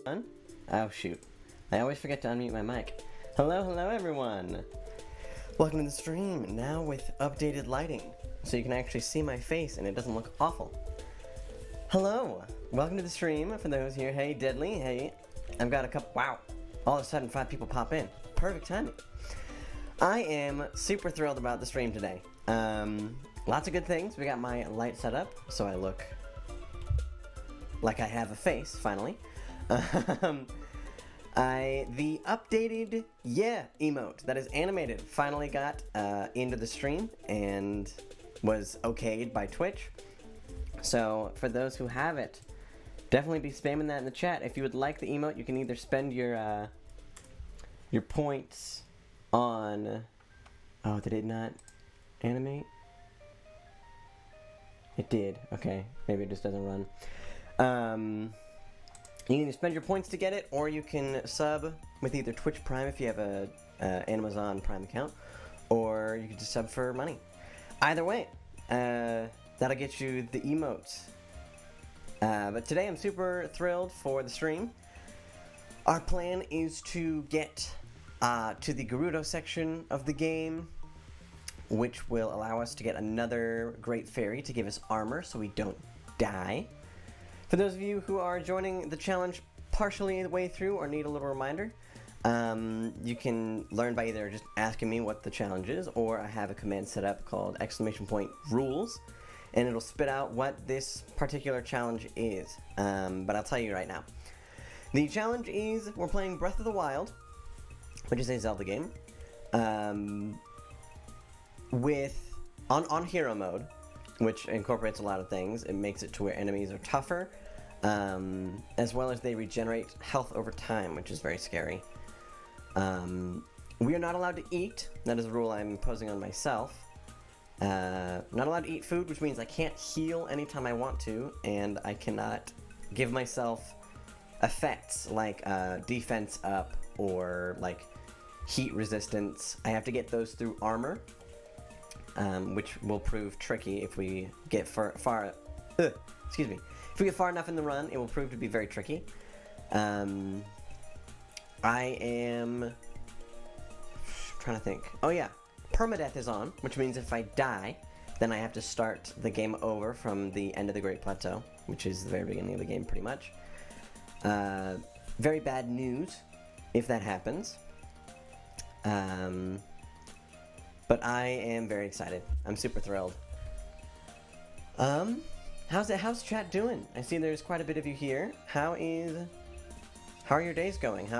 Oh shoot, I always forget to unmute my mic. Hello everyone! Welcome to the stream, now with updated lighting, so you can actually see my face and it doesn't look awful. Hello! Welcome to the stream, for those here. Hey Deadly, hey. I've got a couple, wow, all of a sudden 5 people pop in. Perfect timing. I am super thrilled about the stream today. Lots of good things. We got my light set up, so I look like I have a face, finally. The updated yeah emote that is animated finally got into the stream and was okayed by Twitch. So for those who have it, definitely be spamming that in the chat. If you would like the emote, you can either spend your points on... Oh, did it not animate? It did. Okay, maybe it just doesn't run. You can either spend your points to get it, or you can sub with either Twitch Prime if you have a Amazon Prime account, or you can just sub for money. Either way, that'll get you the emotes. But today I'm super thrilled for the stream. Our plan is to get to the Gerudo section of the game, which will allow us to get another great fairy to give us armor so we don't die. For those of you who are joining the challenge partially the way through or need a little reminder, you can learn by either just asking me what the challenge is, or I have a command set up called !rules, and it'll spit out what this particular challenge is. But I'll tell you right now. The challenge is we're playing Breath of the Wild, which is a Zelda game, on hero mode, which incorporates a lot of things. It makes it to where enemies are tougher, as well as they regenerate health over time, which is very scary. We are not allowed to eat. That is a rule I'm imposing on myself. Not allowed to eat food, which means I can't heal anytime I want to, and I cannot give myself effects like defense up or like heat resistance. I have to get those through armor, which will prove tricky if we get excuse me. If we get far enough in the run, it will prove to be very tricky. I am trying to think. Oh yeah, permadeath is on, which means if I die, then I have to start the game over from the end of the Great Plateau, which is the very beginning of the game, pretty much. Very bad news if that happens. But I am very excited. I'm super thrilled. How's chat doing? I see there's quite a bit of you here. How are your days going?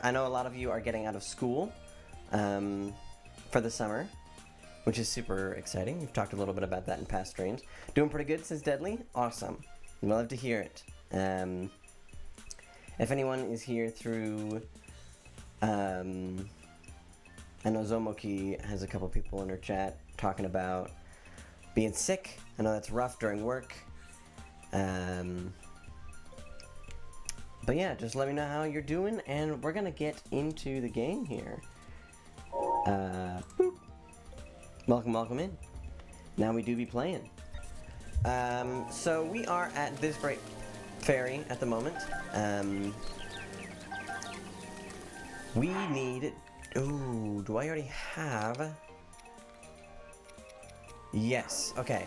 I know a lot of you are getting out of school for the summer, which is super exciting. We've talked a little bit about that in past streams. Doing pretty good, says Deadly. Awesome. We'd love to hear it. If anyone is here through I know Zomoki has a couple people in her chat talking about being sick. I know that's rough during work. But yeah, just let me know how you're doing, and we're gonna get into the game here. Welcome in. Now we do be playing. So we are at this great fairy at the moment. We need... Ooh, do I already have... Yes, okay.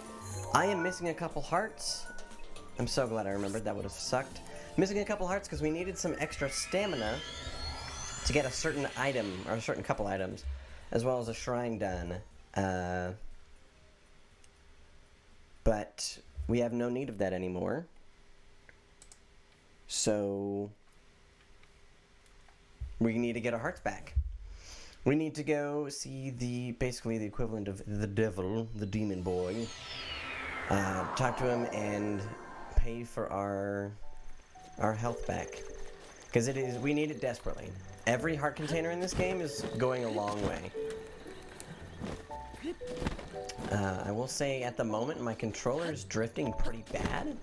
I am missing a couple hearts. I'm so glad I remembered, that would have sucked. Missing a couple hearts because we needed some extra stamina to get a certain item, or a certain couple items, as well as a shrine done. But we have no need of that anymore. So we need to get our hearts back. We need to go see basically the equivalent of the devil, the demon boy. Talk to him and pay for our health back. Because we need it desperately. Every heart container in this game is going a long way. I will say at the moment my controller is drifting pretty bad.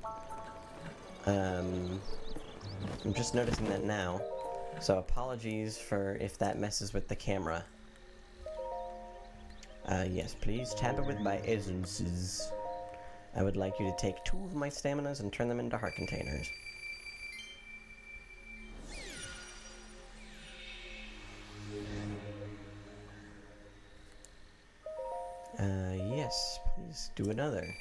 I'm just noticing that now. So apologies for if that messes with the camera. Yes, please tamper with my essences. I would like you to take 2 of my staminas and turn them into heart containers. do another.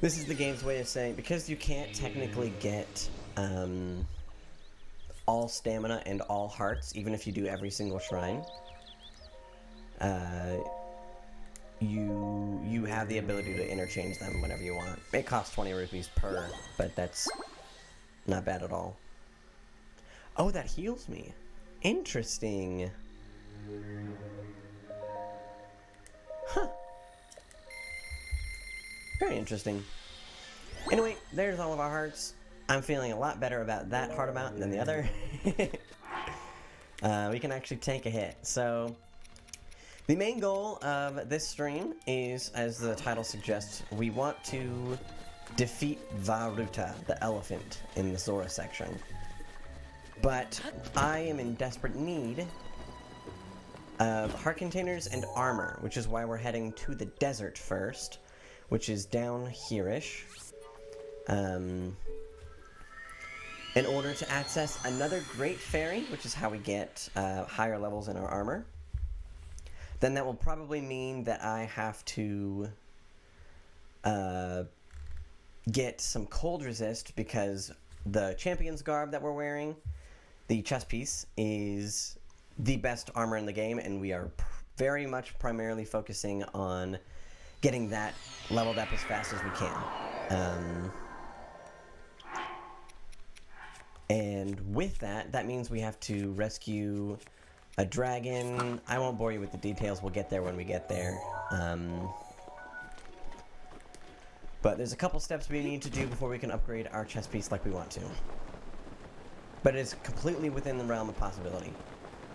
This is the game's way of saying, because you can't technically get all stamina and all hearts, even if you do every single shrine, you have the ability to interchange them whenever you want. It costs 20 rupees per, but that's not bad at all. Oh, that heals me. Interesting. Huh. Very interesting. Anyway, there's all of our hearts. I'm feeling a lot better about that heart amount than the other. We can actually take a hit. So, the main goal of this stream is, as the title suggests, we want to defeat Varuta, the elephant, in the Zora section. But I am in desperate need of heart containers and armor, which is why we're heading to the desert first, which is down here-ish, in order to access another great fairy, which is how we get higher levels in our armor. Then that will probably mean that I have to get some cold resist, because the champion's garb that we're wearing, the chest piece, is the best armor in the game, and we are very much primarily focusing on getting that leveled up as fast as we can. And with that, that means we have to rescue a dragon. I won't bore you with the details, we'll get there when we get there. But there's a couple steps we need to do before we can upgrade our chest piece like we want to. But it's completely within the realm of possibility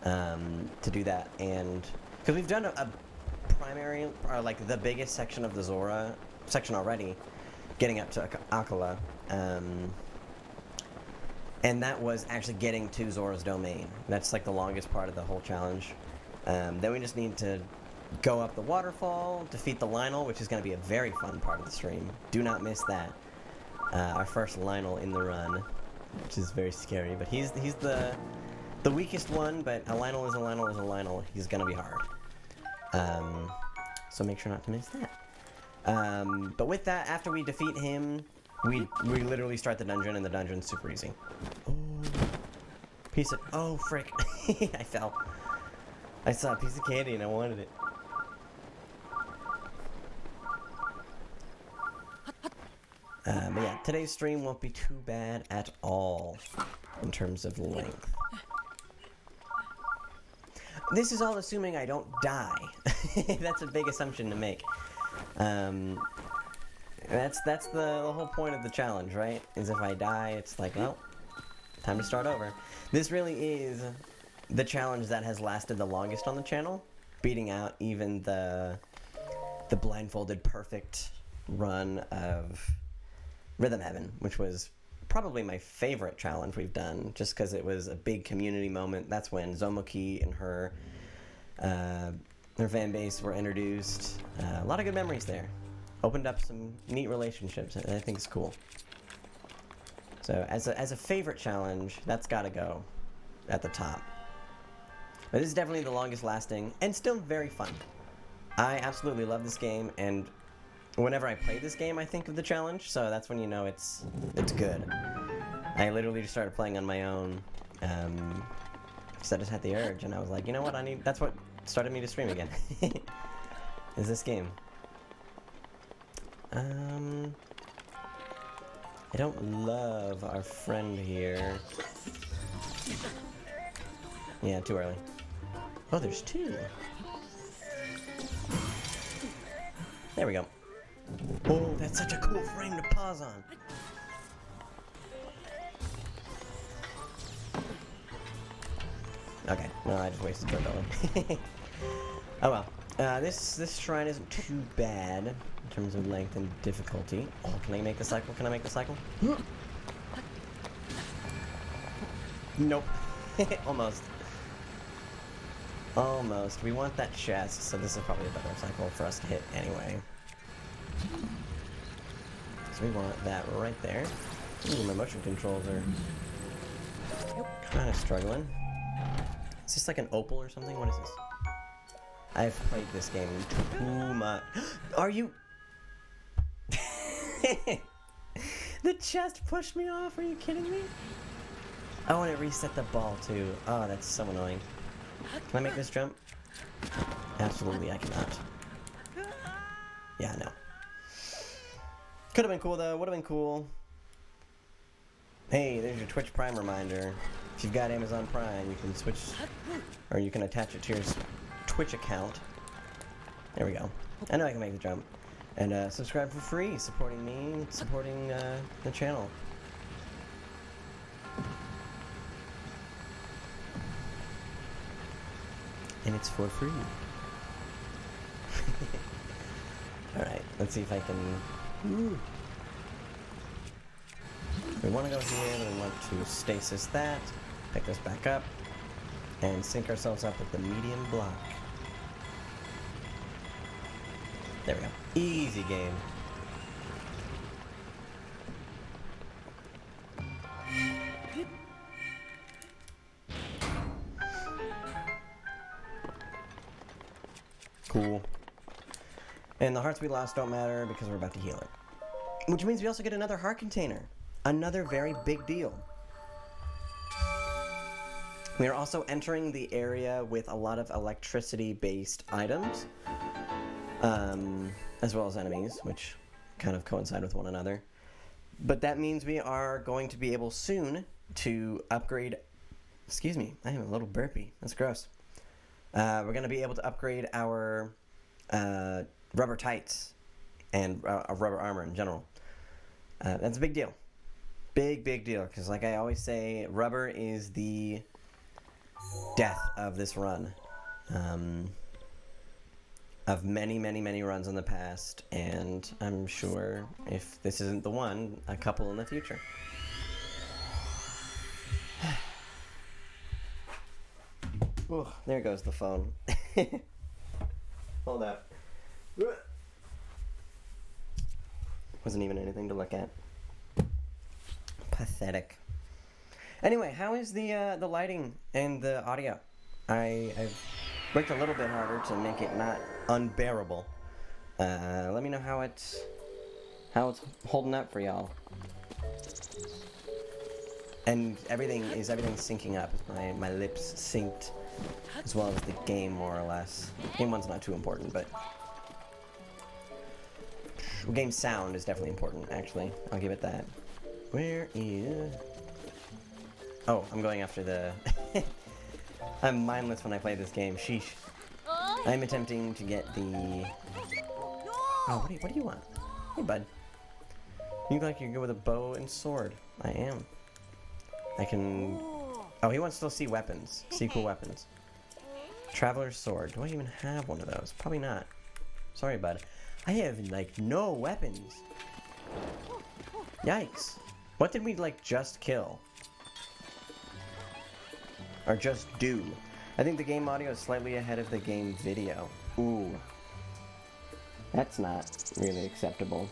to do that. And because we've done a primary, or like the biggest section of the Zora section already, getting up to Akala. And that was actually getting to Zora's domain. That's like the longest part of the whole challenge. Then we just need to go up the waterfall, defeat the Lionel, which is going to be a very fun part of the stream. Do not miss that. Our first Lionel in the run, which is very scary. But he's the weakest one, but a Lionel is a Lionel is a Lionel. He's going to be hard. So make sure not to miss that. But with that, after we defeat him, we literally start the dungeon, and the dungeon's super easy. Oh, piece of... Oh, frick. I fell. I saw a piece of candy, and I wanted it. But yeah, today's stream won't be too bad at all in terms of length. This is all assuming I don't die. That's a big assumption to make. That's the whole point of the challenge, right? Is if I die, it's like, well, time to start over. This really is the challenge that has lasted the longest on the channel, beating out even the blindfolded perfect run of Rhythm Heaven, which was probably my favorite challenge we've done, just because it was a big community moment. That's when Zomoki and her fan base were introduced. A lot of good memories there. Opened up some neat relationships, and I think it's cool. So as a favorite challenge, that's got to go at the top. But this is definitely the longest lasting, and still very fun. I absolutely love this game, and whenever I play this game, I think of the challenge, so that's when you know it's good. I literally just started playing on my own, because I just had the urge, and I was like, you know what, that's what started me to stream again. Is this game. I don't love our friend here. Yeah, too early. Oh, there's two. There we go. Oh, that's such a cool frame to pause on. Okay, no, I just wasted turn building. Oh well. This shrine isn't too bad in terms of length and difficulty. Oh, can I make the cycle? Can I make the cycle? Nope. Almost. Almost. We want that chest, so this is probably a better cycle for us to hit anyway. So we want that right there. Ooh, my motion controls are kind of struggling. Is this like an opal or something? What is this? I've played this game too much. Are you... The chest pushed me off, are you kidding me? Oh, and it reset the ball too. Oh, that's so annoying. Can I make this jump? Absolutely, I cannot. Yeah, no. Could have been cool though, would have been cool. Hey, there's your Twitch Prime reminder. If you've got Amazon Prime, you can switch, or you can attach it to your Twitch account. There we go. I know I can make the jump. And subscribe for free, supporting me, supporting the channel. And it's for free. Alright, let's see if I can... Ooh. We want to go here, then we want to stasis that, pick this back up, and sync ourselves up with the medium block. There we go. Easy game. Cool. And the hearts we lost don't matter because we're about to heal it. Which means we also get another heart container. Another very big deal. We are also entering the area with a lot of electricity-based items. As well as enemies, which kind of coincide with one another. But that means we are going to be able soon to upgrade... Excuse me, I am a little burpy. That's gross. We're going to be able to upgrade our rubber tights and rubber armor in general. That's a big deal. Big deal, because like I always say, rubber is the death of this run. Of many runs in the past, and I'm sure if this isn't the one, a couple in the future. Ooh, there goes the phone. Hold up. Wasn't even anything to look at. Pathetic. Anyway, how is the lighting and the audio? I've worked a little bit harder to make it not unbearable. Let me know how it's holding up for y'all. And everything's syncing up. My lips synced, as well as the game more or less. Game 1's not too important, but game sound is definitely important. Actually, I'll give it that. Where is? Oh, I'm going after the. I'm mindless when I play this game. Sheesh. I'm attempting to get the... Oh, what do you want? Hey, bud. You look like you're good with a bow and sword. I am. I can... Oh, he wants to see weapons. See cool weapons. Traveler's sword. Do I even have one of those? Probably not. Sorry, bud. I have, like, no weapons. Yikes. What did we, like, just kill? Or just do? I think the game audio is slightly ahead of the game video. Ooh. That's not really acceptable.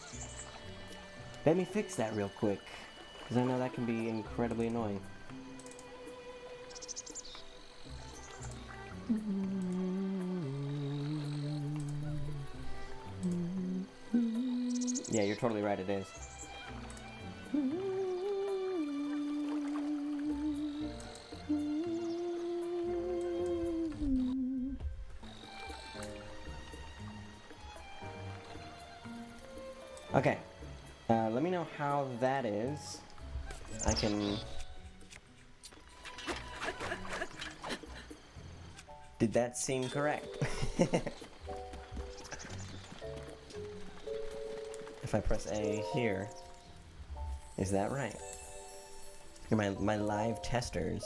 Let me fix that real quick, because I know that can be incredibly annoying. Yeah, you're totally right, it is. Okay, let me know how that is. I can... Did that seem correct? If I press A here, is that right? My live testers.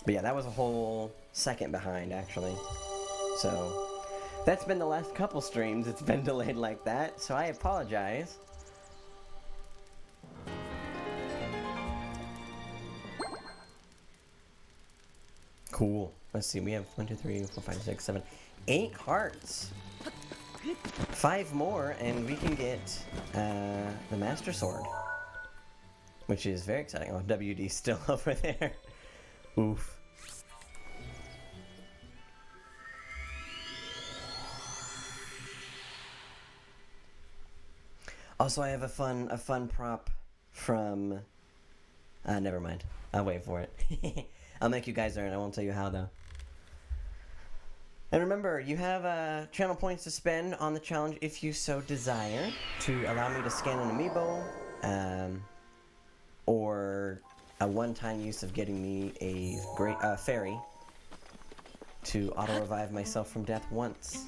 But yeah, that was a whole second behind, actually. So... That's been the last couple streams, it's been delayed like that, so I apologize. Cool. Let's see, we have 1, 2, 3, 4, 5, 6, 7, 8 hearts. 5 more, and we can get the Master Sword. Which is very exciting. Oh, WD's still over there. Oof. Also, I have a fun prop from. Never mind. I'll wait for it. I'll make you guys earn. I won't tell you how though. And remember, you have channel points to spend on the challenge if you so desire to allow me to scan an amiibo, or a one-time use of getting me a great fairy to auto-revive myself from death once.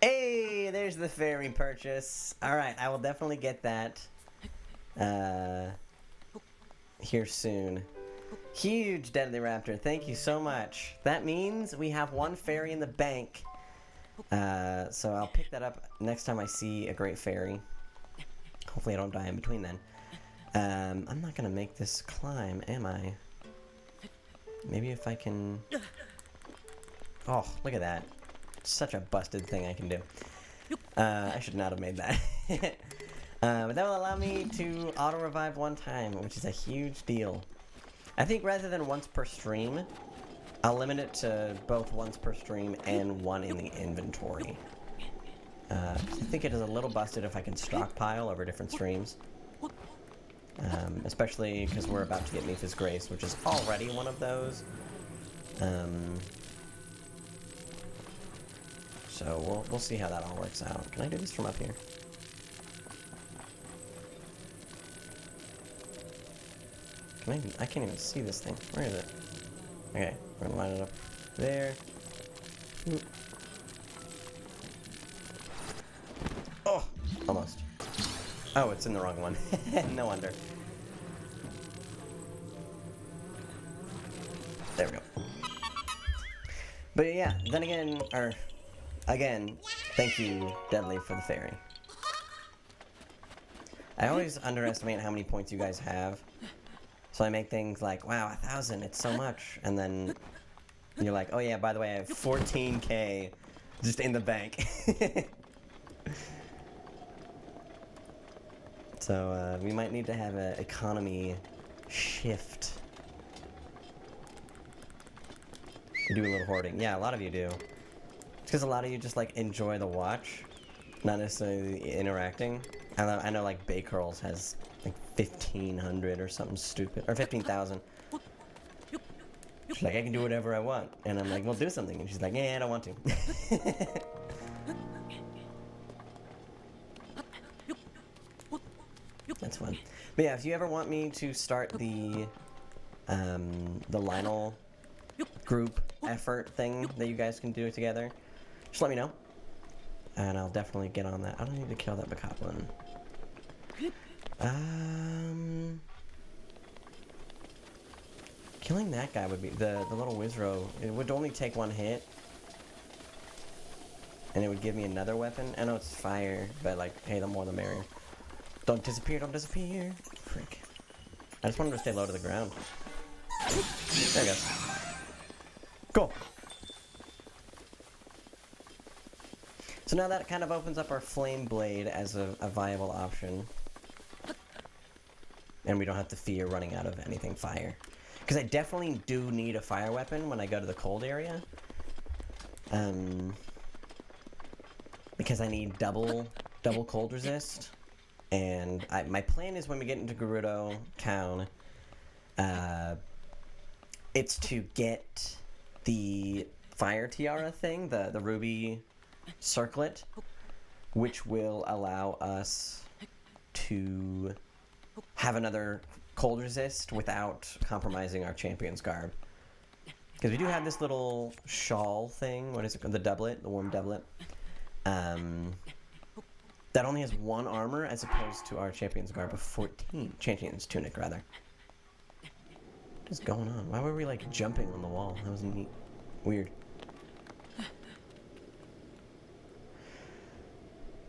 Hey, there's the fairy purchase. Alright, I will definitely get that here soon. Huge Deadly Raptor, thank you so much. That means we have one fairy in the bank. So I'll pick that up next time I see a great fairy. Hopefully I don't die in between then. I'm not gonna make this climb, am I? Maybe if I can... Oh, look at that. Such a busted thing I can do. I should not have made that. But that will allow me to auto-revive one time, which is a huge deal. I think rather than once per stream, I'll limit it to both once per stream and one in the inventory. I think it is a little busted if I can stockpile over different streams. Especially because we're about to get Mipha's Grace, which is already one of those. So we'll see how that all works out. Can I do this from up here? I can't even see this thing. Where is it? Okay, we're gonna line it up there. Oop. Oh, almost. Oh, it's in the wrong one. No wonder. There we go. But yeah, then again, again, thank you, Deadly, for the fairy. I always underestimate how many points you guys have. So I make things like, wow, 1,000, it's so much. And then you're like, oh yeah, by the way, I have 14K just in the bank. So we might need to have an economy shift. You do a little hoarding. Yeah, a lot of you do. It's because a lot of you just like enjoy the watch, not necessarily the interacting. I know like Bay Curls has like 1,500 or something stupid, or 15,000. She's like, I can do whatever I want, and I'm like, well, do something, and she's like, yeah, I don't want to. That's fun. But yeah, if you ever want me to start the Lionel group effort thing that you guys can do together, just let me know, and I'll definitely get on that. I don't need to kill that Bokoblin. Killing that guy would be the little Wizro. It would only take one hit, and it would give me another weapon. I know it's fire, but like, hey, the more the merrier. Don't disappear! Don't disappear! Frick! I just wanted to stay low to the ground. There it goes. Cool. So now that kind of opens up our Flame Blade as a viable option. And we don't have to fear running out of anything fire. Because I definitely do need a fire weapon when I go to the cold area. Because I need double cold resist. And my plan is when we get into Gerudo Town, it's to get the fire tiara thing, the ruby circlet, which will allow us to have another cold resist without compromising our champion's garb. Because we do have this little shawl thing, what is it called? The doublet, the warm doublet. That only has 1 armor as opposed to our champion's garb of 14. Champion's tunic, rather. What is going on? Why were we like jumping on the wall? That was neat. Weird.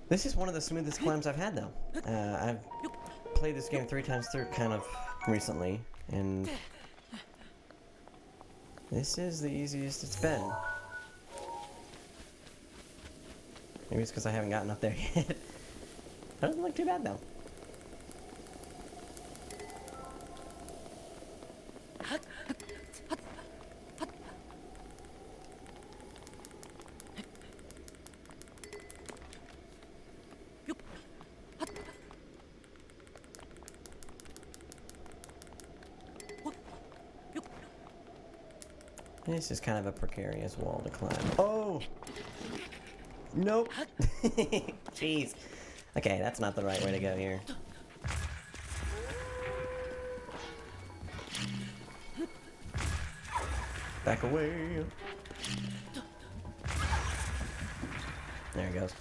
This is one of the smoothest climbs I've had, though. I've played this game 3 times through kind of recently, and this is the easiest it's been. Maybe it's because I haven't gotten up there yet. That doesn't look too bad, though. This is kind of a precarious wall to climb. Oh! Nope! Jeez. Okay, that's not the right way to go here. Back away! There he goes.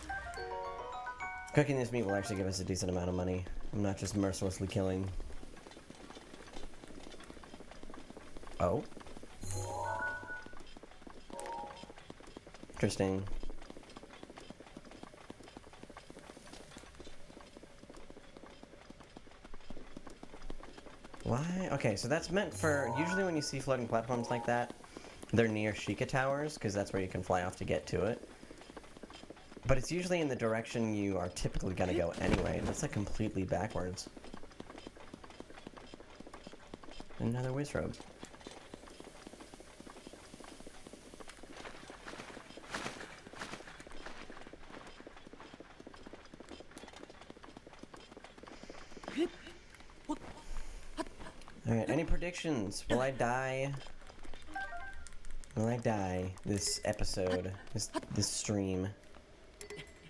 Cooking this meat will actually give us a decent amount of money. I'm not just mercilessly killing. Oh? Interesting. Why? Okay, so that's meant for... Usually when you see floating platforms like that, they're near Sheikah Towers, because that's where you can fly off to get to it. But it's usually in the direction you are typically gonna go anyway, and that's like completely backwards. Another wizrobe. Alright, any predictions? Will I die? Will I die this episode? This stream?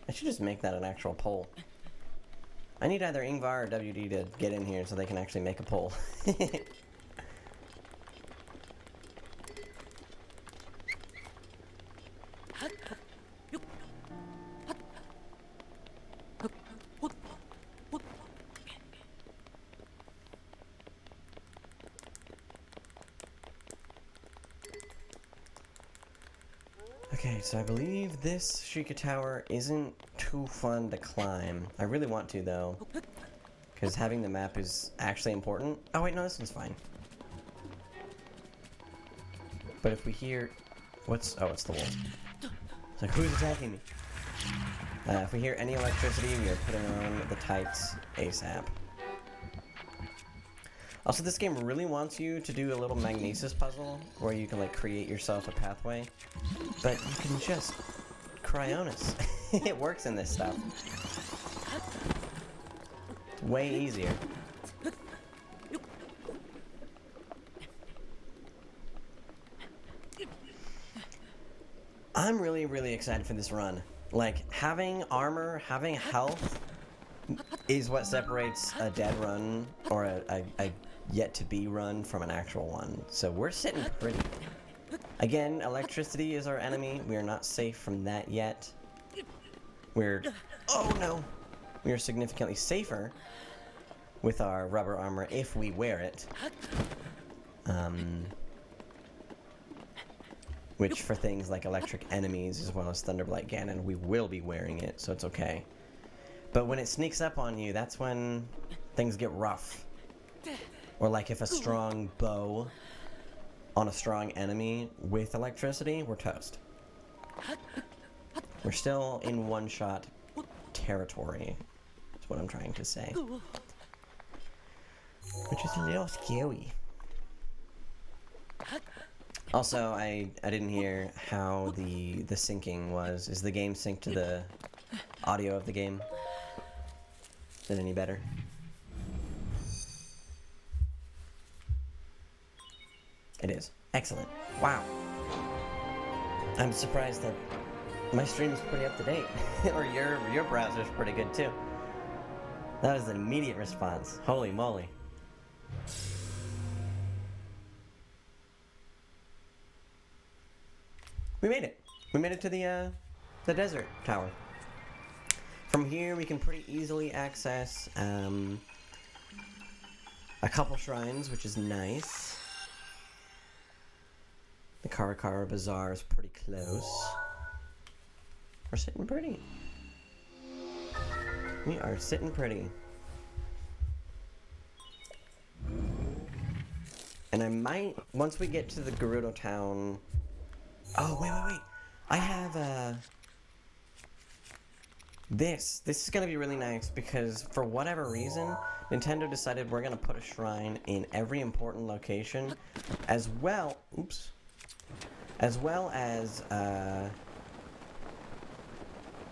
I should just make that an actual poll. I need either Ingvar or WD to get in here so they can actually make a poll. Okay, so I believe this Sheikah Tower isn't too fun to climb. I really want to, though, because having the map is actually important. Oh wait, no, this one's fine. But if we hear... What's... Oh, it's the wolf. It's like, who's attacking me? If we hear any electricity, we are putting on the tights ASAP. Also, this game really wants you to do a little magnesis puzzle where you can, like, create yourself a pathway. But you can just Cryonis. It works in this stuff. It's way easier. I'm really, really excited for this run. Like, having armor, having health is what separates a dead run or a yet-to-be run from an actual one. So we're sitting pretty. Again, electricity is our enemy. We are not safe from that yet. We're... Oh, no! We are significantly safer with our rubber armor if we wear it. Which, for things like electric enemies as well as Thunderblight Ganon, we will be wearing it, so it's okay. But when it sneaks up on you, that's when things get rough. Or like if a strong bow on a strong enemy with electricity, we're toast. We're still in one-shot territory, is what I'm trying to say. Which is a little scary. Also, I didn't hear how the syncing was. Is the game synced to the audio of the game? Is it any better? It is. Excellent. Wow. I'm surprised that my stream is pretty up to date. Or your browser's pretty good too. That was an immediate response. Holy moly. We made it. We made it to the desert tower. From here we can pretty easily access a couple shrines, which is nice. The Karakara Bazaar is pretty close. We're sitting pretty. We are sitting pretty. And I might, once we get to the Gerudo town... Oh, wait. I have, This is gonna be really nice because for whatever reason, Nintendo decided we're gonna put a shrine in every important location, as well as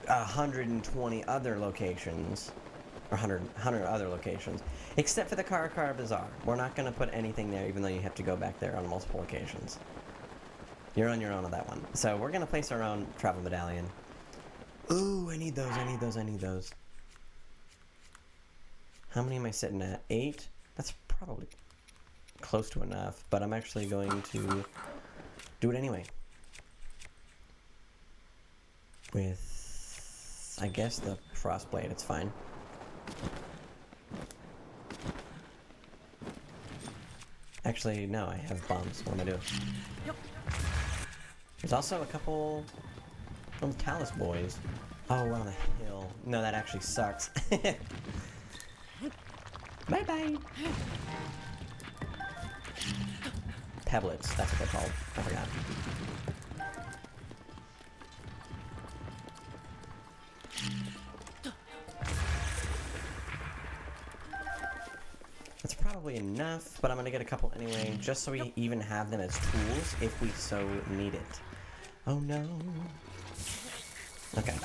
120 other locations, or 100 other locations, except for the Karakara Bazaar. We're not gonna put anything there, even though you have to go back there on multiple occasions. You're on your own on that one. So we're gonna place our own travel medallion. Ooh, I need those, I need those, I need those. How many am I sitting at? 8? That's probably close to enough, but I'm actually going to do it anyway. With, I guess, the frostblade, it's fine. Actually, no, I have bombs. What am I doing? There's also a couple of Talus boys. Oh, we're on a hill. No, that actually sucks. Bye-bye! Pebblets, that's what they're called. I forgot. That's probably enough, but I'm gonna get a couple anyway, just so we even have them as tools if we so need it. Oh no. Okay.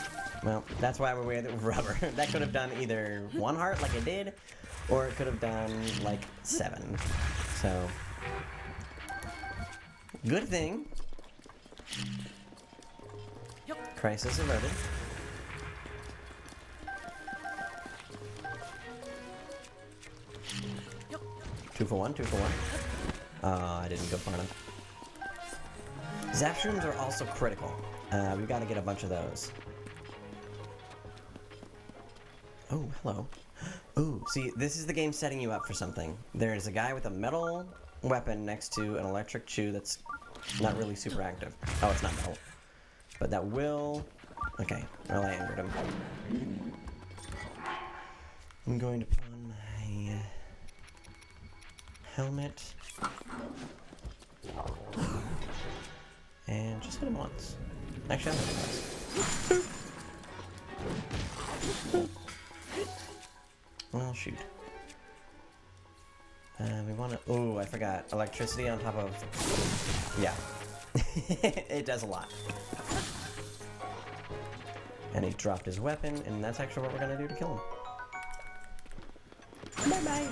Well, that's why we're with rubber. That could have done either 1 heart like it did, or it could have done like 7. So, good thing. Crisis averted. Two for one. I didn't go far enough. Zap shrooms are also critical. We've got to get a bunch of those. Oh, hello. Ooh, see, this is the game setting you up for something. There's a guy with a metal weapon next to an electric chew that's not really super active. Oh, it's not metal. But that will... Okay, well, I angered him. I'm going to put on my helmet. And just hit him once. Actually, I'll hit him once. Well, shoot. We want to... Oh, I forgot. Electricity on top of... Yeah. It does a lot. And he dropped his weapon, and that's actually what we're going to do to kill him. Bye-bye!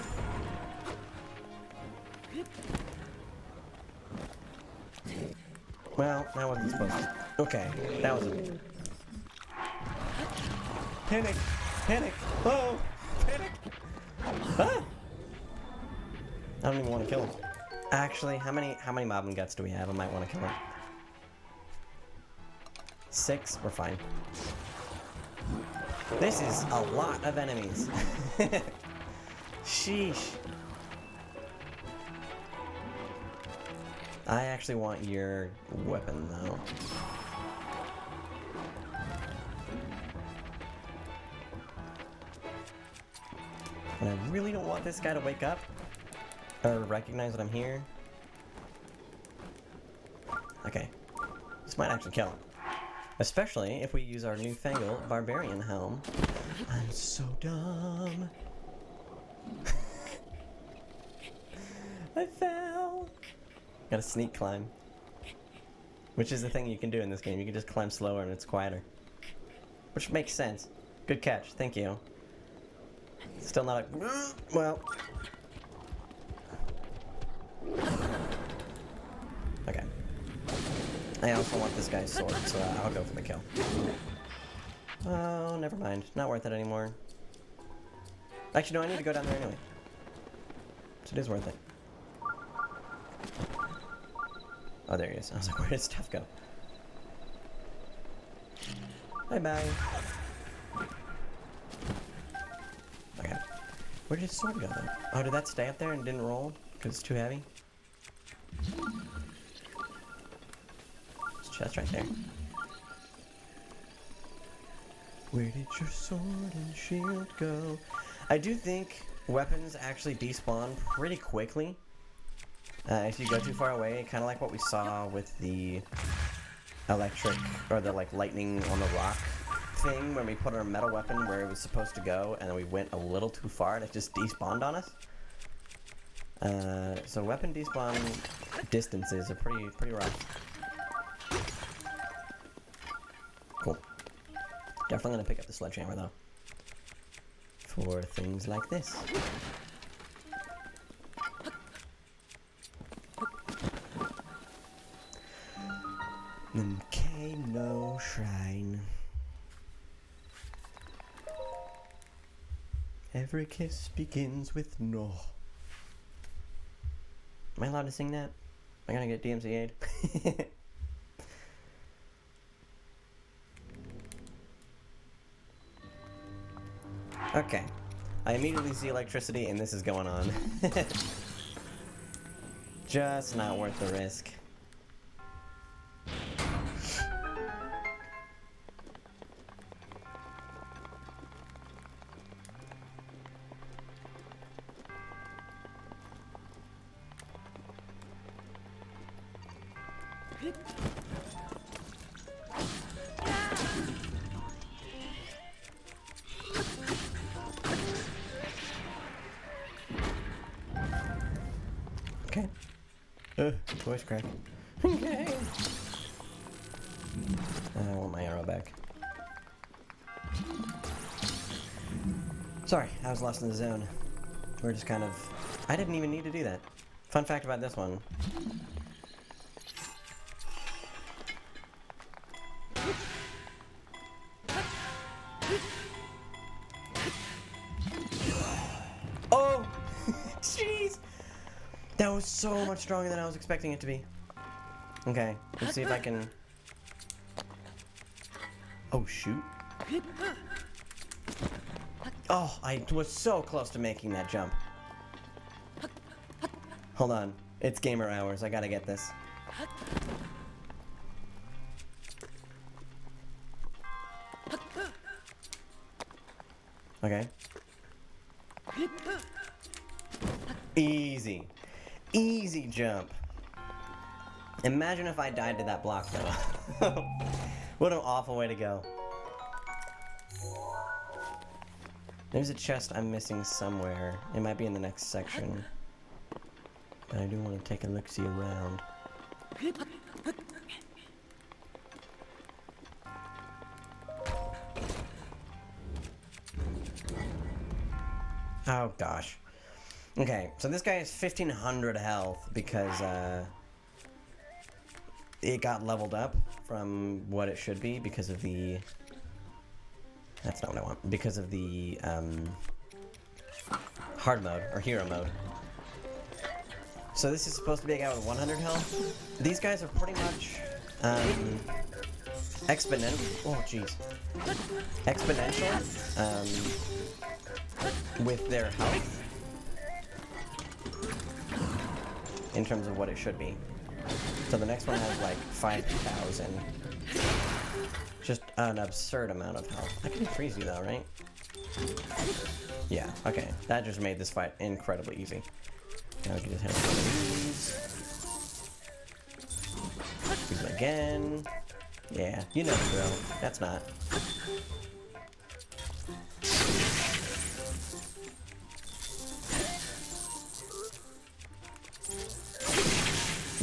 Well, that wasn't supposed to... Okay, that was a... Panic! Panic! Oh! Panic! Ah! I don't even want to kill him. Actually, how many mob guts do we have? I might want to kill him. 6? We're fine. This is a lot of enemies. Sheesh. I actually want your weapon, though. And I really don't want this guy to wake up or recognize that I'm here. Okay. This might actually kill him. Especially if we use our newfangled barbarian helm. I'm so dumb. I fell. Gotta sneak climb. Which is the thing you can do in this game. You can just climb slower and it's quieter. Which makes sense. Good catch. Thank you. Still not a... Well... Okay. I also want this guy's sword, so I'll go for the kill. Oh, never mind. Not worth it anymore. Actually, no, I need to go down there anyway. So it is worth it. Oh, there he is. I was like, where did stuff go? Bye-bye. Okay. Where did his sword go, then? Oh, did that stay up there and didn't roll? Because it's too heavy? There's a chest right there. Where did your sword and shield go? I do think weapons actually despawn pretty quickly. If you go too far away, kind of like what we saw with the electric, or the like lightning on the rock thing, when we put our metal weapon where it was supposed to go, and then we went a little too far and it just despawned on us. So weapon despawn distances are pretty rough. Cool. Definitely gonna pick up the sledgehammer though. For things like this. Volcano Shrine. Every kiss begins with no. Am I allowed to sing that? Am I gonna get DMCA'd? Okay. I immediately see electricity and this is going on. Just not worth the risk. Okay. Voice crack. Okay. I want my arrow back. Sorry, I was lost in the zone. We're just kind of... I didn't even need to do that. Fun fact about this one. Oh! Jeez! That was so much stronger than I was expecting it to be. Okay, let's see if I can... Oh, shoot. Oh, I was so close to making that jump. Hold on. It's gamer hours. I gotta get this. Okay. Easy. Easy jump. Imagine if I died to that block, though. What an awful way to go. There's a chest I'm missing somewhere. It might be in the next section. But I do want to take a look-see around. Oh, gosh. Okay, so this guy has 1,500 health because, it got leveled up from what it should be because of the... That's not what I want. Because of the, hard mode, or hero mode. So this is supposed to be a guy with 100 health. These guys are pretty much, exponential. Oh, jeez. Exponential, with their health. In terms of what it should be. So the next one has like 5,000. Just an absurd amount of health. I can freeze you though, right? Yeah, okay. That just made this fight incredibly easy. Now we can just hit one of these. Do it again. Yeah, you know the drill. That's not.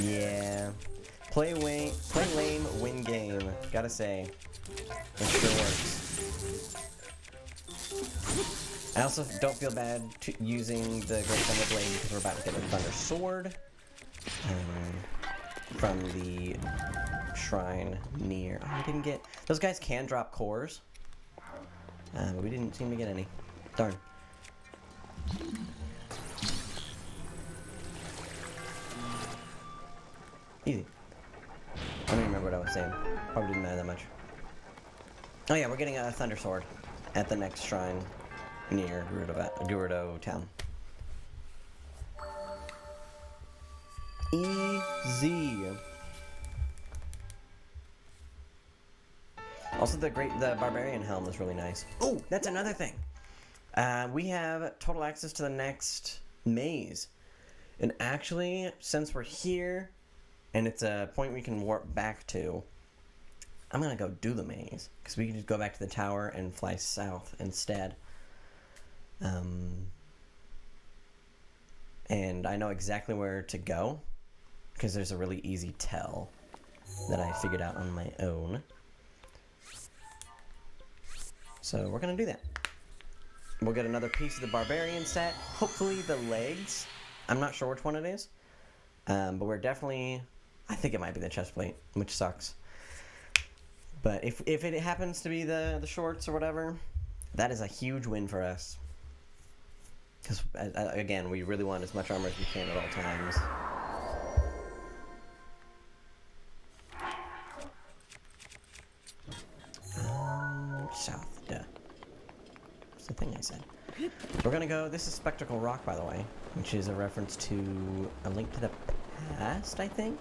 Yeah. Play lame, win game. Gotta say. It sure works. I also don't feel bad using the Great Thunder Blade because we're about to get a Thunder Sword from the shrine near. Oh, we didn't get... Those guys can drop cores, but we didn't seem to get any. Darn. Easy. I don't even remember what I was saying. Probably didn't matter that much. Oh yeah, we're getting a Thunder Sword at the next shrine near Gerudo Town. Easy. Also, the Barbarian Helm is really nice. Oh, that's another thing. We have total access to the next maze. And actually, since we're here, and it's a point we can warp back to, I'm gonna go do the maze, because we can just go back to the tower and fly south instead. And I know exactly where to go, because there's a really easy tell that I figured out on my own. So we're gonna do that. We'll get another piece of the Barbarian set, hopefully the legs. I'm not sure which one it is, but we're definitely... I think it might be the chest plate, which sucks. But if it happens to be the shorts or whatever, that is a huge win for us. Because, again, we really want as much armor as we can at all times. South, duh. That's the thing I said. We're gonna go, this is Spectacle Rock, by the way, which is a reference to A Link to the Past, I think?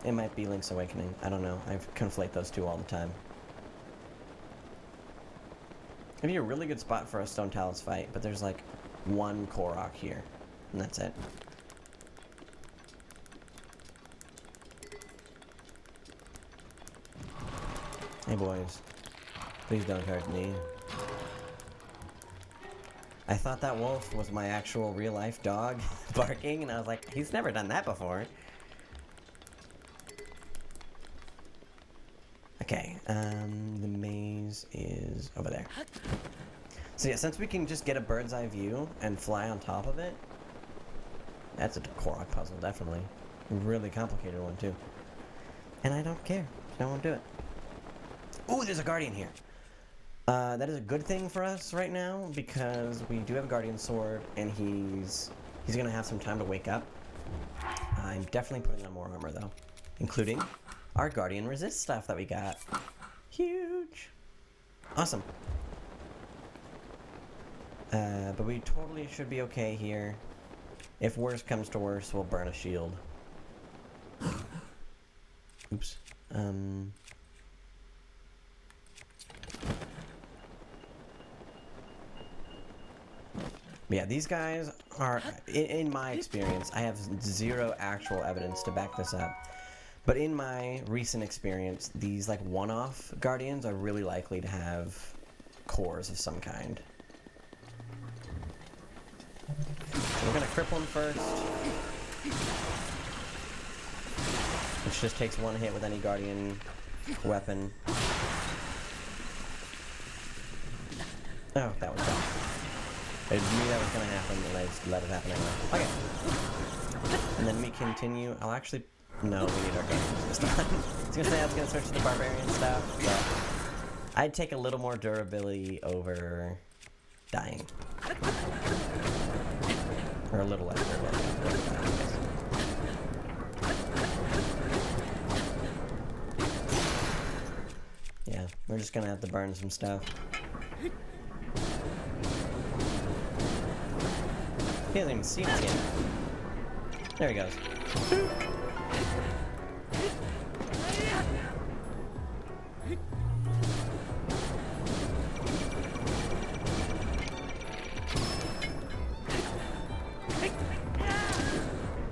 It might be Link's Awakening, I don't know. I conflate those two all the time. It'd be a really good spot for a Stone Talus fight, but there's like one Korok here, and that's it. Hey boys, please don't hurt me. I thought that wolf was my actual real-life dog barking, and I was like, he's never done that before. Okay, the maze is over there. So yeah, since we can just get a bird's eye view and fly on top of it, that's a Korok puzzle, definitely. A really complicated one, too. And I don't care, so I won't do it. Ooh, there's a Guardian here. That is a good thing for us right now, because we do have a Guardian Sword, and he's gonna have some time to wake up. I'm definitely putting on more armor, though, including our Guardian Resist stuff that we got. Huge! Awesome. But we totally should be okay here. If worse comes to worse, we'll burn a shield. Oops. Yeah, these guys are, in my experience, I have zero actual evidence to back this up. But in my recent experience, these like one-off Guardians are really likely to have cores of some kind. So we're gonna cripple him first. Which just takes one hit with any Guardian weapon. Oh, that was bad. I knew that was gonna happen, and I just let it happen anyway. Okay. And then we continue. I'll actually... No, we need our Guardians this time. I was gonna say I was gonna switch to the Barbarian stuff, but I'd take a little more durability over dying. Or a little less durability over dying, I guess. Yeah, we're just gonna have to burn some stuff. He doesn't even see us yet. There he goes.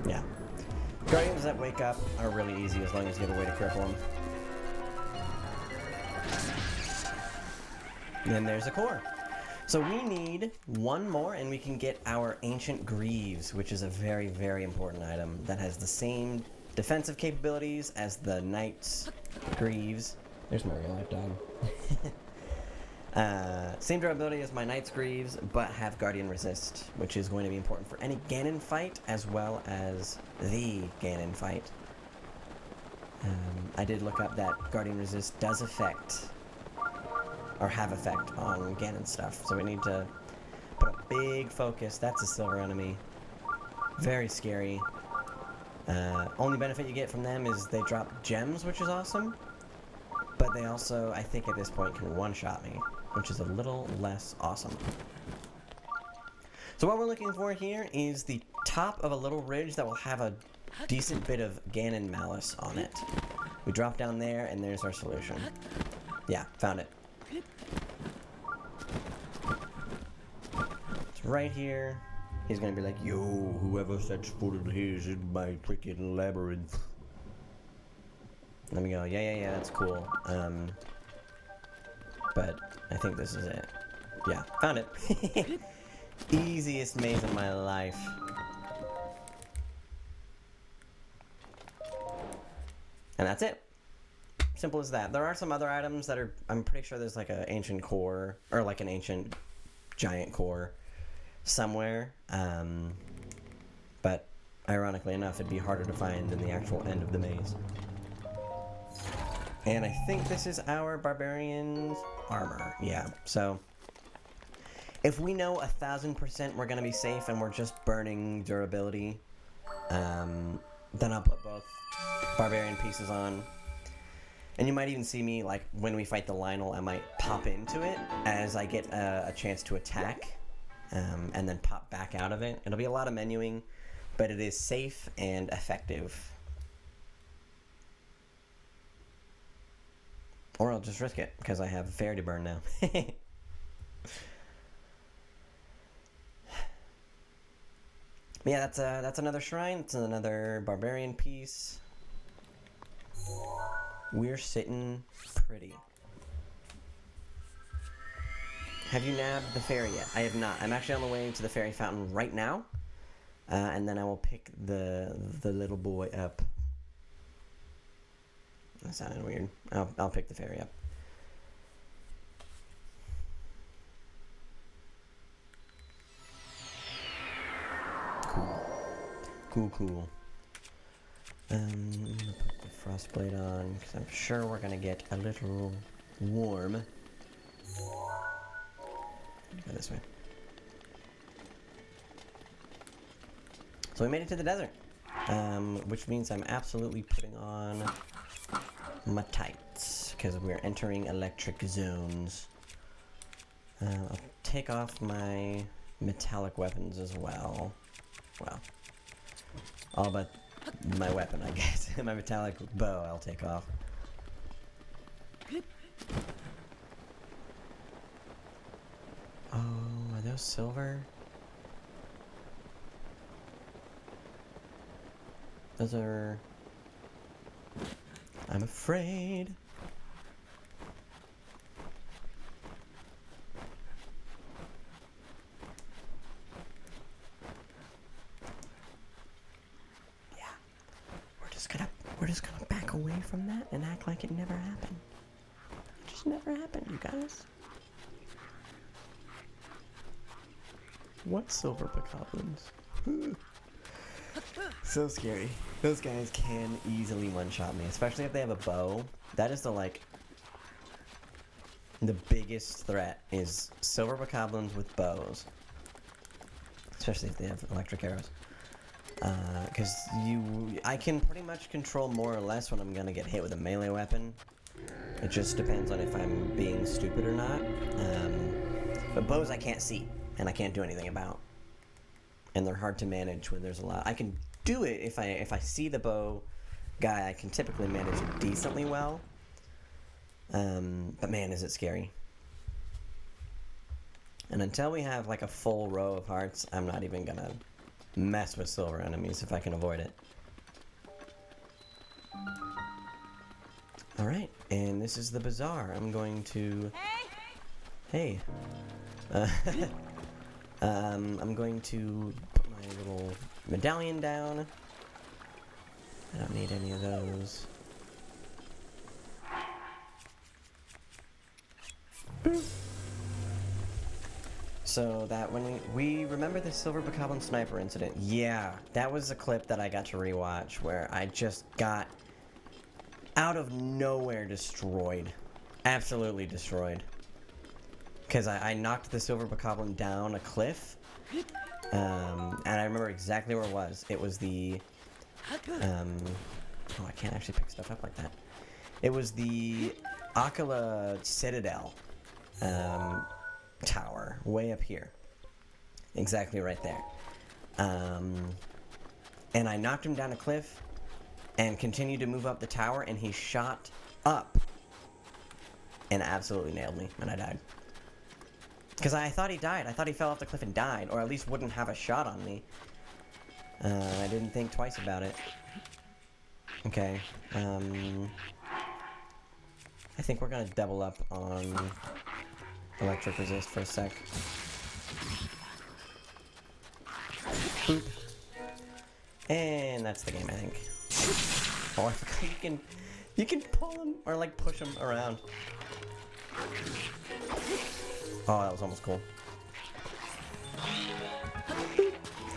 Yeah. Guardians that wake up are really easy as long as you have a way to cripple them. And then there's a core. So we need one more and we can get our Ancient Greaves, which is a very, very important item that has the same defensive capabilities as the Knight's Greaves. There's my real life dog. Same durability as my Knight's Greaves, but have Guardian Resist, which is going to be important for any Ganon fight as well as the Ganon fight. I did look up that Guardian Resist does affect... or have effect on Ganon stuff. So we need to put a big focus. That's a silver enemy. Very scary. Only benefit you get from them is they drop gems, which is awesome. But they also, I think at this point, can one-shot me, which is a little less awesome. So what we're looking for here is the top of a little ridge that will have a decent bit of Ganon malice on it. We drop down there, and there's our solution. Yeah, found it. It's right here. He's gonna be like, yo, whoever sets foot in here is in my freaking labyrinth. Let me go, yeah, that's cool. But I think this is it. Yeah, found it. Easiest maze in my life. And that's it. Simple as that. There are some other items that are, I'm pretty sure there's like an ancient core, or like an ancient giant core somewhere. But ironically enough, it'd be harder to find than the actual end of the maze. And I think this is our barbarian's armor. Yeah, so if we know 1,000% we're going to be safe and we're just burning durability, then I'll put both barbarian pieces on. And you might even see me, like, when we fight the Lionel, I might pop into it as I get a chance to attack, and then pop back out of it. It'll be a lot of menuing, but it is safe and effective. Or I'll just risk it, because I have fair to burn now. Yeah, that's another shrine. It's another barbarian piece. We're sitting pretty. Have you nabbed the fairy yet? I have not. I'm actually on the way to the fairy fountain right now, and then I will pick the little boy up. That sounded weird. I'll pick the fairy up. Cool. I'm gonna put the frostblade on because I'm sure we're gonna get a little warm. Go this way. So we made it to the desert, which means I'm absolutely putting on my tights because we're entering electric zones. I'll take off my metallic weapons as well. Well, all but my weapon, I guess. My metallic bow I'll take off. Oh, are those silver? Those are... I'm afraid. Yeah. We're just gonna back away from that and act like it never happened. It just never happened, you guys. What silver bokoblins? So scary. Those guys can easily one-shot me, especially if they have a bow. That is the biggest threat is silver bokoblins with bows. Especially if they have electric arrows. Because I can pretty much control more or less when I'm gonna get hit with a melee weapon. It just depends on if I'm being stupid or not. But bows I can't see, and I can't do anything about. And they're hard to manage when there's a lot. I can do it if I see the bow guy. I can typically manage it decently well. But man, is it scary. And until we have like a full row of hearts, I'm not even gonna mess with silver enemies if I can avoid it. Alright, and this is the bazaar. I'm going to... Hey! I'm going to put my little medallion down. I don't need any of those. So that when we remember the silver bokoblin sniper incident. Yeah, that was a clip that I got to rewatch where I just got out of nowhere destroyed. Absolutely destroyed. Because I knocked the silver bokoblin down a cliff. And I remember exactly where it was. It was the... oh, I can't actually pick stuff up like that. It was the Akala Citadel tower, way up here. Exactly right there. And I knocked him down a cliff and continued to move up the tower, and he shot up and absolutely nailed me, and I died. Because I thought he died. I thought he fell off the cliff and died, or at least wouldn't have a shot on me. I didn't think twice about it. Okay. I think we're gonna double up on electric resist for a sec. Boop. And that's the game, I think. Oh, I forgot you can pull him or like push him around. Oh, that was almost cool.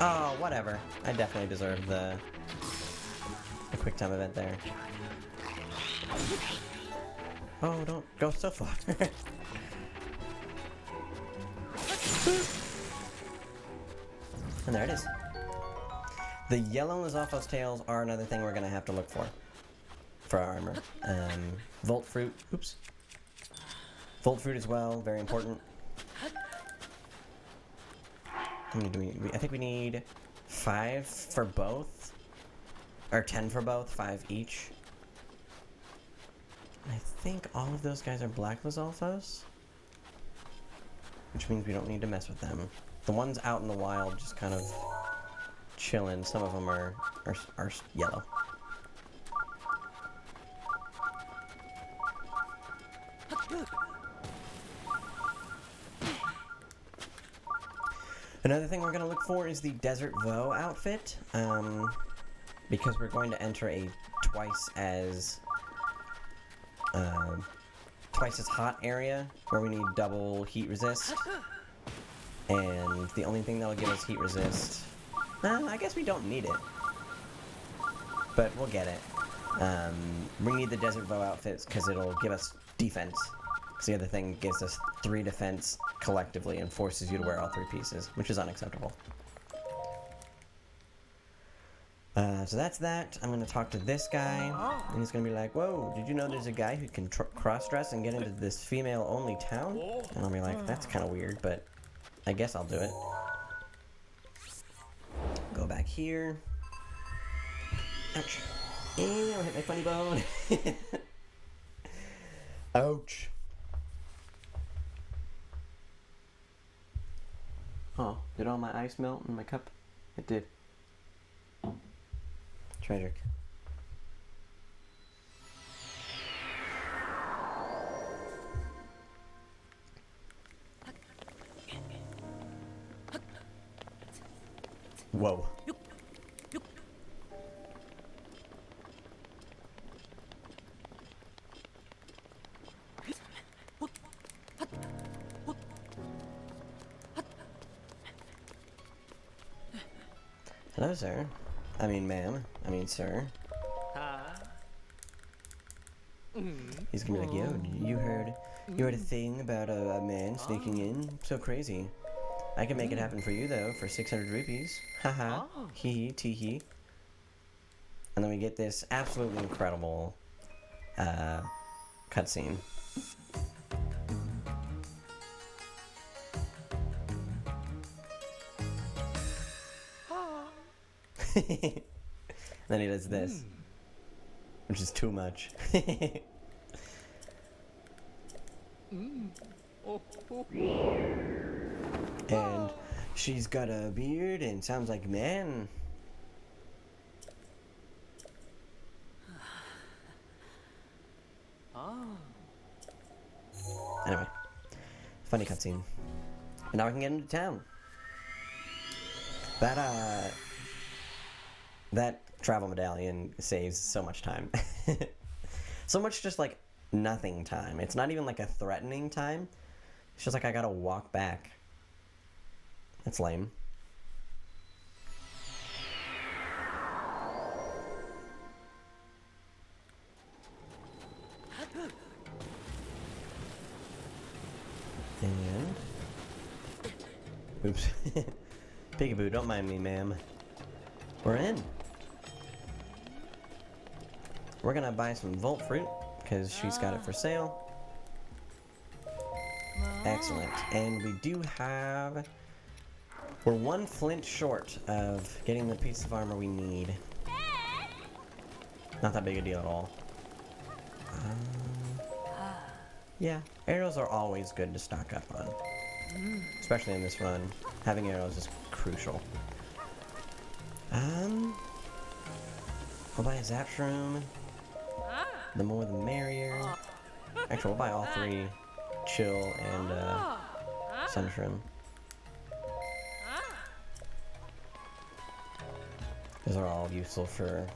Oh, whatever. I definitely deserved the quick time event there. Oh, don't go so far. And there it is. The yellow Lizalfo's tails are another thing we're gonna have to look for our armor. Volt fruit. Oops. Volt fruit as well, very important. How many do we? I think we need 5 for both, or 10 for both, 5 each. I think all of those guys are black Lizalfos, which means we don't need to mess with them. The ones out in the wild just kind of chilling. Some of them are yellow. Another thing we're going to look for is the Desert Voe outfit, because we're going to enter a twice as hot area where we need double heat resist, and the only thing that'll give us heat resist, I guess we don't need it, but we'll get it. We need the Desert Voe outfits because it'll give us defense. Because the other thing gives us 3 defense collectively and forces you to wear all 3 pieces, which is unacceptable. So that's that. I'm going to talk to this guy, and he's going to be like, whoa, did you know there's a guy who can cross-dress and get into this female-only town? And I'll be like, that's kind of weird, but I guess I'll do it. Go back here. Ouch. Ew, I hit my funny bone. Ouch. Oh, did all my ice melt in my cup? It did. Tragic. Whoa. Hello, sir. I mean, ma'am. I mean, sir. He's gonna be like, yo, you heard a thing about a man sneaking in? So crazy. I can make it happen for you, though, for 600 rupees. Haha. Hee hee, tee hee. And then we get this absolutely incredible cutscene. Then he does this, which is too much. And she's got a beard and sounds like a man. Anyway, funny cutscene. And now we can get into town. That travel medallion saves so much time. So much just like nothing time. It's not even like a threatening time. It's just like I gotta walk back. That's lame. And oops. Peekaboo, don't mind me, ma'am. We're in. We're gonna buy some Volt fruit because she's got it for sale. Excellent. And we do have... We're 1 flint short of getting the piece of armor we need. Not that big a deal at all. Yeah, arrows are always good to stock up on. Especially in this run. Having arrows is crucial. We'll buy a Zap Shroom. The more the merrier. Actually, we'll buy all 3. Chill and Sun Shroom. Those are all useful for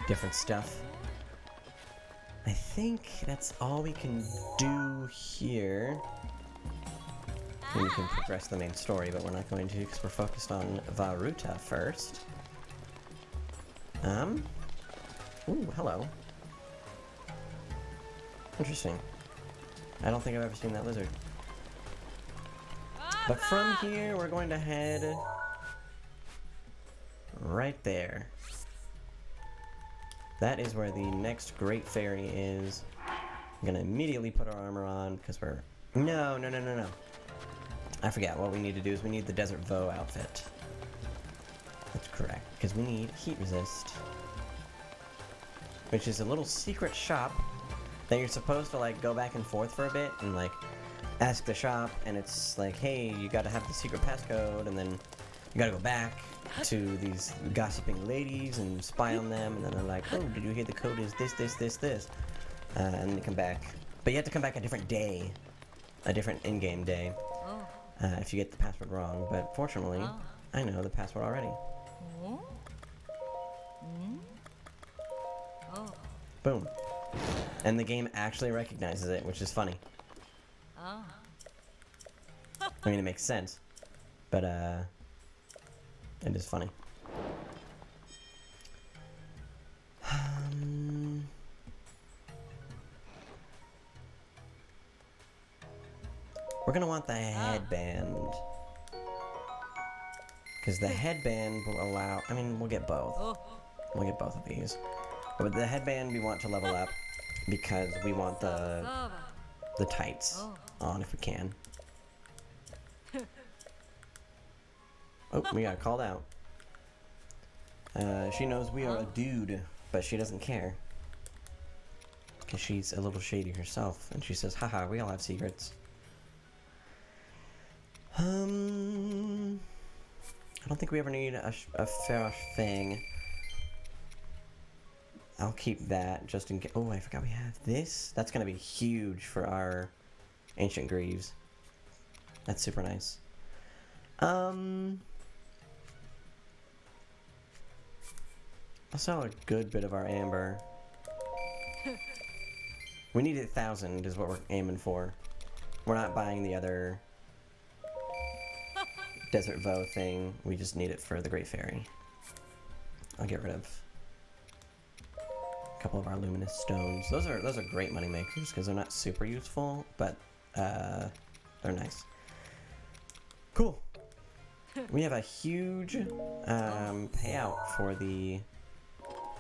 different stuff. I think that's all we can do here. We can progress the main story, but we're not going to because we're focused on Varuta first. Ooh, hello. Interesting. I don't think I've ever seen that lizard. But from here, we're going to head right there. That is where the next Great Fairy is. I'm gonna immediately put our armor on because we're... No. I forgot. What we need to do is we need the Desert Voe outfit. That's correct. Because we need heat resist. Which is a little secret shop that you're supposed to, like, go back and forth for a bit and, like, ask the shop, and it's like, hey, you gotta have the secret passcode, and then you gotta go back to these gossiping ladies and spy on them, and then they're like, oh, did you hear the code is this? And then you come back. But you have to come back a different day. A different in-game day. If you get the password wrong. But fortunately, I know the password already. Boom. And the game actually recognizes it, which is funny. I mean, it makes sense. But, it is funny. We're gonna want the headband. Because the headband will allow... I mean, we'll get both. We'll get both of these. But the headband we want to level up because we want the tights on if we can. Oh, we got called out. She knows we are a dude, but she doesn't care. Because she's a little shady herself. And she says, haha, we all have secrets. I don't think we ever need a fair thing. I'll keep that just in case. Oh, I forgot we have this. That's gonna be huge for our ancient greaves. That's super nice. I'll sell a good bit of our amber. We need 1,000 is what we're aiming for. We're not buying the other Desert Voe thing. We just need it for the Great Fairy. I'll get rid of a couple of our luminous stones. Those are great money makers because they're not super useful, but they're nice. Cool. We have a huge payout for the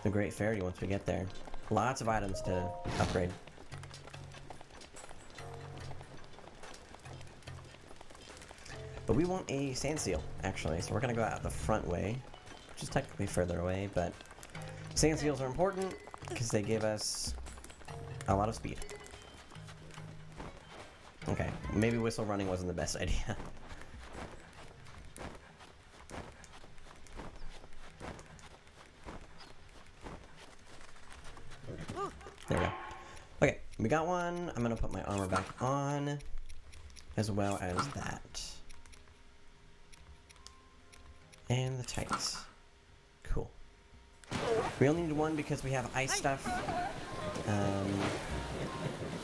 Great Fairy once we get there. Lots of items to upgrade. But we want a sand seal, actually, so we're gonna go out the front way, which is technically further away, but sand seals are important because they give us a lot of speed. Okay, maybe whistle running wasn't the best idea. There we go. Okay, we got one. I'm gonna put my armor back on, as well as that. And the tights. Cool. We only need one because we have ice stuff.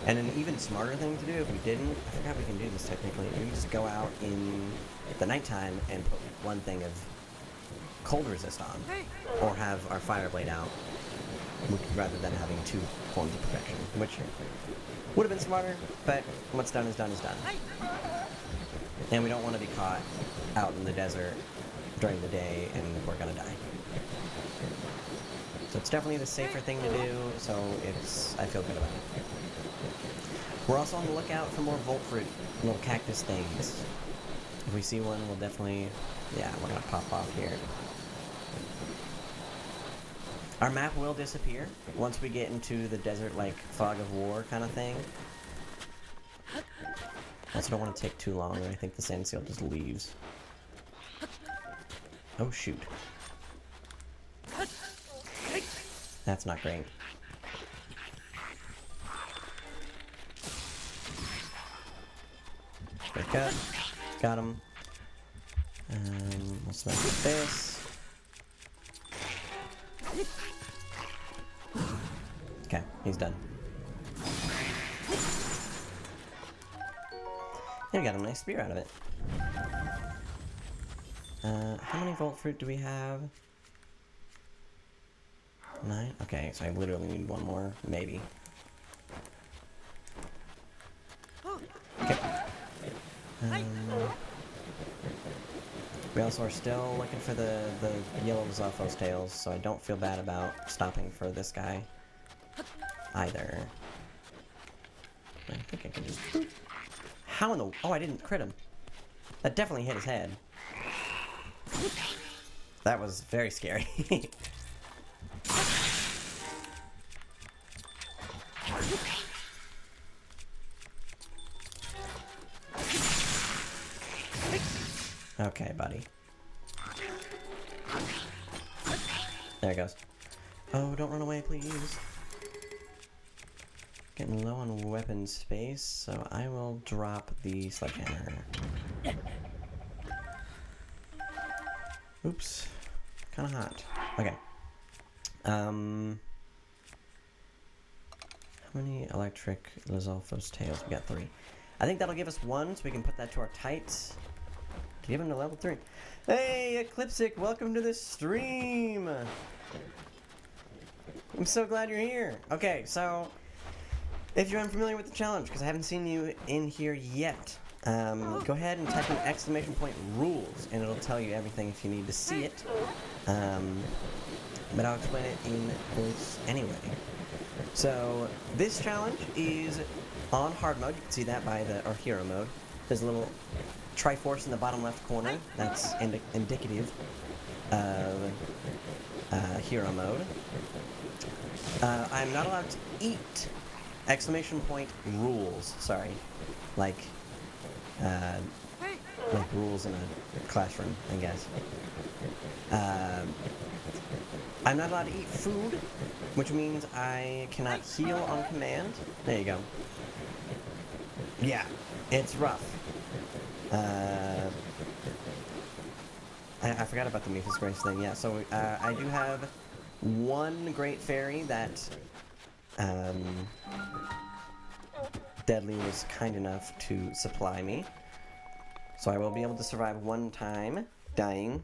And an even smarter thing to do if we didn't, I forgot we can do this technically, we can just go out in the nighttime and put one thing of cold resist on. Or have our fire blade out, rather than having two forms of protection, which would have been smarter, but what's done is done is done. And we don't want to be caught out in the desert during the day and we're gonna die. So it's definitely the safer thing to do, so I feel good about it. We're also on the lookout for more volt fruit, little cactus things. If we see one, we'll definitely, yeah, we're gonna pop off here. Our map will disappear once we get into the desert, like, fog of war kind of thing. I also don't want to take too long, and I think the sand seal just leaves. Oh, shoot. That's not great. Wake up. Got him. We'll smash with this. Okay, he's done. And we got a nice spear out of it. How many volt fruit do we have? 9? Okay, so I literally need one more, maybe. We also are still looking for the yellow Zophos tails, so I don't feel bad about stopping for this guy either. I think I can just... How in the... Oh, I didn't crit him. That definitely hit his head. That was very scary. Okay, buddy. There it goes. Oh, don't run away, please. Getting low on weapon space, so I will drop the sledgehammer. Oops. Kinda hot. Okay. How many electric Lizalfo's tails? We got 3. I think that'll give us 1, so we can put that to our tights. To give him to level 3. Hey, Eclipsic, welcome to the stream! I'm so glad you're here. Okay, so, if you're unfamiliar with the challenge, because I haven't seen you in here yet, go ahead and type in !rules, and it'll tell you everything if you need to see it. But I'll explain it in voice anyway. So, this challenge is on hard mode. You can see that by or hero mode. There's a little Triforce in the bottom left corner. That's indicative of hero mode. I'm not allowed to eat! !rules. Sorry. Like rules in a classroom, I guess. I'm not allowed to eat food, which means I cannot heal on command. There you go. Yeah, it's rough. I forgot about the Memphis Grace thing, yeah, so I do have one great fairy that Deadly was kind enough to supply me. So I will be able to survive 1 time dying.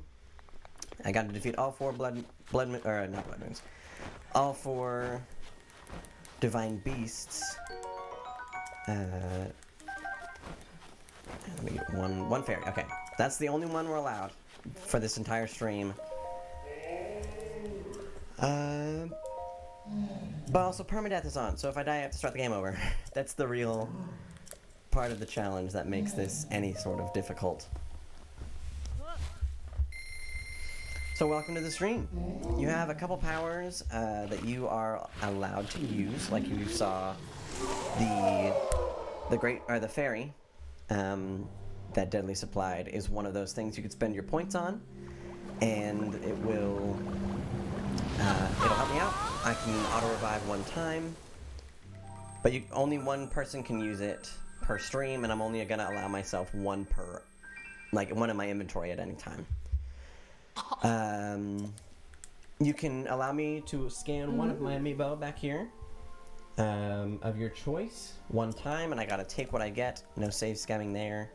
I got to defeat all 4 all 4 divine beasts. Let me get one fairy. Okay, that's the only one we're allowed for this entire stream. But also permadeath is on, so if I die, I have to start the game over. That's the real part of the challenge that makes this any sort of difficult. So welcome to the stream. You have a couple powers that you are allowed to use, like you saw the fairy that Deadly supplied is one of those things you could spend your points on, and it will it'll help me out. I can auto revive 1 time, but only 1 person can use it per stream, and I'm only gonna allow myself 1 per, like 1 in my inventory at any time. You can allow me to scan one of my amiibo back here, of your choice, 1 time, and I gotta take what I get. No save scamming there.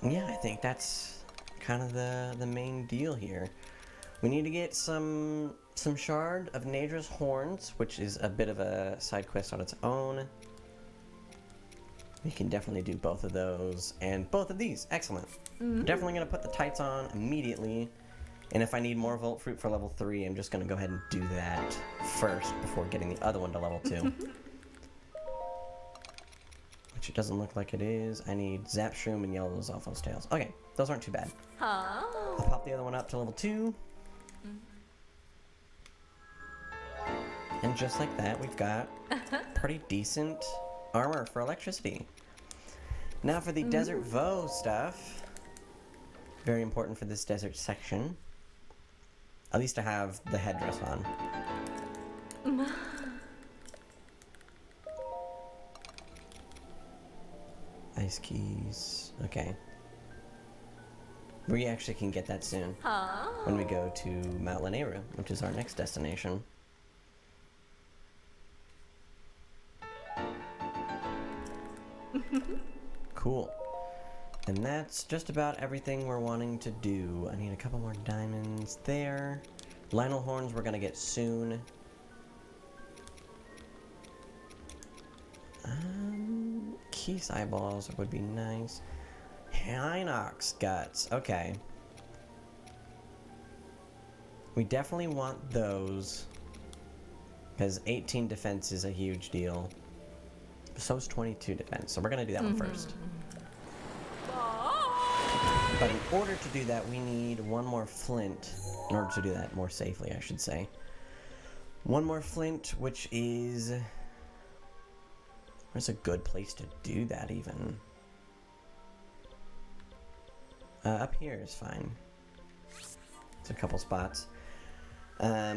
Yeah, I think that's kind of the main deal here. We need to get some shard of Nadra's horns, which is a bit of a side quest on its own. We can definitely do both of those, and both of these. Excellent. Definitely going to put the tights on immediately, and if I need more Volt Fruit for level 3, I'm just going to go ahead and do that first before getting the other one to level 2. Which it doesn't look like it is. I need Zap Shroom and Yellow Zophos tails. Okay, those aren't too bad. I'll pop the other one up to level 2. And just like that, we've got pretty decent armor for electricity. Now for the Desert Vo stuff. Very important for this desert section. At least to have the headdress on. Ice keys. Okay. We actually can get that soon. When we go to Mount Lanayru, which is our next destination. Cool. And that's just about everything we're wanting to do. I need a couple more diamonds there. Lionel horns we're gonna get soon. Keys eyeballs would be nice. Hinox guts. Okay. We definitely want those. Because 18 defense is a huge deal. So is 22 defense. So we're going to do that one first. But in order to do that, we need one more flint. In order to do that more safely, I should say. One more flint, which is... Where's a good place to do that, even? Up here is fine. It's a couple spots. Yeah,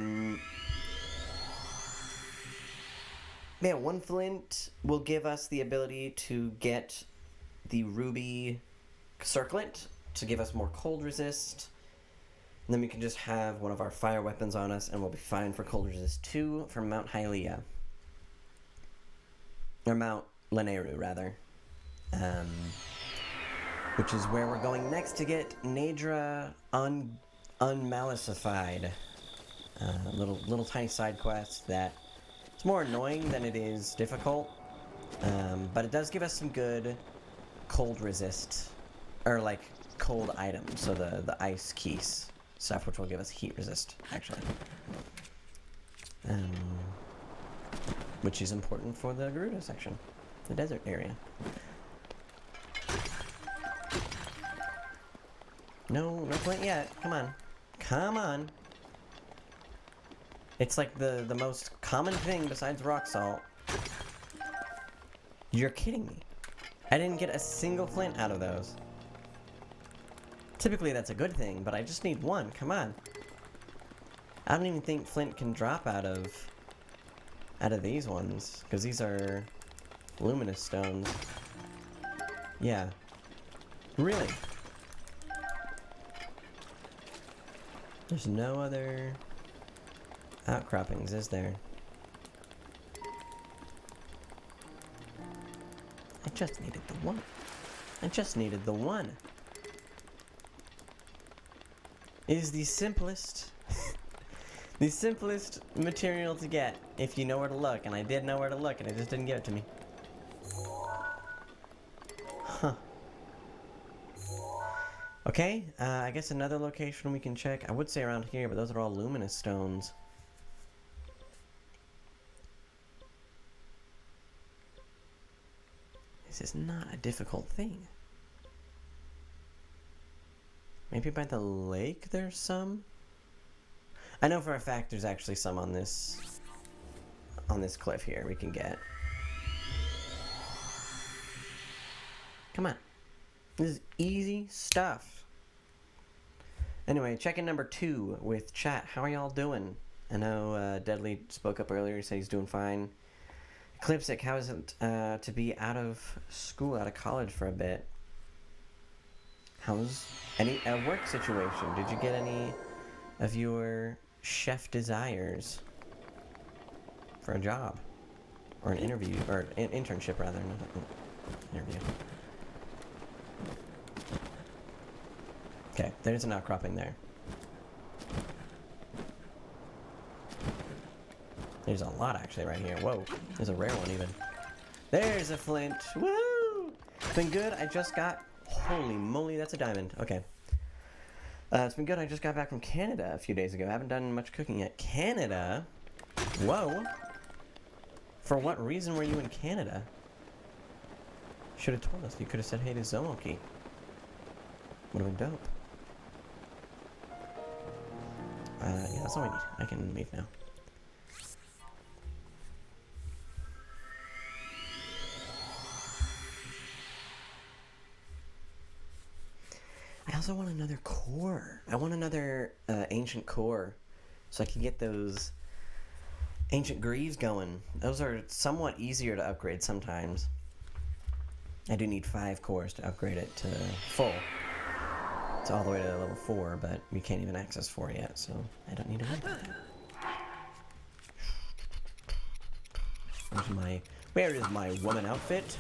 one flint will give us the ability to get the ruby circlet to give us more cold resist. And then we can just have one of our fire weapons on us and we'll be fine for cold resist 2 from Mount Hylia. Or Mount Leneru, rather. Which is where we're going next to get Nadra unmalicified. Little tiny side quest that it's more annoying than it is difficult. But it does give us some good cold resist. Or like cold items. So the ice keys stuff, which will give us heat resist, actually. Which is important for the Gerudo section, the desert area. No flint yet. Come on. Come on. It's like the most common thing besides rock salt. You're kidding me. I didn't get a single flint out of those. Typically that's a good thing, but I just need one. Come on. I don't even think flint can drop out of these ones, because these are luminous stones. Yeah. Really? There's no other outcroppings, is there? I just needed the one. I just needed the one. It is the simplest the simplest material to get if you know where to look, and I did know where to look and it just didn't give it to me. Huh. Okay, I guess another location we can check. I would say around here, but those are all luminous stones. This is not a difficult thing. Maybe by the lake there's some? I know for a fact there's actually some on this cliff here we can get. Come on. This is easy stuff. Anyway, check-in number 2 with chat. How are y'all doing? I know Deadly spoke up earlier. He said he's doing fine. Eclipsic, how is it to be out of school, out of college for a bit? How's any work situation? Did you get any of your chef desires for a job? Or an interview, or an internship rather, not an interview. Okay, there's an outcropping there. There's a lot actually right here. Whoa, there's a rare one even. There's a flint. Woo! It's been good. I just got... Holy moly, that's a diamond. Okay. It's been good. I just got back from Canada a few days ago. I haven't done much cooking yet. Canada? Whoa. For what reason were you in Canada? Should have told us. You could have said hey to Zomoki. Would have been dope. Yeah, that's all we need. I can leave now. I also want another core. I want another ancient core so I can get those ancient greaves going. Those are somewhat easier to upgrade sometimes. I do need 5 cores to upgrade it to full. It's all the way to level 4, but we can't even access 4 yet, so I don't need to worry about that. Where is my woman outfit?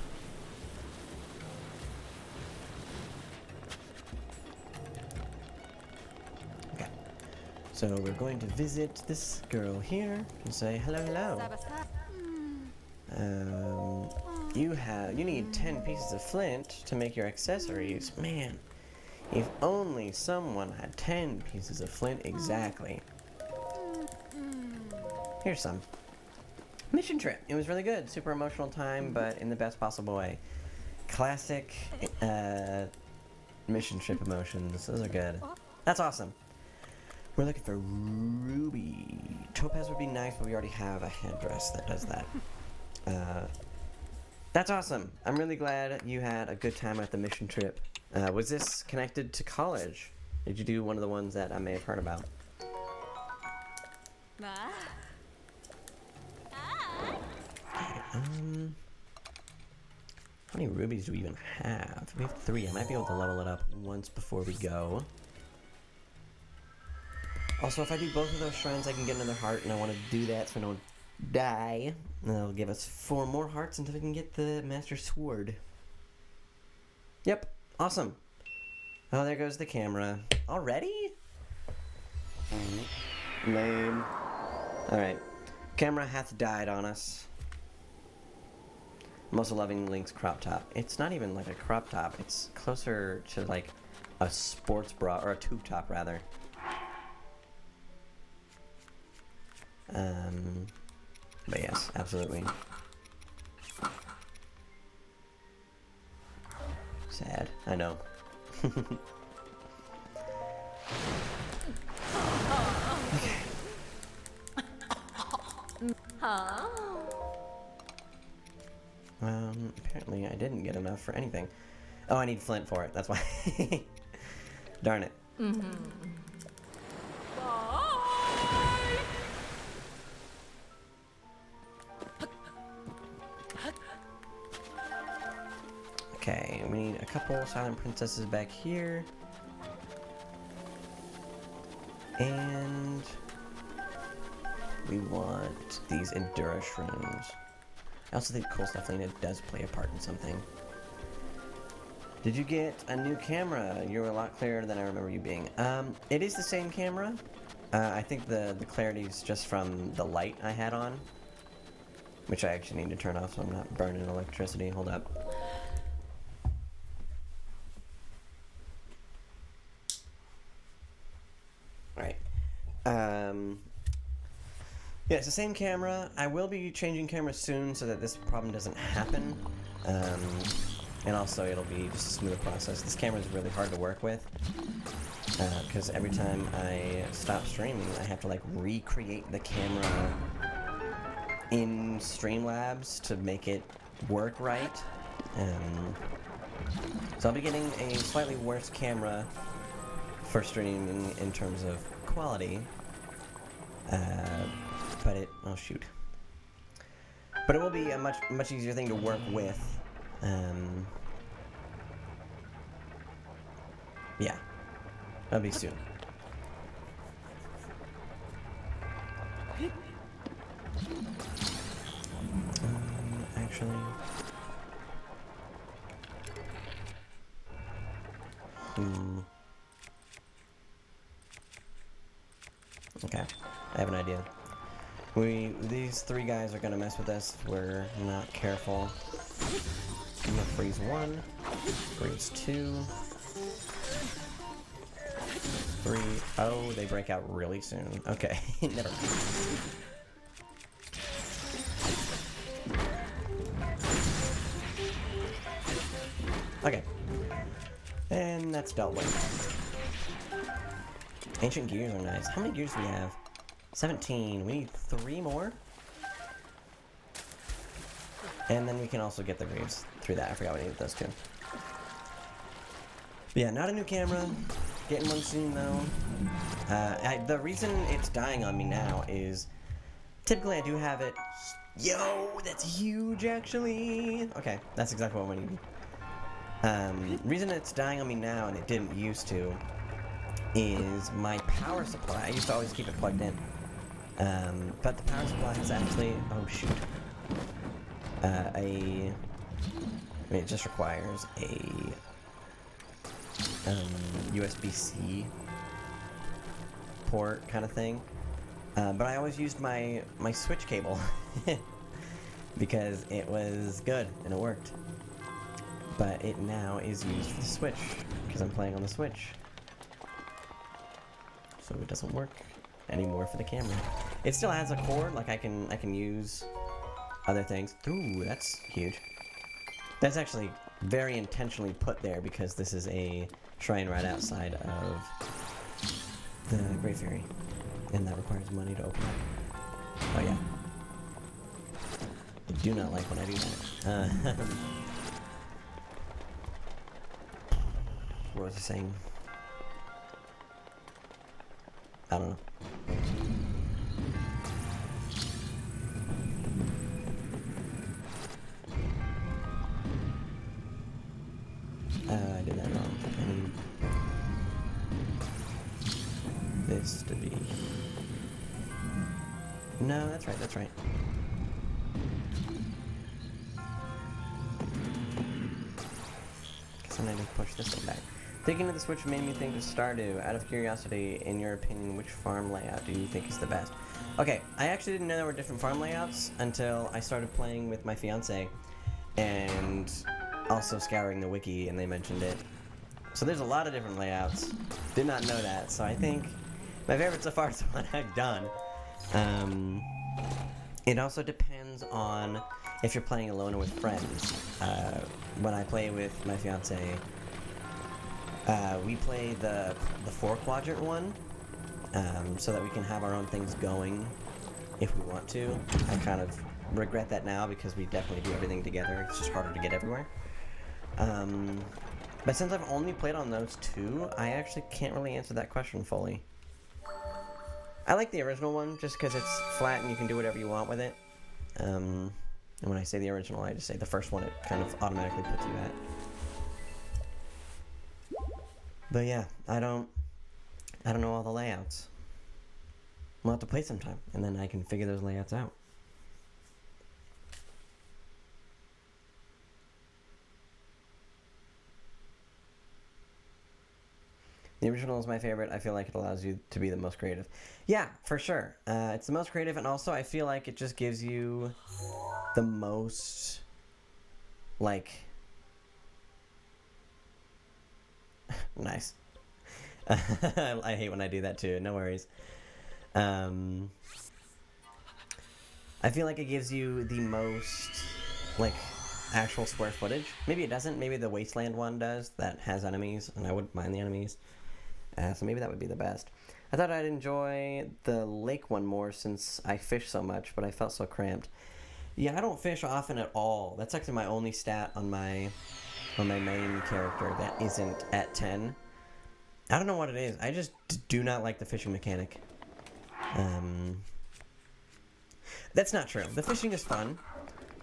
Okay. So we're going to visit this girl here and say hello, hello. You need 10 pieces of flint to make your accessories. Man, if only someone had 10 pieces of flint exactly. Here's some. Mission trip. It was really good. Super emotional time, but in the best possible way. Classic mission trip emotions. Those are good. That's awesome. We're looking for Ruby. Topaz would be nice, but we already have a headdress that does that. That's awesome. I'm really glad you had a good time at the mission trip. Was this connected to college? Did you do one of the ones that I may have heard about? How many rubies do we even have? We have 3. I might be able to level it up once before we go. Also, if I do both of those shrines, I can get another heart, and I want to do that so I don't die. And that'll give us 4 more hearts until we can get the Master Sword. Yep, awesome. Oh, there goes the camera. Already? Lame. Alright. Camera hath died on us. I'm also loving Link's crop top. It's not even like a crop top. It's closer to like a sports bra, or a tube top rather. But yes, absolutely. Sad, I know. Okay. Apparently I didn't get enough for anything. Oh, I need flint for it, that's why. Darn it. Okay, we need a couple silent princesses back here. And we want these Endura shrooms. I also think Cool Stuff Lena does play a part in something. Did you get a new camera? You're a lot clearer than I remember you being. It is the same camera. I think the clarity is just from the light I had on, which I actually need to turn off so I'm not burning electricity. Hold up. Alright. Yeah, it's the same camera. I will be changing cameras soon so that this problem doesn't happen. And also it'll be just a smoother process. This camera is really hard to work with. Because every time I stop streaming, I have to like recreate the camera in Streamlabs to make it work right. So I'll be getting a slightly worse camera for streaming in terms of quality. But it, oh shoot. But it will be a much easier thing to work with. Yeah. That'll be soon. Actually. Okay, I have an idea. These 3 guys are gonna mess with us if we're not careful. I'm gonna freeze 1, freeze 2, 3. Oh, they break out really soon. Okay, never mind. Okay, and that's dealt with. Ancient gears are nice. How many gears do we have? 17. We need 3 more. And then we can also get the greaves through that. I forgot we needed those too. But yeah, not a new camera. Getting one soon though. The reason it's dying on me now is typically I do have it. Yo, that's huge actually. Okay, that's exactly what we need. Reason it's dying on me now and it didn't used to is my power supply. I used to always keep it plugged in. But the power supply is actually, oh shoot. I mean, it just requires a USB-C port kind of thing. But I always used my switch cable. because it was good and it worked. But it now is used for the Switch because I'm playing on the Switch. So it doesn't work anymore for the camera. It still has a cord, like I can use other things. Ooh, that's huge. That's actually very intentionally put there because this is a shrine right outside of the Great Fairy, and that requires money to open up. Oh yeah. I do not like when I do that. What was I saying? I don't know. I did that wrong. I need this to be... No, that's right, that's right. Guess I need to push this one back. Thinking of the Switch made me think of Stardew. Out of curiosity, in your opinion, which farm layout do you think is the best? Okay, I actually didn't know there were different farm layouts until I started playing with my fiance and also scouring the wiki, and they mentioned it. So there's a lot of different layouts. Did not know that, so I think my favorite so far is the one I've done. It also depends on if you're playing alone or with friends. When I play with my fiance, we play the 4-quadrant one, so that we can have our own things going if we want to. I kind of regret that now because we definitely do everything together. It's just harder to get everywhere. But since I've only played on those two, I actually can't really answer that question fully. I like the original one just because it's flat and you can do whatever you want with it. And when I say the original, I just say the first one. It kind of automatically puts you at. But yeah, I don't know all the layouts. We'll have to play sometime, and then I can figure those layouts out. The original is my favorite. I feel like it allows you to be the most creative. Yeah, for sure. It's the most creative, and also I feel like it just gives you the most, like... Nice. I hate when I do that too. No worries. I feel like it gives you the most, like, actual square footage. Maybe it doesn't. Maybe the Wasteland one does. That has enemies, and I wouldn't mind the enemies. So maybe that would be the best. I thought I'd enjoy the lake one more since I fish so much, but I felt so cramped. Yeah, I don't fish often at all. That's actually my only stat on my main character that isn't at 10. I don't know what it is. I just do not like the fishing mechanic. That's not true. The fishing is fun.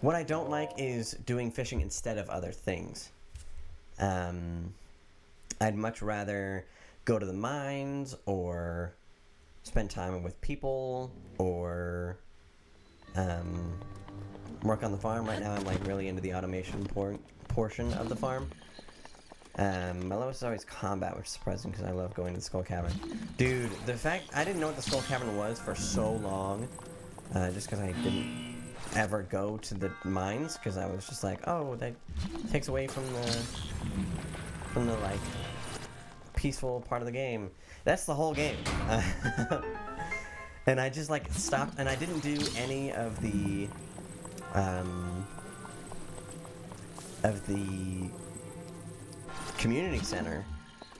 What I don't like is doing fishing instead of other things. I'd much rather go to the mines or spend time with people or work on the farm. Right now I'm like really into the automation portion of the farm. My lowest is always combat, which is surprising because I love going to the Skull Cavern. Dude, the fact I didn't know what the Skull Cavern was for so long, just because I didn't ever go to the mines, because I was just like, oh, that takes away from the like peaceful part of the game. That's the whole game. And I just like stopped, and I didn't do any of the community center,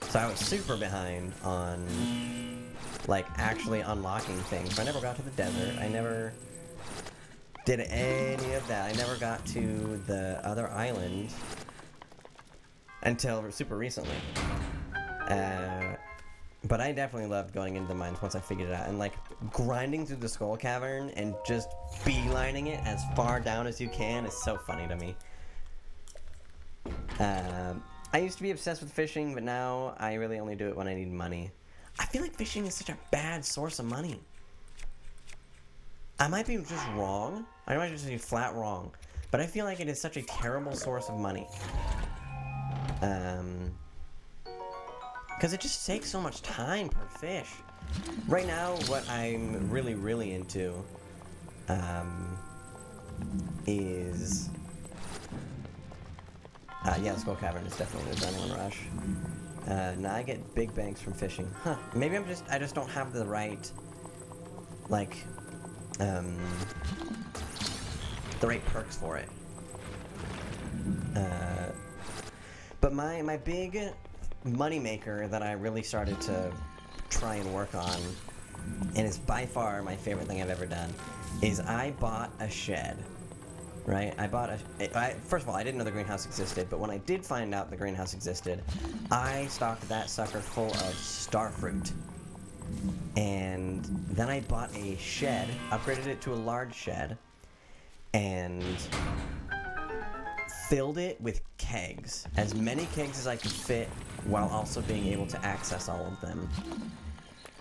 so I was super behind on like actually unlocking things. I never got to the desert. I never did any of that. I never got to the other island until super recently. But I definitely loved going into the mines once I figured it out, and like grinding through the Skull Cavern and just beelining it as far down as you can is so funny to me. I used to be obsessed with fishing, but now I really only do it when I need money. I feel like fishing is such a bad source of money. I might be just wrong. I might just be flat wrong. But I feel like it is such a terrible source of money. Because it just takes so much time per fish. Right now, what I'm really, really into is... yeah, the Skull Cavern is definitely the Adrenaline Rush. Now I get big banks from fishing. Huh. Maybe I just don't have the right, like, the right perks for it. But my big moneymaker that I really started to try and work on, and is by far my favorite thing I've ever done, is I bought a shed. Right? First of all, I didn't know the greenhouse existed, but when I did find out the greenhouse existed, I stocked that sucker full of starfruit. And then I bought a shed, upgraded it to a large shed, and filled it with kegs. As many kegs as I could fit, while also being able to access all of them.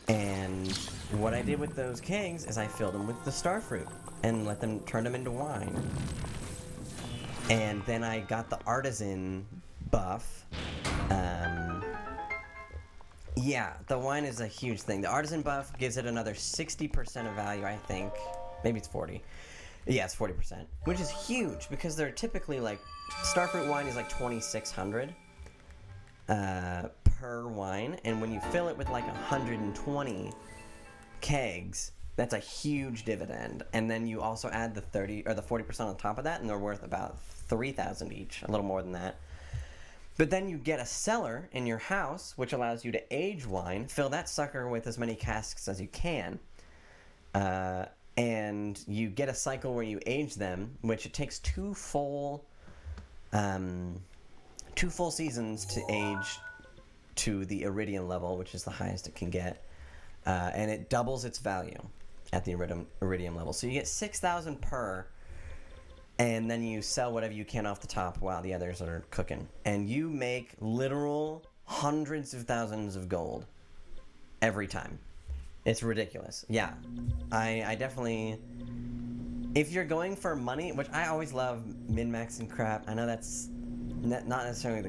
And what I did with those kegs is I filled them with the starfruit and let them turn them into wine. And then I got the artisan buff. Yeah, the wine is a huge thing. The artisan buff gives it another 60% of value, I think. Maybe it's 40. Yeah, it's 40%, which is huge because they're typically like starfruit wine is like 2,600 per wine, and when you fill it with like 120 kegs, that's a huge dividend. And then you also add the 30 or the 40% on top of that, and they're worth about 3,000 each, a little more than that. But then you get a cellar in your house, which allows you to age wine, fill that sucker with as many casks as you can, and you get a cycle where you age them, which it takes two full seasons to age to the iridium level, which is the highest it can get, and it doubles its value at the iridium level. So you get 6,000 per, and then you sell whatever you can off the top while the others are cooking. And you make literal hundreds of thousands of gold every time. It's ridiculous. Yeah, I definitely... If you're going for money, which I always love min-maxing crap, I know that's not necessarily the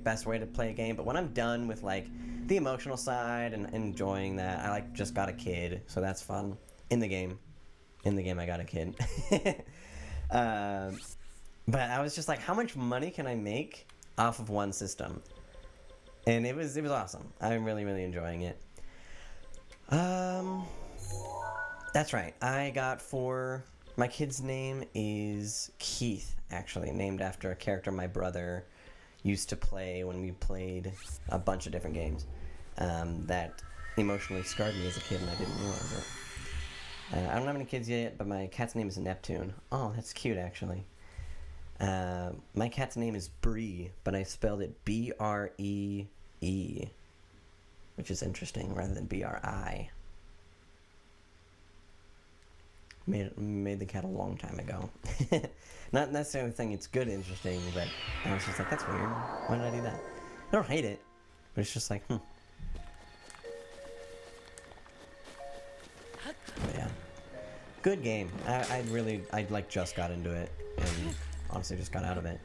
best way to play a game, but when I'm done with like the emotional side and enjoying that, I like just got a kid, so that's fun. In the game I got a kid. But I was just like, how much money can I make off of one system? And it was awesome. I'm really, really enjoying it. That's right. I got my kid's name is Keith, actually, named after a character my brother used to play when we played a bunch of different games. That emotionally scarred me as a kid, and I didn't realize it. I don't have any kids yet, but my cat's name is Neptune. Oh, that's cute, actually. My cat's name is Bree, but I spelled it B-R-E-E, which is interesting, rather than B-R-I. Made the cat a long time ago. Not necessarily saying it's good interesting, but I was just like, that's weird. Why did I do that? I don't hate it, but it's just like, But yeah. Good game. I like just got into it, and honestly just got out of it.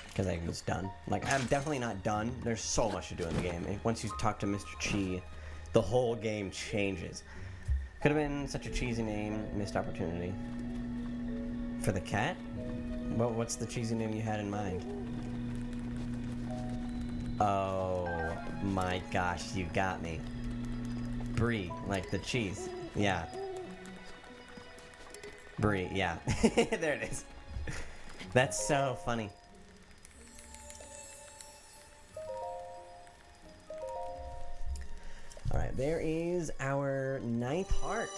Because I was done. Like, I'm definitely not done. There's so much to do in the game. Once you talk to Mr. Chi, the whole game changes. Could have been such a cheesy name, missed opportunity. For the cat? What's the cheesy name you had in mind? Oh my gosh, you got me. Brie, like the cheese. Yeah. Brie, yeah. There it is. That's so funny. Alright, there is our 9th heart.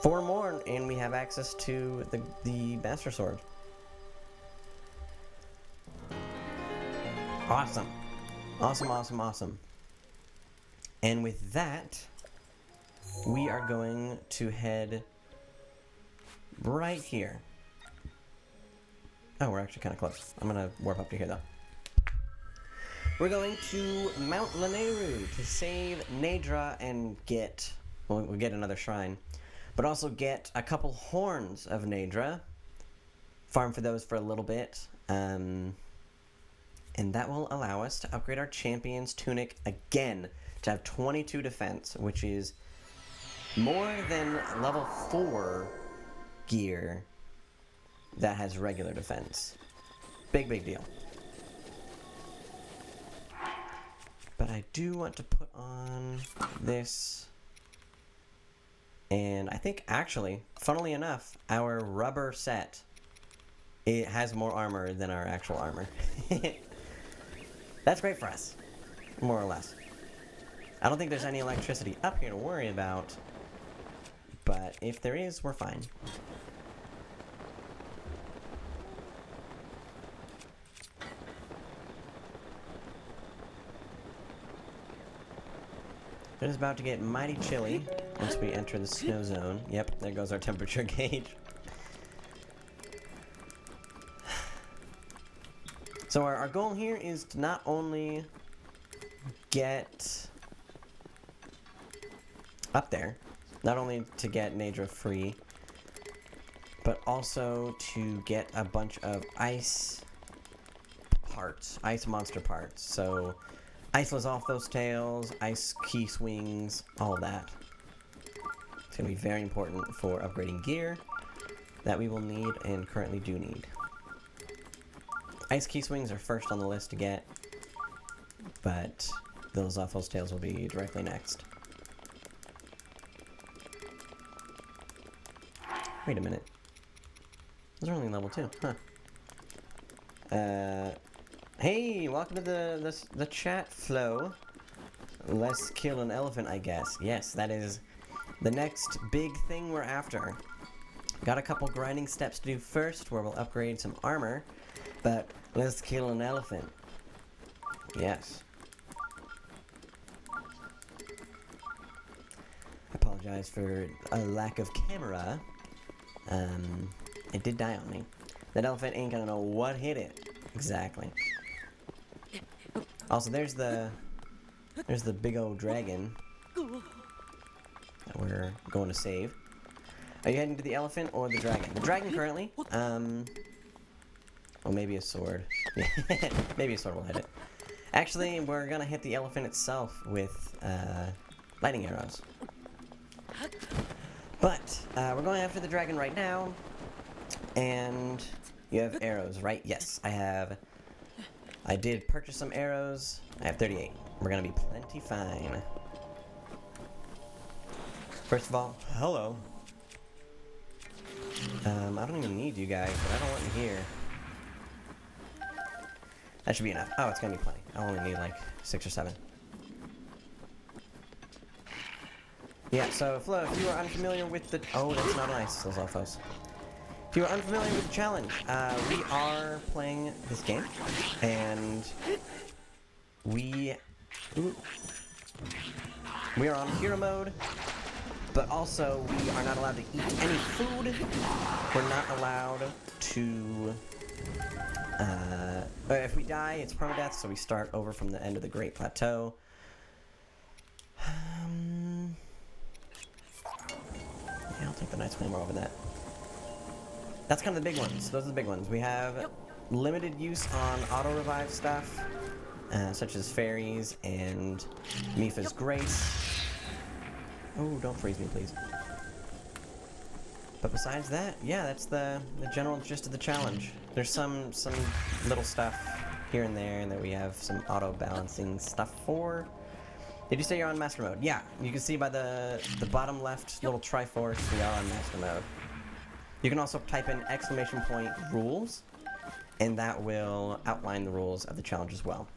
4 more, and we have access to the Master Sword. Awesome. Awesome, awesome, awesome. And with that, we are going to head right here. Oh, we're actually kind of close. I'm going to warp up to here, though. We're going to Mount Lanayru to save Nadra and get... Well, we'll get another shrine. But also get a couple horns of Nadra. Farm for those for a little bit. And that will allow us to upgrade our champion's tunic again. To have 22 defense, which is more than level 4 gear that has regular defense. Big, big deal. But I do want to put on this. And I think, actually, funnily enough, our rubber set, it has more armor than our actual armor. That's great for us, more or less. I don't think there's any electricity up here to worry about, but if there is, we're fine. It is about to get mighty chilly once we enter the snow zone. Yep, there goes our temperature gauge. So our goal here is to not only get up there, not only to get Nadra free, but also to get a bunch of ice parts, ice monster parts. So Iceless off those tails, ice key swings, all of that. It's going to be very important for upgrading gear that we will need and currently do need. Ice key swings are first on the list to get, but those off those tails will be directly next. Wait a minute. Those are only level 2, huh? Hey, welcome to the chat flow. Let's kill an elephant, I guess. Yes, that is the next big thing we're after. Got a couple grinding steps to do first, where we'll upgrade some armor, but let's kill an elephant. Yes. I apologize for a lack of camera. It did die on me. That elephant ain't gonna know what hit it. Exactly. Also, there's the big old dragon that we're going to save. Are you heading to the elephant or the dragon? The dragon currently. Well, maybe a sword. Maybe a sword will hit it. Actually, we're gonna hit the elephant itself with lightning arrows. But we're going after the dragon right now. And you have arrows, right? Yes, I have. I did purchase some arrows. I have 38. We're gonna be plenty fine. First of all, hello. I don't even need you guys, but I don't want you here. That should be enough. Oh, it's gonna be plenty. I only need like 6 or 7. Yeah, so Flo, if you are unfamiliar with the... Oh, that's not nice, those alphos. If you are unfamiliar with the challenge, we are playing this game, and we are on hero mode, but also we are not allowed to eat any food. We're not allowed to... if we die, it's permadeath, so we start over from the end of the Great Plateau. Yeah, I'll take the Knight's Claymore over that. That's kind of the big ones. Those are the big ones. We have limited use on auto-revive stuff, such as fairies and Mipha's Grace. Oh, don't freeze me, please. But besides that, yeah, that's the general gist of the challenge. There's some little stuff here and there that we have some auto-balancing stuff for. Did you say you're on Master Mode? Yeah, you can see by the bottom left little Triforce, we are on Master Mode. You can also type in !rules, and that will outline the rules of the challenge as well.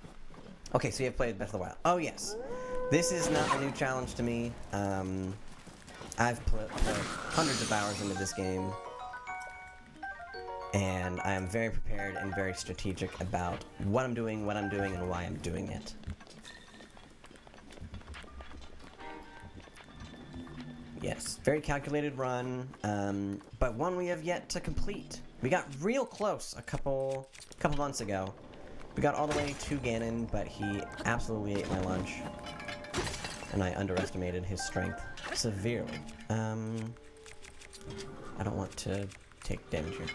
Okay, so you have played Breath of the Wild. Oh yes, this is not a new challenge to me. I've put hundreds of hours into this game, and I am very prepared and very strategic about what I'm doing, and why I'm doing it. Yes, very calculated run, but one we have yet to complete. We got real close a couple months ago. We got all the way to Ganon, but he absolutely ate my lunch, and I underestimated his strength severely. I don't want to take damage here.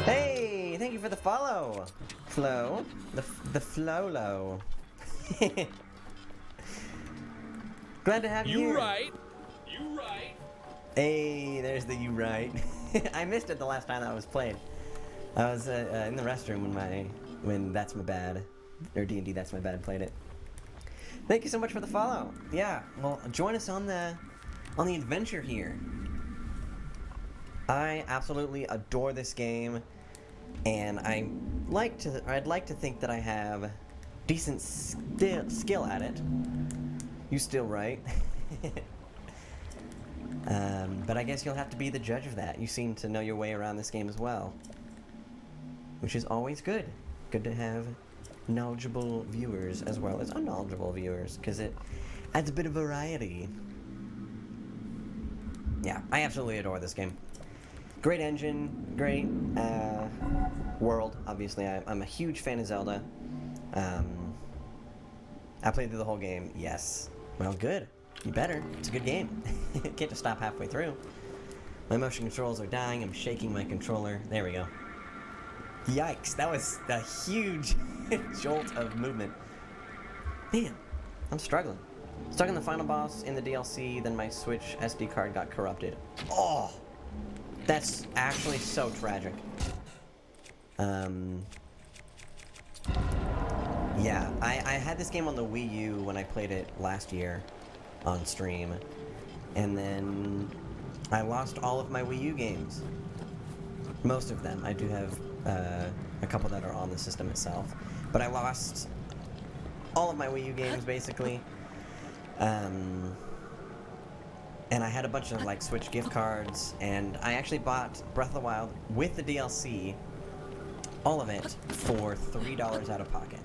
Hey, thank you for the follow, Flo. The Flolo. Glad to have you here. You right. You right. Hey, there's the you right. I missed it the last time that was played. I was in the restroom when That's My Bad, or D&D That's My Bad played it. Thank you so much for the follow. Yeah, well, join us on the adventure here. I absolutely adore this game, and I'd like to think that I have decent skill at it. You still right? But I guess you'll have to be the judge of that. You seem to know your way around this game as well, which is always good. Good to have knowledgeable viewers as well as unknowledgeable viewers, because it adds a bit of variety. Yeah, I absolutely adore this game. Great engine, great world. Obviously, I'm a huge fan of Zelda. I played through the whole game. Yes. Well, good. You better. It's a good game. Can't just stop halfway through. My motion controls are dying. I'm shaking my controller. There we go. Yikes, that was a huge jolt of movement. Man, I'm struggling. Stuck in the final boss in the DLC, then my Switch SD card got corrupted. Oh, that's actually so tragic. Yeah, I had this game on the Wii U when I played it last year on stream, and then I lost all of my Wii U games. Most of them. I do have a couple that are on the system itself, but I lost all of my Wii U games basically. And I had a bunch of like Switch gift cards, and I actually bought Breath of the Wild with the DLC, all of it, for $3 out of pocket.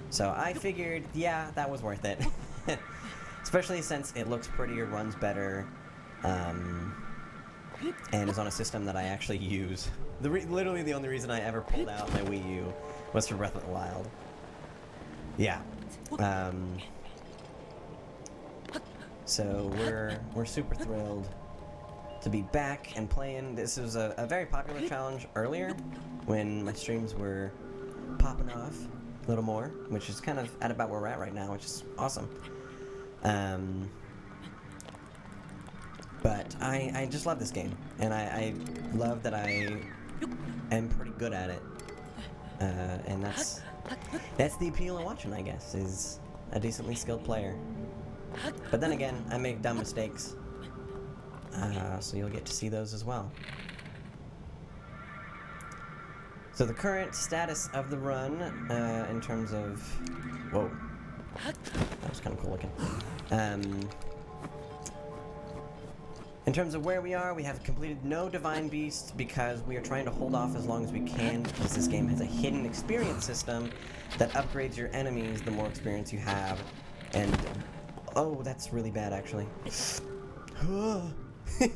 So I figured, yeah, that was worth it. Especially since it looks prettier, runs better, and is on a system that I actually use. Literally the only reason I ever pulled out my Wii U was for Breath of the Wild. Yeah. So we're super thrilled to be back and playing. This was a very popular challenge earlier when my streams were popping off a little more, which is kind of at about where we're at right now, which is awesome. But I just love this game, and I love that I am pretty good at it, and that's the appeal of watching, I guess, is a decently skilled player. But then again, I make dumb mistakes, so you'll get to see those as well. So the current status of the run, in terms of... Whoa. That was kind of cool looking. In terms of where we are, we have completed no Divine Beasts because we are trying to hold off as long as we can, because this game has a hidden experience system that upgrades your enemies the more experience you have. And, oh, that's really bad, actually.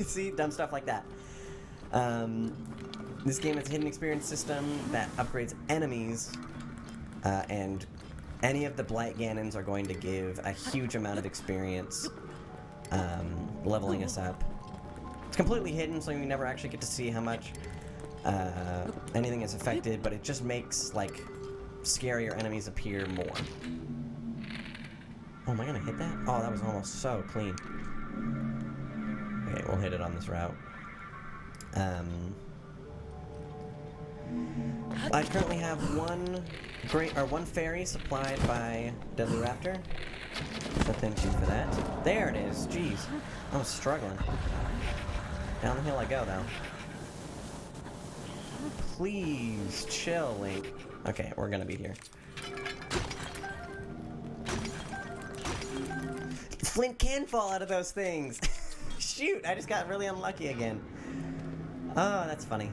See, dumb stuff like that. This game has a hidden experience system that upgrades enemies, and any of the Blight Ganons are going to give a huge amount of experience, leveling us up. It's completely hidden, so you never actually get to see how much anything is affected, but it just makes, like, scarier enemies appear more. Oh, am I gonna hit that? Oh, that was almost so clean. Okay, we'll hit it on this route. I currently have one fairy supplied by Deadly Raptor. So thank you for that. There it is. Jeez, I was struggling. Down the hill I go, though. Please chill, Link. Okay, we're gonna be here. Flint can fall out of those things. Shoot, I just got really unlucky again. Oh, that's funny.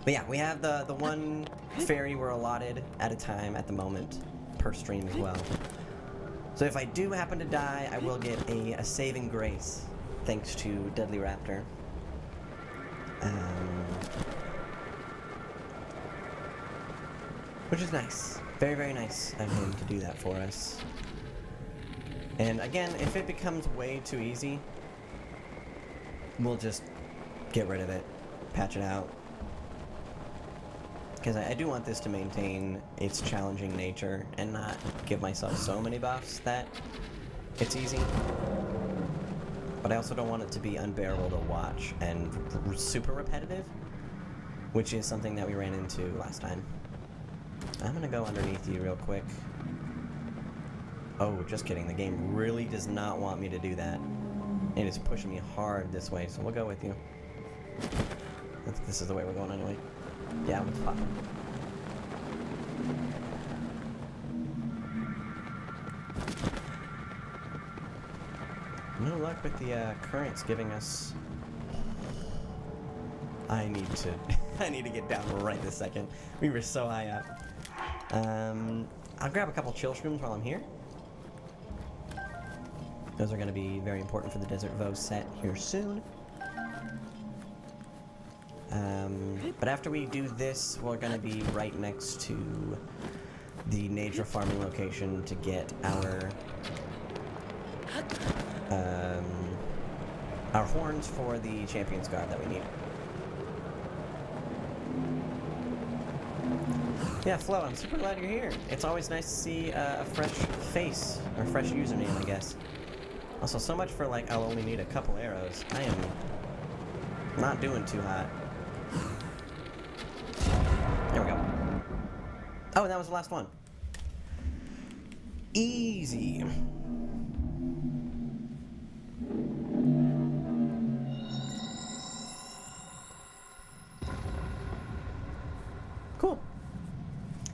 But yeah, we have the one fairy we're allotted at a time at the moment, per stream as well. So if I do happen to die, I will get a saving grace, thanks to Deadly Raptor. Which is nice. Very, very nice of him to do that for us. And again, if it becomes way too easy, we'll just get rid of it, patch it out. Because I do want this to maintain its challenging nature and not give myself so many buffs that it's easy. But I also don't want it to be unbearable to watch and super repetitive, which is something that we ran into last time. I'm gonna go underneath you real quick. Oh, just kidding. The game really does not want me to do that. It is pushing me hard this way, so we'll go with you. This is the way we're going anyway. Yeah, let's pop. No luck with the currents giving us... I need to... I need to get down right this second. We were so high up. I'll grab a couple chill shrooms while I'm here. Those are going to be very important for the Desert Voe set here soon. But after we do this, we're going to be right next to the nature farming location to get our horns for the Champion's Garb that we need. Yeah, Flo, I'm super glad you're here. It's always nice to see a fresh face, or fresh username, I guess. Also, so much for, like, I'll only need a couple arrows. I am not doing too hot. There we go. Oh, and that was the last one. Easy. Cool.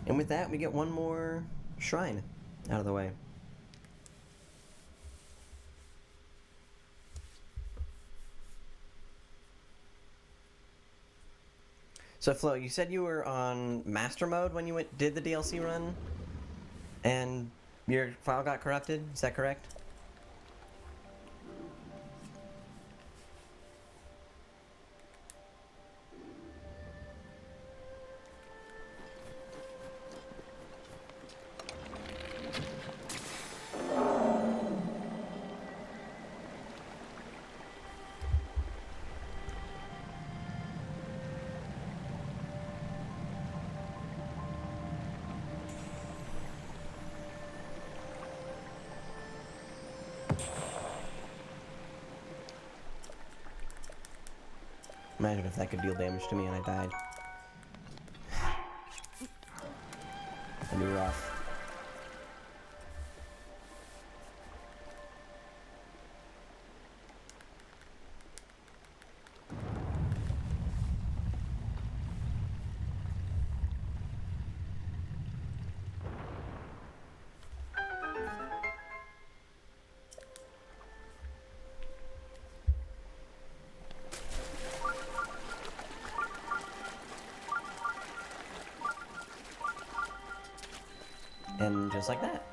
And with that, we get one more shrine out of the way. So Flo, you said you were on master mode when you did the DLC run, and your file got corrupted, is that correct? Imagine if that could deal damage to me and I died. That'd be rough. And just like that.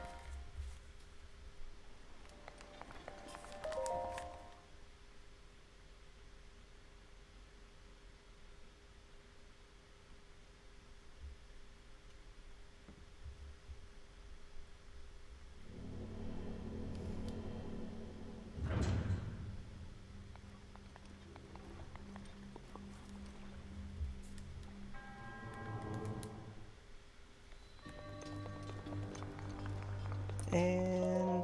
And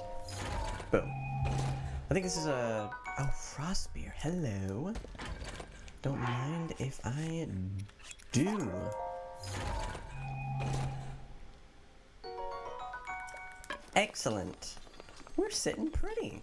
boom. I think this is a... Oh, Frostbeard. Hello. Don't mind if I do. Excellent. We're sitting pretty.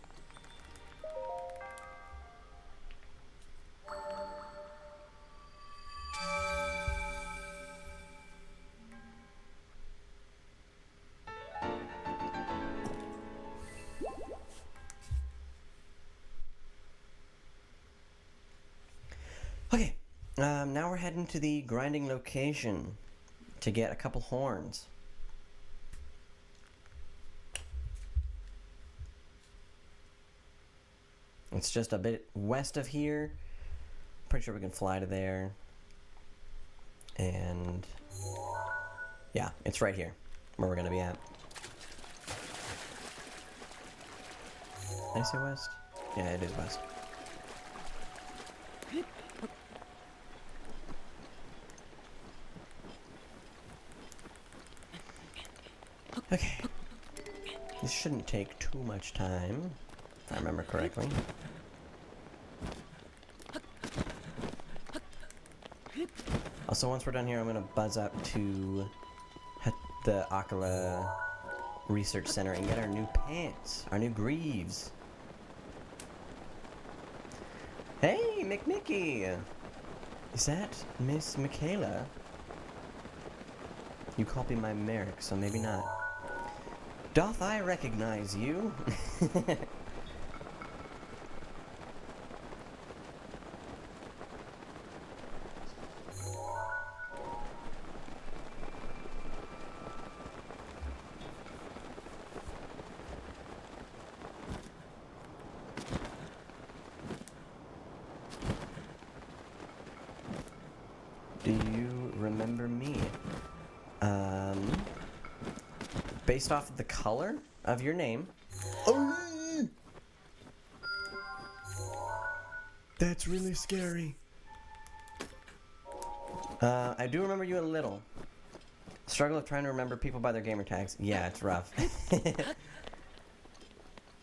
Okay, now we're heading to the grinding location to get a couple horns. It's just a bit west of here. Pretty sure we can fly to there. And yeah, it's right here where we're gonna be at. Did I say west? Yeah, it is west. Okay. This shouldn't take too much time, if I remember correctly. Also, once we're done here, I'm gonna buzz up to the Akala Research Center and get our new pants, our new greaves. Hey, McNicky! Is that Miss Michaela? You copy my Merrick, so maybe not. Doth I recognize you? Do you remember me? Based off of the color of your name. Oh! That's really scary. I do remember you a little. Struggle of trying to remember people by their gamer tags. Yeah, it's rough.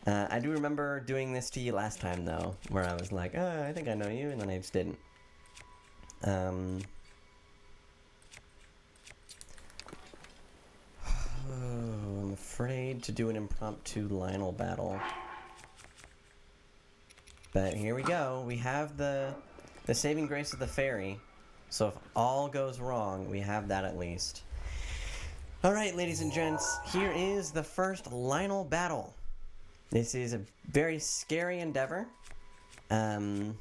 I do remember doing this to you last time, though, where I was like, oh, I think I know you, and then I just didn't. I'm afraid to do an impromptu Lionel battle. But here we go. We have the saving grace of the fairy. So if all goes wrong, we have that at least. Alright, ladies and gents, here is the first Lionel battle. This is a very scary endeavor. Very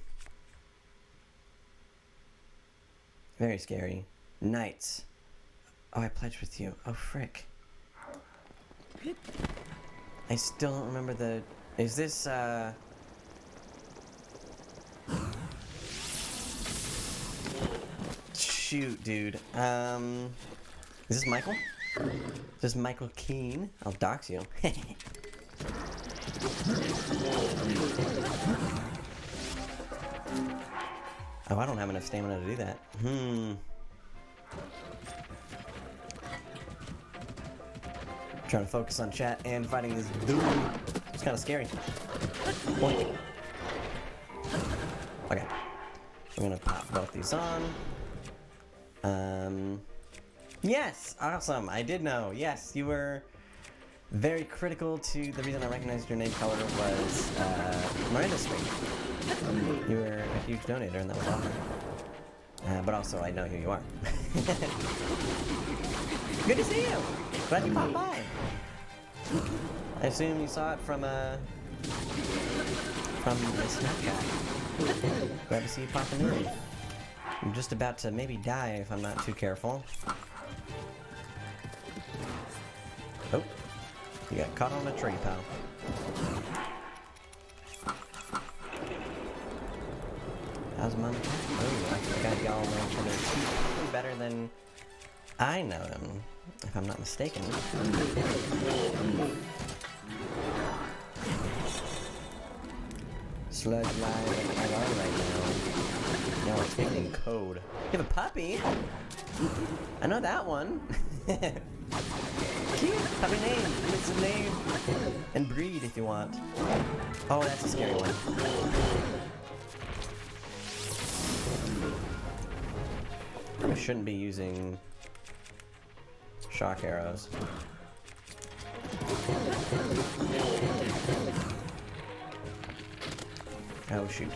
scary. Knights. Oh, I pledged with you. Oh, frick. I still don't remember the... Is this, Shoot, dude. Is this Michael? Is this Michael Keane? I'll dox you. Oh, I don't have enough stamina to do that. Trying to focus on chat and fighting this dude. It's kind of scary. Boink. Okay. We're gonna pop both these on. Yes! Awesome! I did know. Yes, you were very critical to the reason I recognized your name color was Miranda Street. You were a huge donator and that was awesome. But also I know who you are. Good to see you! Glad you popped by. I assume you saw it from the Snapchat. Glad to see you popping in. I'm just about to maybe die if I'm not too careful. Oh, you got caught on a tree, pal. How's Mom? Oh, I got y'all know each other probably better than I know him, if I'm not mistaken. Sludge live at LR right now. Now we're taking code. You have a puppy? I know that one. Cute. Puppy name. It's a name. And breed if you want. Oh, that's a scary one. Probably shouldn't be using shock arrows. Oh shoot.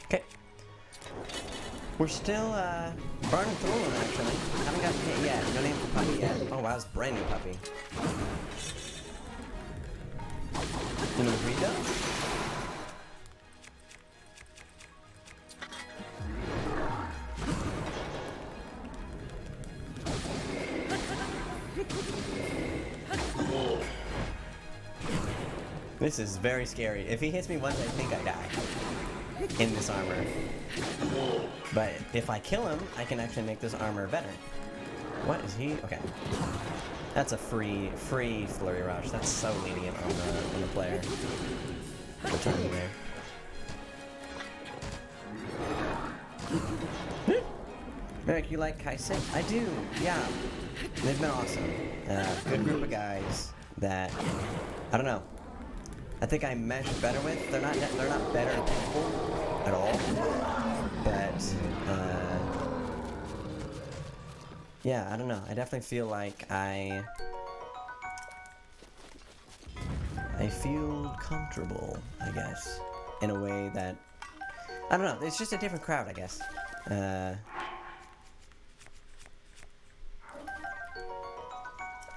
Okay. We're still burning through them actually. Haven't got hit yet. No name for puppy yet. Oh wow, it's a brand new puppy. You know the breed though? This is very scary. If he hits me once, I think I die in this armor. But if I kill him, I can actually make this armor better. What is he? Okay. That's a free flurry rush. That's so lenient on the player. What's on there? Merrick, you like Kaisen? I do, yeah. They've been awesome. Good group of guys that, I don't know. I think I mesh better with. They're not better people at all. But, yeah, I don't know. I definitely feel like I feel comfortable, I guess, in a way that, I don't know, it's just a different crowd, I guess.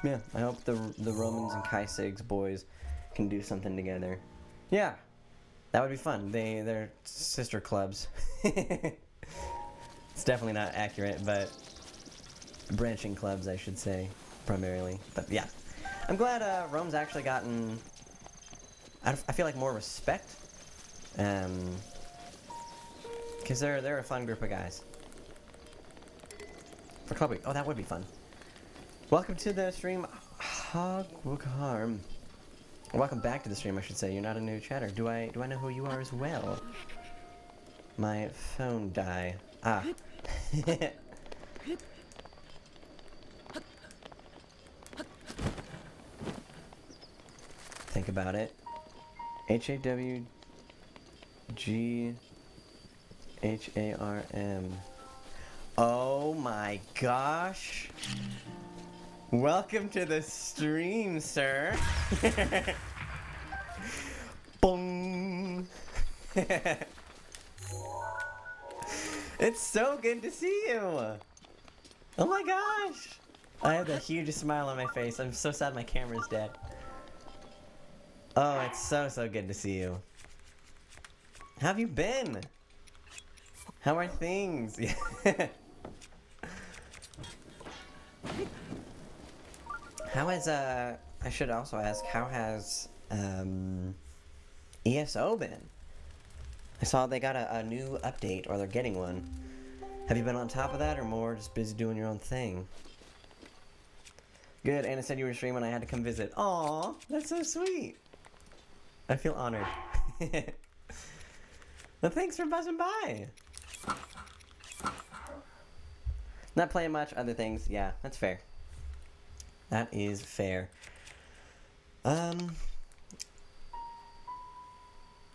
Yeah, I hope the Romans and Kaisig's boys can do something together. Yeah, that would be fun. They're sister clubs. It's definitely not accurate, but branching clubs, I should say, primarily. But yeah, I'm glad Rome's actually gotten, I feel like, more respect. Because they're a fun group of guys. For Club Week. Oh, that would be fun. Welcome to the stream, Hogwarm. Welcome back to the stream, I should say. You're not a new chatter. Do I know who you are as well? My phone died. Ah. Think about it. HAWGHARM. Oh my gosh. Welcome to the stream, sir. Boom. It's so good to see you. Oh my gosh. I have the hugest smile on my face. I'm so sad my camera's dead. Oh, it's so good to see you. How have you been? How are things? How has, I should also ask, how has, ESO been? I saw they got a new update, or they're getting one. Have you been on top of that, or more just busy doing your own thing? Good, Anna said you were streaming and I had to come visit. Aw, that's so sweet. I feel honored. Well, thanks for buzzing by. Not playing much, other things. Yeah, that's fair. That is fair.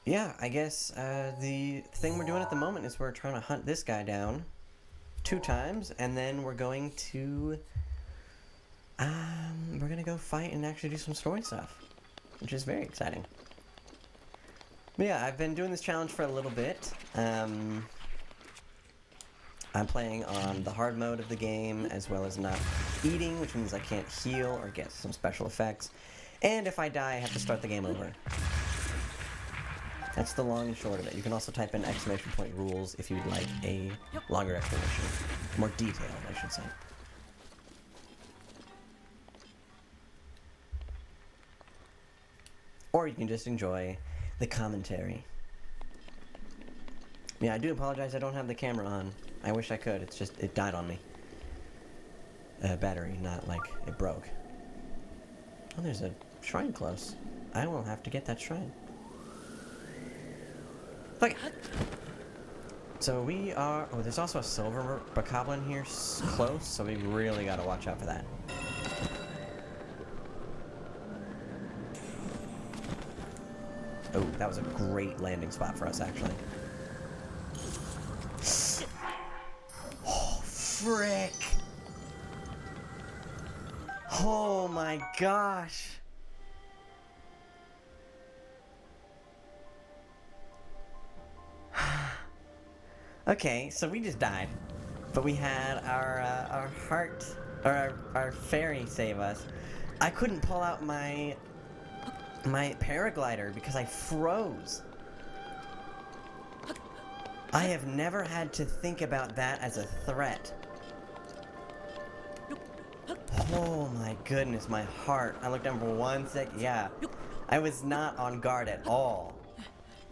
Yeah, I guess the thing we're doing at the moment is we're trying to hunt this guy down 2 times, and then we're going to go fight and actually do some story stuff, which is very exciting. But yeah, I've been doing this challenge for a little bit. I'm playing on the hard mode of the game, as well as not eating, which means I can't heal or get some special effects. And if I die, I have to start the game over. That's the long and short of it. You can also type in !rules if you'd like a longer explanation. More detailed, I should say. Or you can just enjoy the commentary. Yeah, I do apologize I don't have the camera on. I wish I could, it's just, it died on me. Battery, not like it broke. Oh, there's a shrine close. I will have to get that shrine. Okay. So we are, oh, there's also a silver bokoblin here close, so we really gotta watch out for that. Oh, that was a great landing spot for us, actually. Oh, frick! Oh my gosh! Okay, so we just died, but we had our heart, or our fairy save us. I couldn't pull out my paraglider because I froze. I have never had to think about that as a threat. Oh my goodness, my heart. I looked down for 1 sec. Yeah, I was not on guard at all.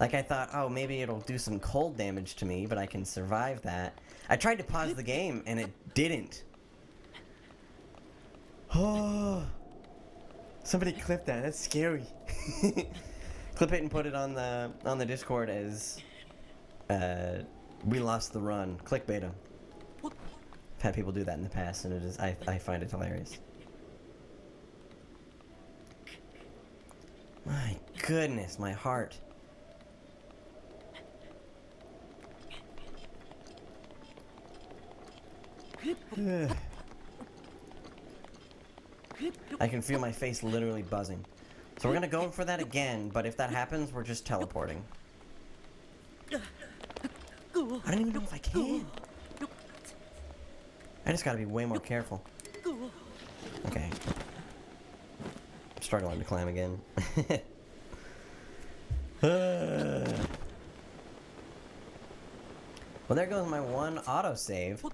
Like, I thought, oh, maybe it'll do some cold damage to me, but I can survive that. I tried to pause the game, and it didn't. Oh. Somebody clip that. That's scary. Clip it and put it on the Discord as we lost the run. Clickbait him. I've had people do that in the past, and I find it hilarious. My goodness, my heart. I can feel my face literally buzzing. So we're gonna go for that again, but if that happens, we're just teleporting. I don't even know if I can. I just gotta be way more careful. Okay. I'm struggling to climb again. Well, there goes my one autosave,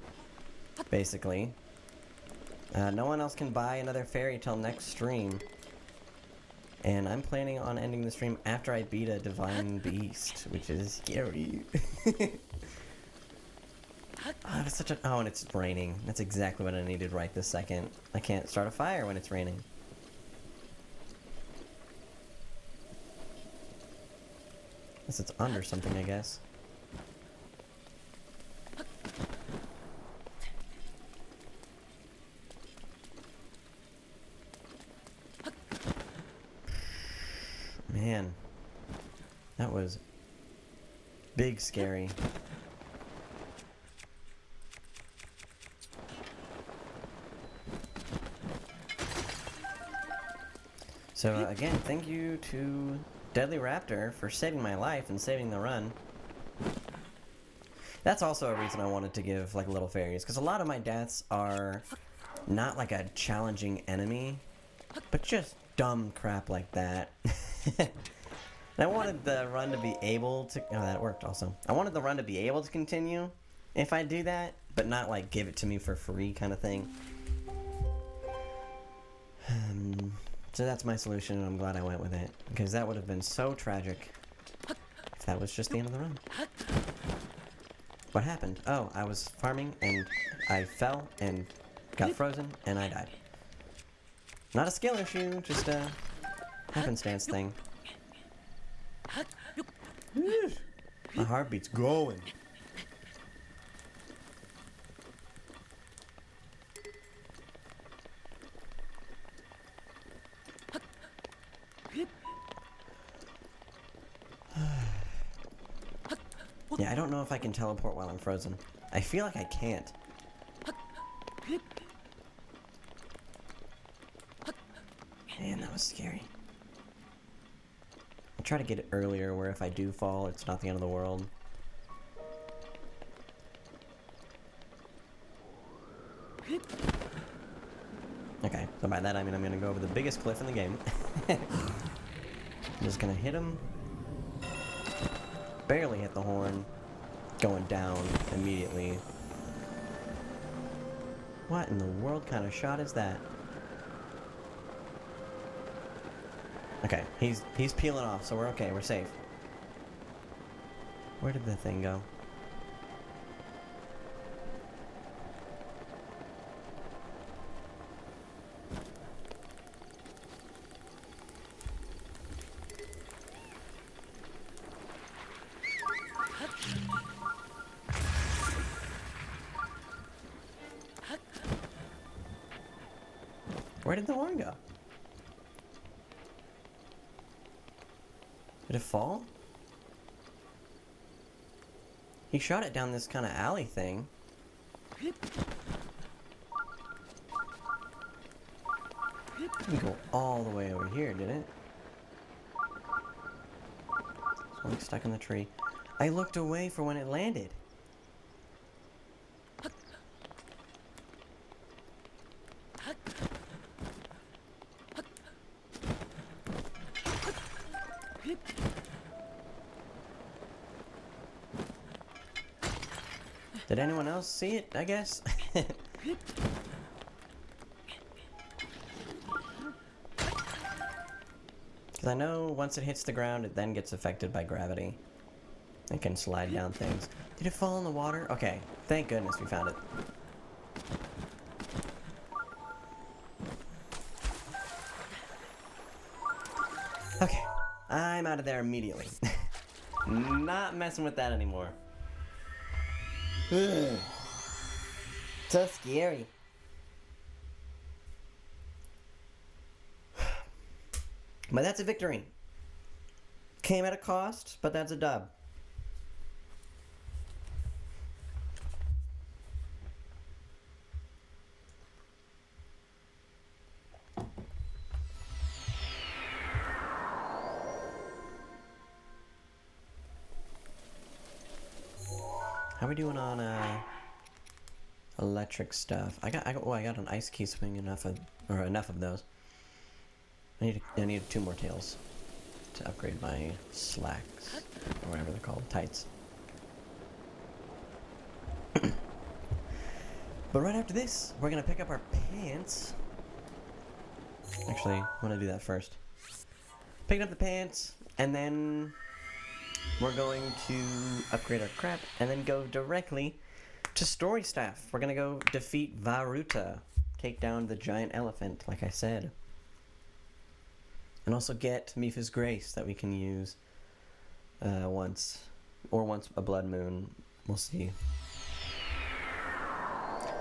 basically. No one else can buy another fairy till next stream. And I'm planning on ending the stream after I beat a divine beast, which is scary. Oh, it's such a... Oh, and it's raining. That's exactly what I needed right this second. I can't start a fire when it's raining. Unless it's under something, I guess. Man. That was... big scary. So again, thank you to Deadly Raptor for saving my life and saving the run. That's also a reason I wanted to give like little fairies, because a lot of my deaths are not like a challenging enemy, but just dumb crap like that. And I wanted the run to be able to... Oh, that worked also. I wanted the run to be able to continue if I do that, but not like give it to me for free kind of thing. So that's my solution, and I'm glad I went with it, because that would have been so tragic if that was just the end of the run. What happened? Oh, I was farming, and I fell, and got frozen, and I died. Not a skill issue, just a happenstance thing. My heartbeat's going. Yeah, I don't know if I can teleport while I'm frozen. I feel like I can't. Man, that was scary. I'll try to get it earlier where if I do fall, it's not the end of the world. Okay, so by that I mean I'm gonna go over the biggest cliff in the game. I'm just gonna hit him. Barely hit the horn. Going down immediately. What in the world kind of shot is that? Okay, he's peeling off, so we're okay, we're safe. Where did the thing go? Where did the horn go? Did it fall? He shot it down this kind of alley thing. Didn't go all the way over here, did it? Something stuck in the tree. I looked away for when it landed. Did anyone else see it, I guess? Because I know once it hits the ground, it then gets affected by gravity. It can slide down things. Did it fall in the water? Okay, thank goodness we found it. Okay, I'm out of there immediately. Not messing with that anymore. So scary. But that's a victory. Came at a cost, but that's a dub. How are we doing on electric stuff? I got an ice key swing, enough of those. I need 2 more tails to upgrade my slacks, or whatever they're called, tights. But right after this, we're gonna pick up our pants. Actually, I want to do that first. Picking up the pants, and then we're going to upgrade our crap, and then go directly to story stuff. We're gonna go defeat Varuta, take down the giant elephant, like I said. And also get Mifa's Grace that we can use once a blood moon. We'll see.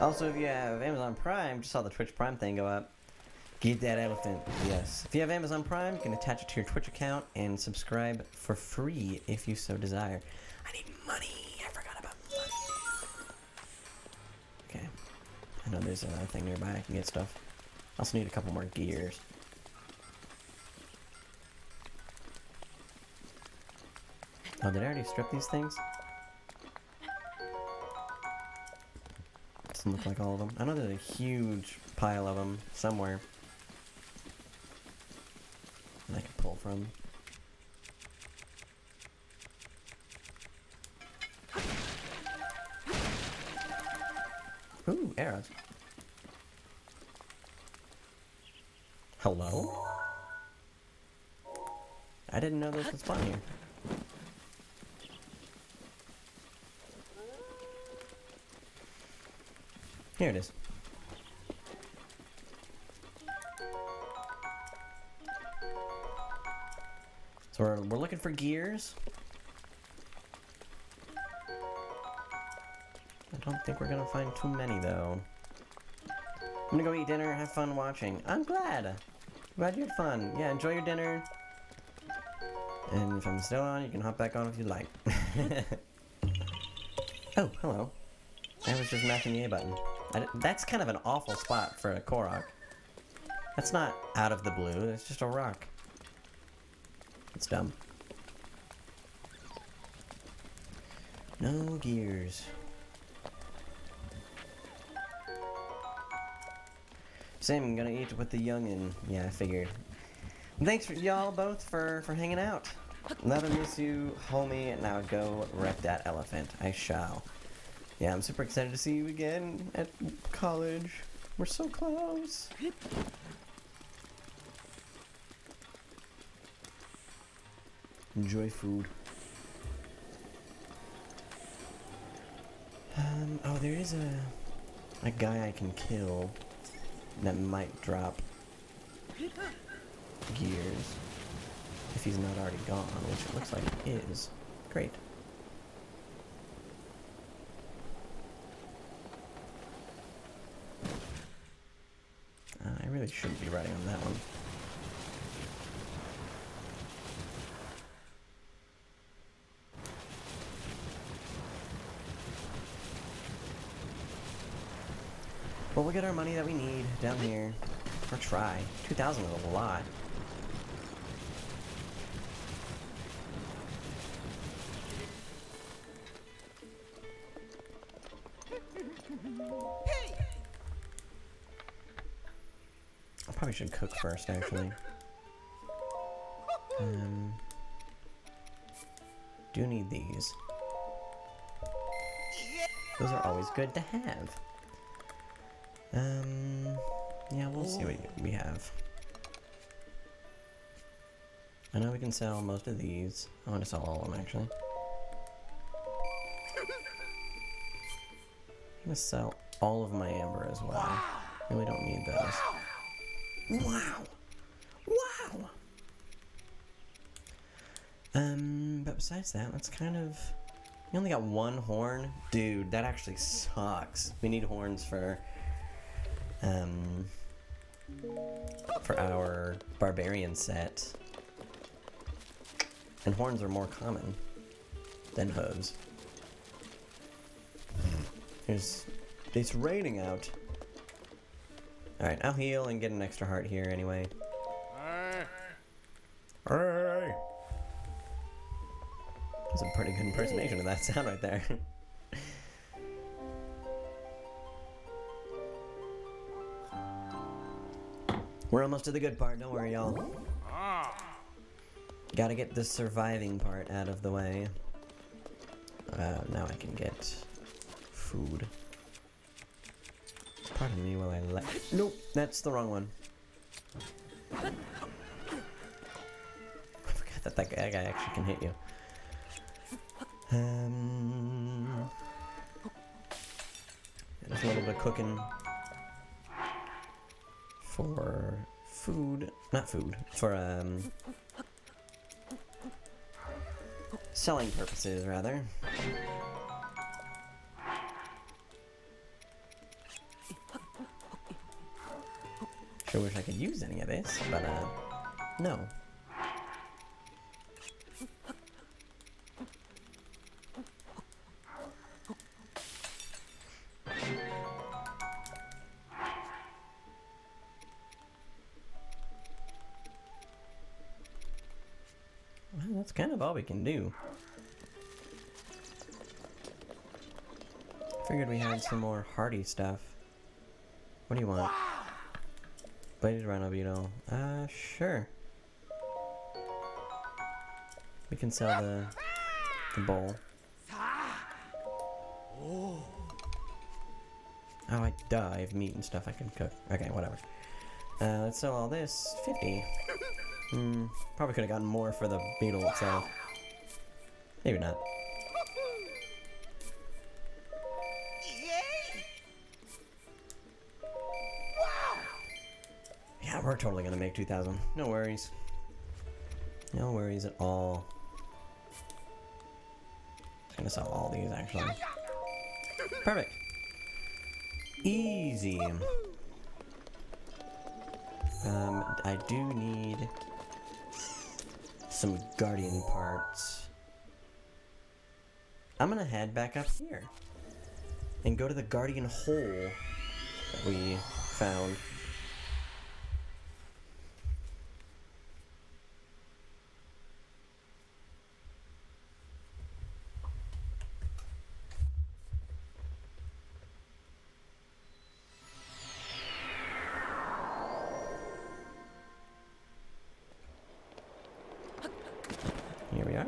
Also, if you have Amazon Prime, just saw the Twitch Prime thing go up. Get that elephant. Yes. If you have Amazon Prime, you can attach it to your Twitch account and subscribe for free if you so desire. I need money. I forgot about money. Okay. I know there's another thing nearby I can get stuff. I also need a couple more gears. Oh, did I already strip these things? Doesn't look like all of them. I know there's a huge pile of them somewhere that I can pull from. Ooh, arrows. Hello? I didn't know this would spawn here. Here it is. So we're looking for gears. I don't think we're gonna find too many though. I'm gonna go eat dinner, have fun watching. I'm glad. Glad you had fun. Yeah, enjoy your dinner. And if I'm still on, you can hop back on if you like. Oh, hello. I was just mashing the A button. That's kind of an awful spot for a Korok. That's not out of the blue, it's just a rock. It's dumb. No gears. Same, I'm gonna eat with the youngin'. Yeah, I figured. Thanks for y'all both for hanging out. Never miss you, homie. Now go wreck that elephant. I shall. Yeah, I'm super excited to see you again at college. We're so close. Enjoy food. Oh, there is a guy I can kill that might drop gears if he's not already gone, which it looks like he is. Great. I really shouldn't be riding on that one. Well, we'll get our money that we need down here. Or try. 2,000 is a lot. I probably should cook first, actually. Do need these. Those are always good to have. Yeah, we'll see what we have. I know we can sell most of these. I want to sell all of them, actually. I'm gonna sell all of my amber as well. Really don't need those. Wow! Wow! But besides that, let's kind of You only got one horn? Dude, that actually sucks. We need horns for our barbarian set. And horns are more common than hooves. It's raining out. Alright, I'll heal and get an extra heart here anyway. Hey. That's a pretty good impersonation of that sound right there. We're almost to the good part, don't worry, y'all. Gotta get the surviving part out of the way. Now I can get food. Pardon me while I Nope, that's the wrong one. I forgot that guy actually can hit you. Just a little bit of cooking for food, not food, for selling purposes rather. Sure wish I could use any of this, but no. Well, that's kind of all we can do. Figured we had some more hardy stuff. What do you want? Bladed rhino beetle. Sure. We can sell the bowl. Oh, duh, I have meat and stuff I can cook. Okay, whatever. Let's sell all this. 50. Probably could have gotten more for the beetle itself. Maybe not. Yeah, we're totally gonna make 2,000. No worries. No worries at all. I'm gonna sell all these actually. Perfect. Easy. I do need some guardian parts. I'm gonna head back up here and go to the guardian hole that we found. Here we are.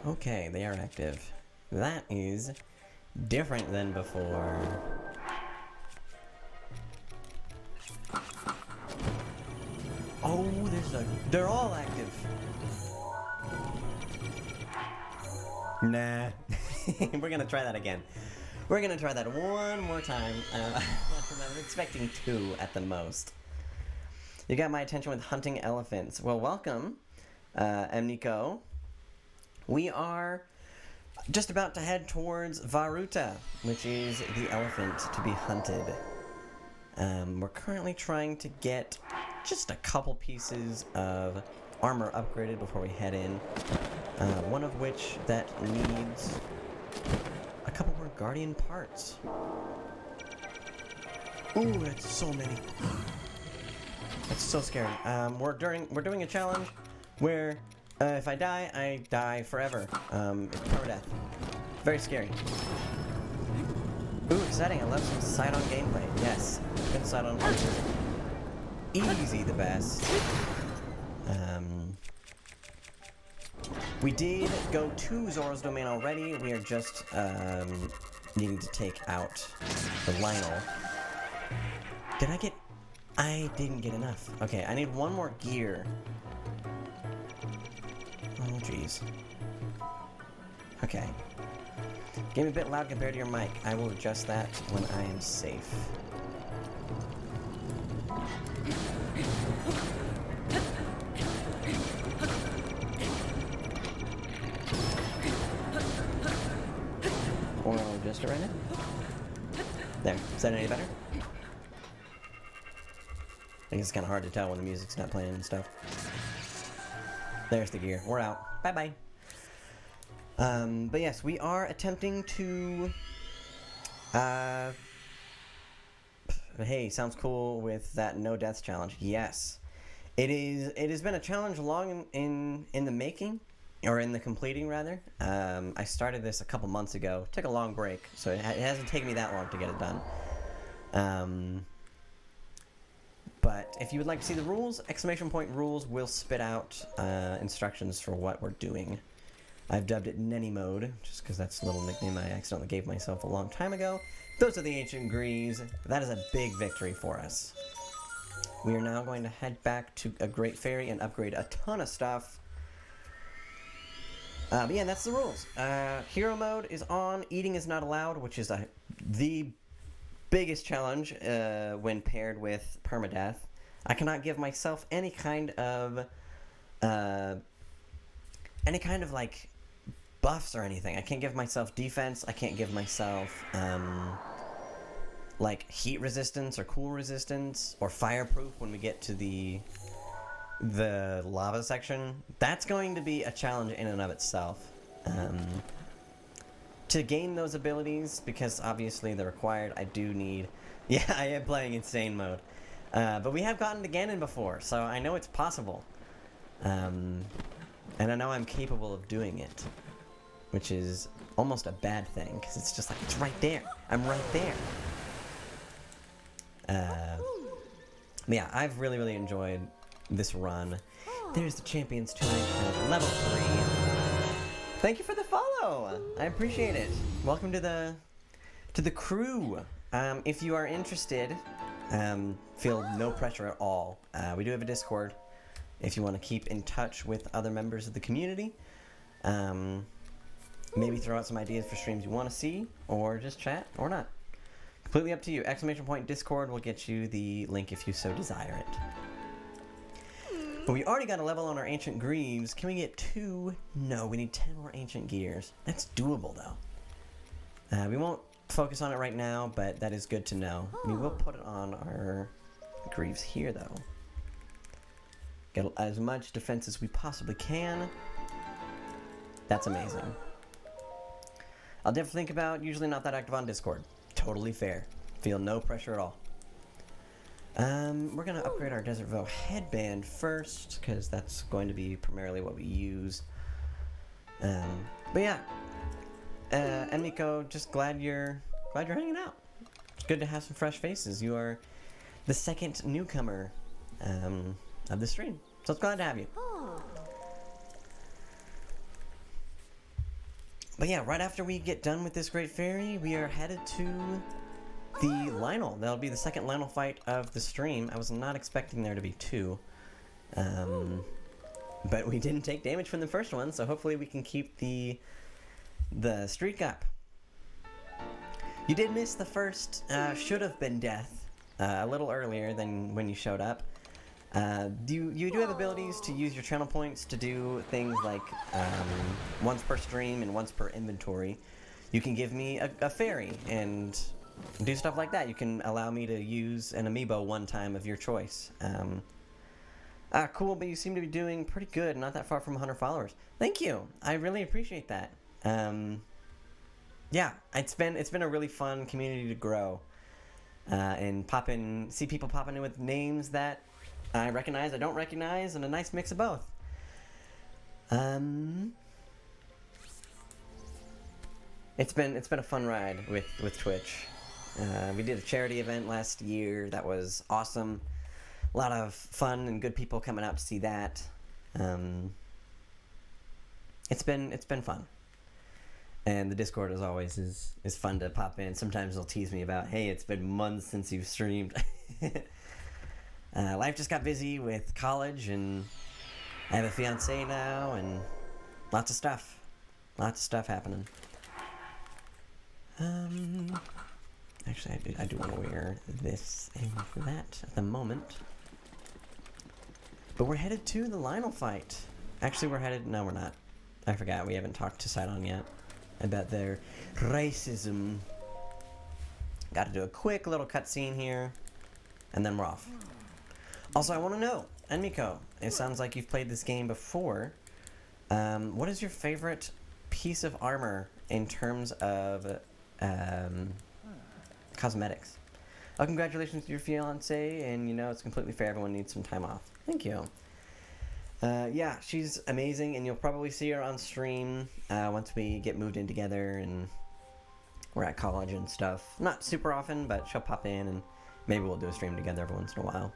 Okay, they are active. That is different than before. Oh, they're all active. Nah. We're gonna try that again. We're gonna try that one more time. I'm expecting 2 at the most. You got my attention with hunting elephants. Well, welcome, Nico. We are just about to head towards Varuta, which is the elephant to be hunted. We're currently trying to get just a couple pieces of armor upgraded before we head in. One of which that needs a couple more guardian parts. Ooh, that's so many. That's so scary. We're doing a challenge where if I die forever. It's permadeath. Very scary. Ooh, exciting! I love some side-on gameplay. Yes, good side-on gameplay. Easy, the best. We did go to Zora's Domain already. We are just needing to take out the Lionel. Did I get? I didn't get enough. Okay, I need one more gear. Oh, jeez. Okay. Game a bit loud compared to your mic. I will adjust that when I am safe. faster right now. There. Is that any better? I think it's kind of hard to tell when the music's not playing and stuff. There's the gear. We're out. Bye-bye. But yes, we are attempting to... hey, sounds cool with that no deaths challenge. Yes. It has been a challenge long in the making, or in the completing rather. I started this a couple months ago. Took a long break, so it hasn't taken me that long to get it done. But if you would like to see the rules, !rules will spit out instructions for what we're doing. I've dubbed it Nenny mode, just because that's a little nickname I accidentally gave myself a long time ago. Those are the Ancient Greaves. That is a big victory for us. We are now going to head back to a Great Fairy and upgrade a ton of stuff. But yeah, that's the rules. Hero mode is on. Eating is not allowed, which is the biggest challenge when paired with permadeath. I cannot give myself any kind of like buffs or anything. I can't give myself defense. I can't give myself like heat resistance or cool resistance or fireproof when we get to the lava section. That's going to be a challenge in and of itself. To gain those abilities, because obviously they're required, I do need... Yeah, I am playing insane mode. But we have gotten to Ganon before, so I know it's possible. And I know I'm capable of doing it. Which is almost a bad thing, because it's just like, it's right there. I'm right there. But yeah, I've really, really enjoyed this run. There's the champions tonight at level 3. Thank you for the follow. I appreciate it. Welcome to the crew. If you are interested, feel no pressure at all. We do have a Discord if you want to keep in touch with other members of the community. Maybe throw out some ideas for streams you want to see, or just chat, or not. Completely up to you. !Discord will get you the link if you so desire it. But we already got a level on our Ancient Greaves. Can we get 2? No, we need 10 more Ancient Gears. That's doable, though. We won't focus on it right now, but that is good to know. We will put it on our Greaves here, though. Get as much defense as we possibly can. That's amazing. I'll definitely think about, usually not that active on Discord. Totally fair. Feel no pressure at all. We're gonna upgrade our Desert Voe headband first, because that's going to be primarily what we use. But yeah. And Miko, just glad you're hanging out. It's good to have some fresh faces. You are the second newcomer of the stream. So it's glad to have you. But yeah, right after we get done with this Great Fairy, we are headed to the Lionel. That'll be the second Lionel fight of the stream. I was not expecting there to be 2. But we didn't take damage from the first one, so hopefully we can keep the streak up. You did miss the first should have been death a little earlier than when you showed up. You do have abilities to use your channel points to do things like once per stream and once per inventory. You can give me a fairy and do stuff like that. You can allow me to use an amiibo one time of your choice. Cool, but you seem to be doing pretty good, not that far from 100 followers. Thank you. I really appreciate that. Yeah, it's been a really fun community to grow. And see people popping in with names that I recognize, I don't recognize, and a nice mix of both. It's been a fun ride with Twitch. We did a charity event last year that was awesome. A lot of fun and good people coming out to see that. It's been fun. And the Discord, as always, is fun to pop in. Sometimes they'll tease me about, hey, it's been months since you've streamed. Life just got busy with college, and I have a fiance now, and lots of stuff. Lots of stuff happening. Actually, I do want to wear this and that at the moment. But we're headed to the Lionel fight. Actually, no, we're not. I forgot, we haven't talked to Sidon yet about their racism. Got to do a quick little cutscene here, and then we're off. Also, I want to know, Enmiko, it sounds like you've played this game before. What is your favorite piece of armor in terms of cosmetics? Oh, congratulations to your fiance, and you know it's completely fair. Everyone needs some time off. Thank you. Yeah, she's amazing, and you'll probably see her on stream once we get moved in together and we're at college and stuff. Not super often, but she'll pop in, and maybe we'll do a stream together every once in a while.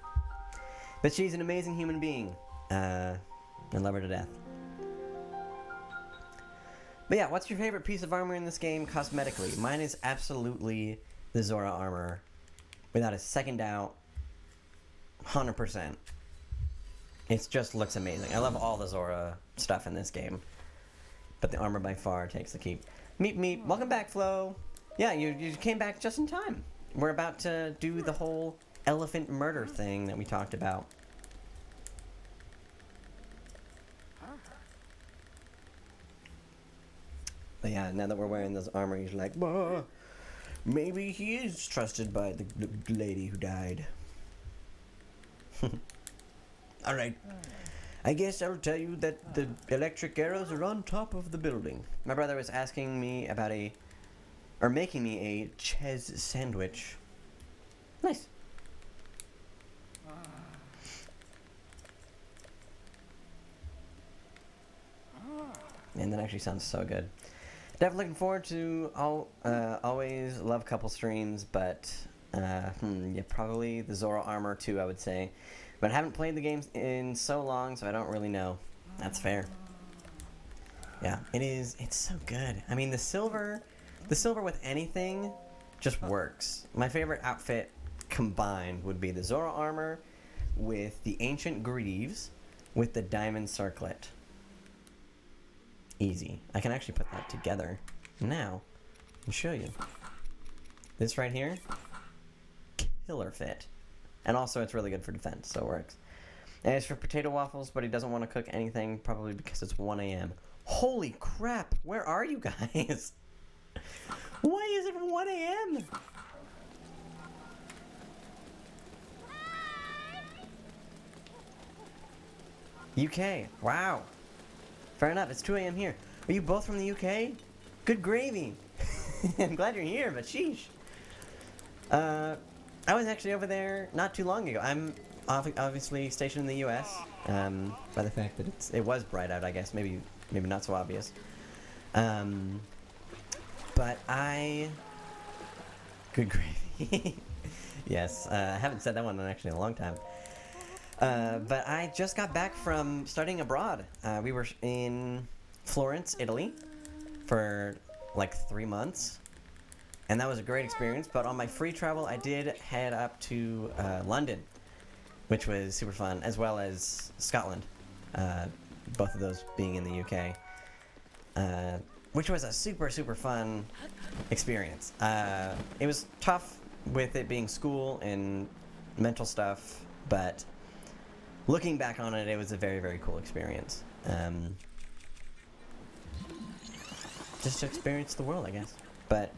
But she's an amazing human being. I love her to death. But yeah, what's your favorite piece of armor in this game cosmetically? Mine is absolutely the Zora armor. Without a second doubt. 100%. It just looks amazing. I love all the Zora stuff in this game. But the armor by far takes the keep. Meep. Welcome back, Flo. Yeah, you came back just in time. We're about to do the whole elephant murder thing that we talked about. But yeah, now that we're wearing those armor, he's like, whoa, maybe he is trusted by the lady who died. Alright. I guess I'll tell you that the electric arrows are on top of the building. My brother was asking me about making me a Ches sandwich. Nice. Man, that actually sounds so good. Definitely looking forward to always love couple streams, but yeah, probably the Zora armor too, I would say. But I haven't played the game in so long, so I don't really know. That's fair. Yeah, it's so good. I mean, the silver with anything just works. My favorite outfit combined would be the Zora armor with the ancient greaves with the diamond circlet. Easy. I can actually put that together now and show you. This right here, killer fit. And also it's really good for defense, so it works. And it's for potato waffles, but he doesn't want to cook anything, probably because it's 1 a.m. Holy crap! Where are you guys? Why is it 1 a.m.? UK. Wow. Fair enough. It's 2 a.m. here. Are you both from the UK? Good gravy. I'm glad you're here, but sheesh. I was actually over there not too long ago. I'm obviously stationed in the U.S. By the fact that it was bright out, I guess. Maybe not so obvious. But good gravy. Yes, I haven't said that one in actually a long time. But I just got back from studying abroad. We were in Florence, Italy, for like 3 months. And that was a great experience, but on my free travel, I did head up to London, which was super fun, as well as Scotland, both of those being in the UK, which was a super, super fun experience. It was tough with it being school and mental stuff, but looking back on it, it was a very, very cool experience. Just to experience the world, I guess. But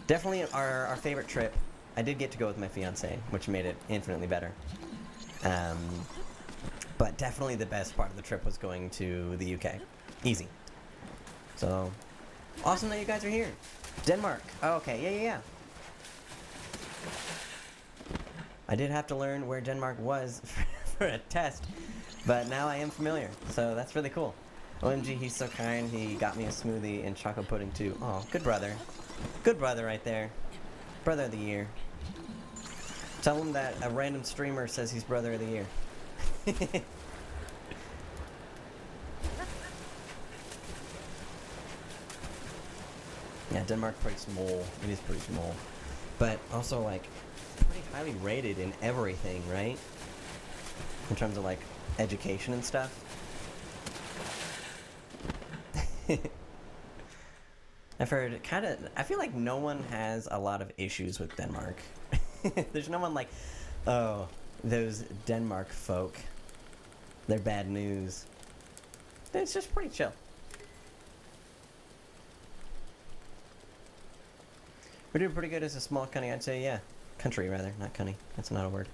definitely our favorite trip. I did get to go with my fiance, which made it infinitely better. But definitely the best part of the trip was going to the UK. Easy. So, awesome that you guys are here. Denmark. Oh, okay, yeah. I did have to learn where Denmark was for a test, but now I am familiar, so that's really cool. OMG, he's so kind. He got me a smoothie and chocolate pudding too. Oh, good brother. Good brother right there. Brother of the year. Tell him that a random streamer says he's brother of the year. Yeah, Denmark's pretty small. It is pretty small. But also, like, pretty highly rated in everything, right? In terms of, like, education and stuff. I've heard I feel like no one has a lot of issues with Denmark. There's no one like, oh, those Denmark folk, they're bad news. It's just pretty chill. We're doing pretty good as a small cunny, I'd say, yeah. Country, rather, not cunny. That's not a word.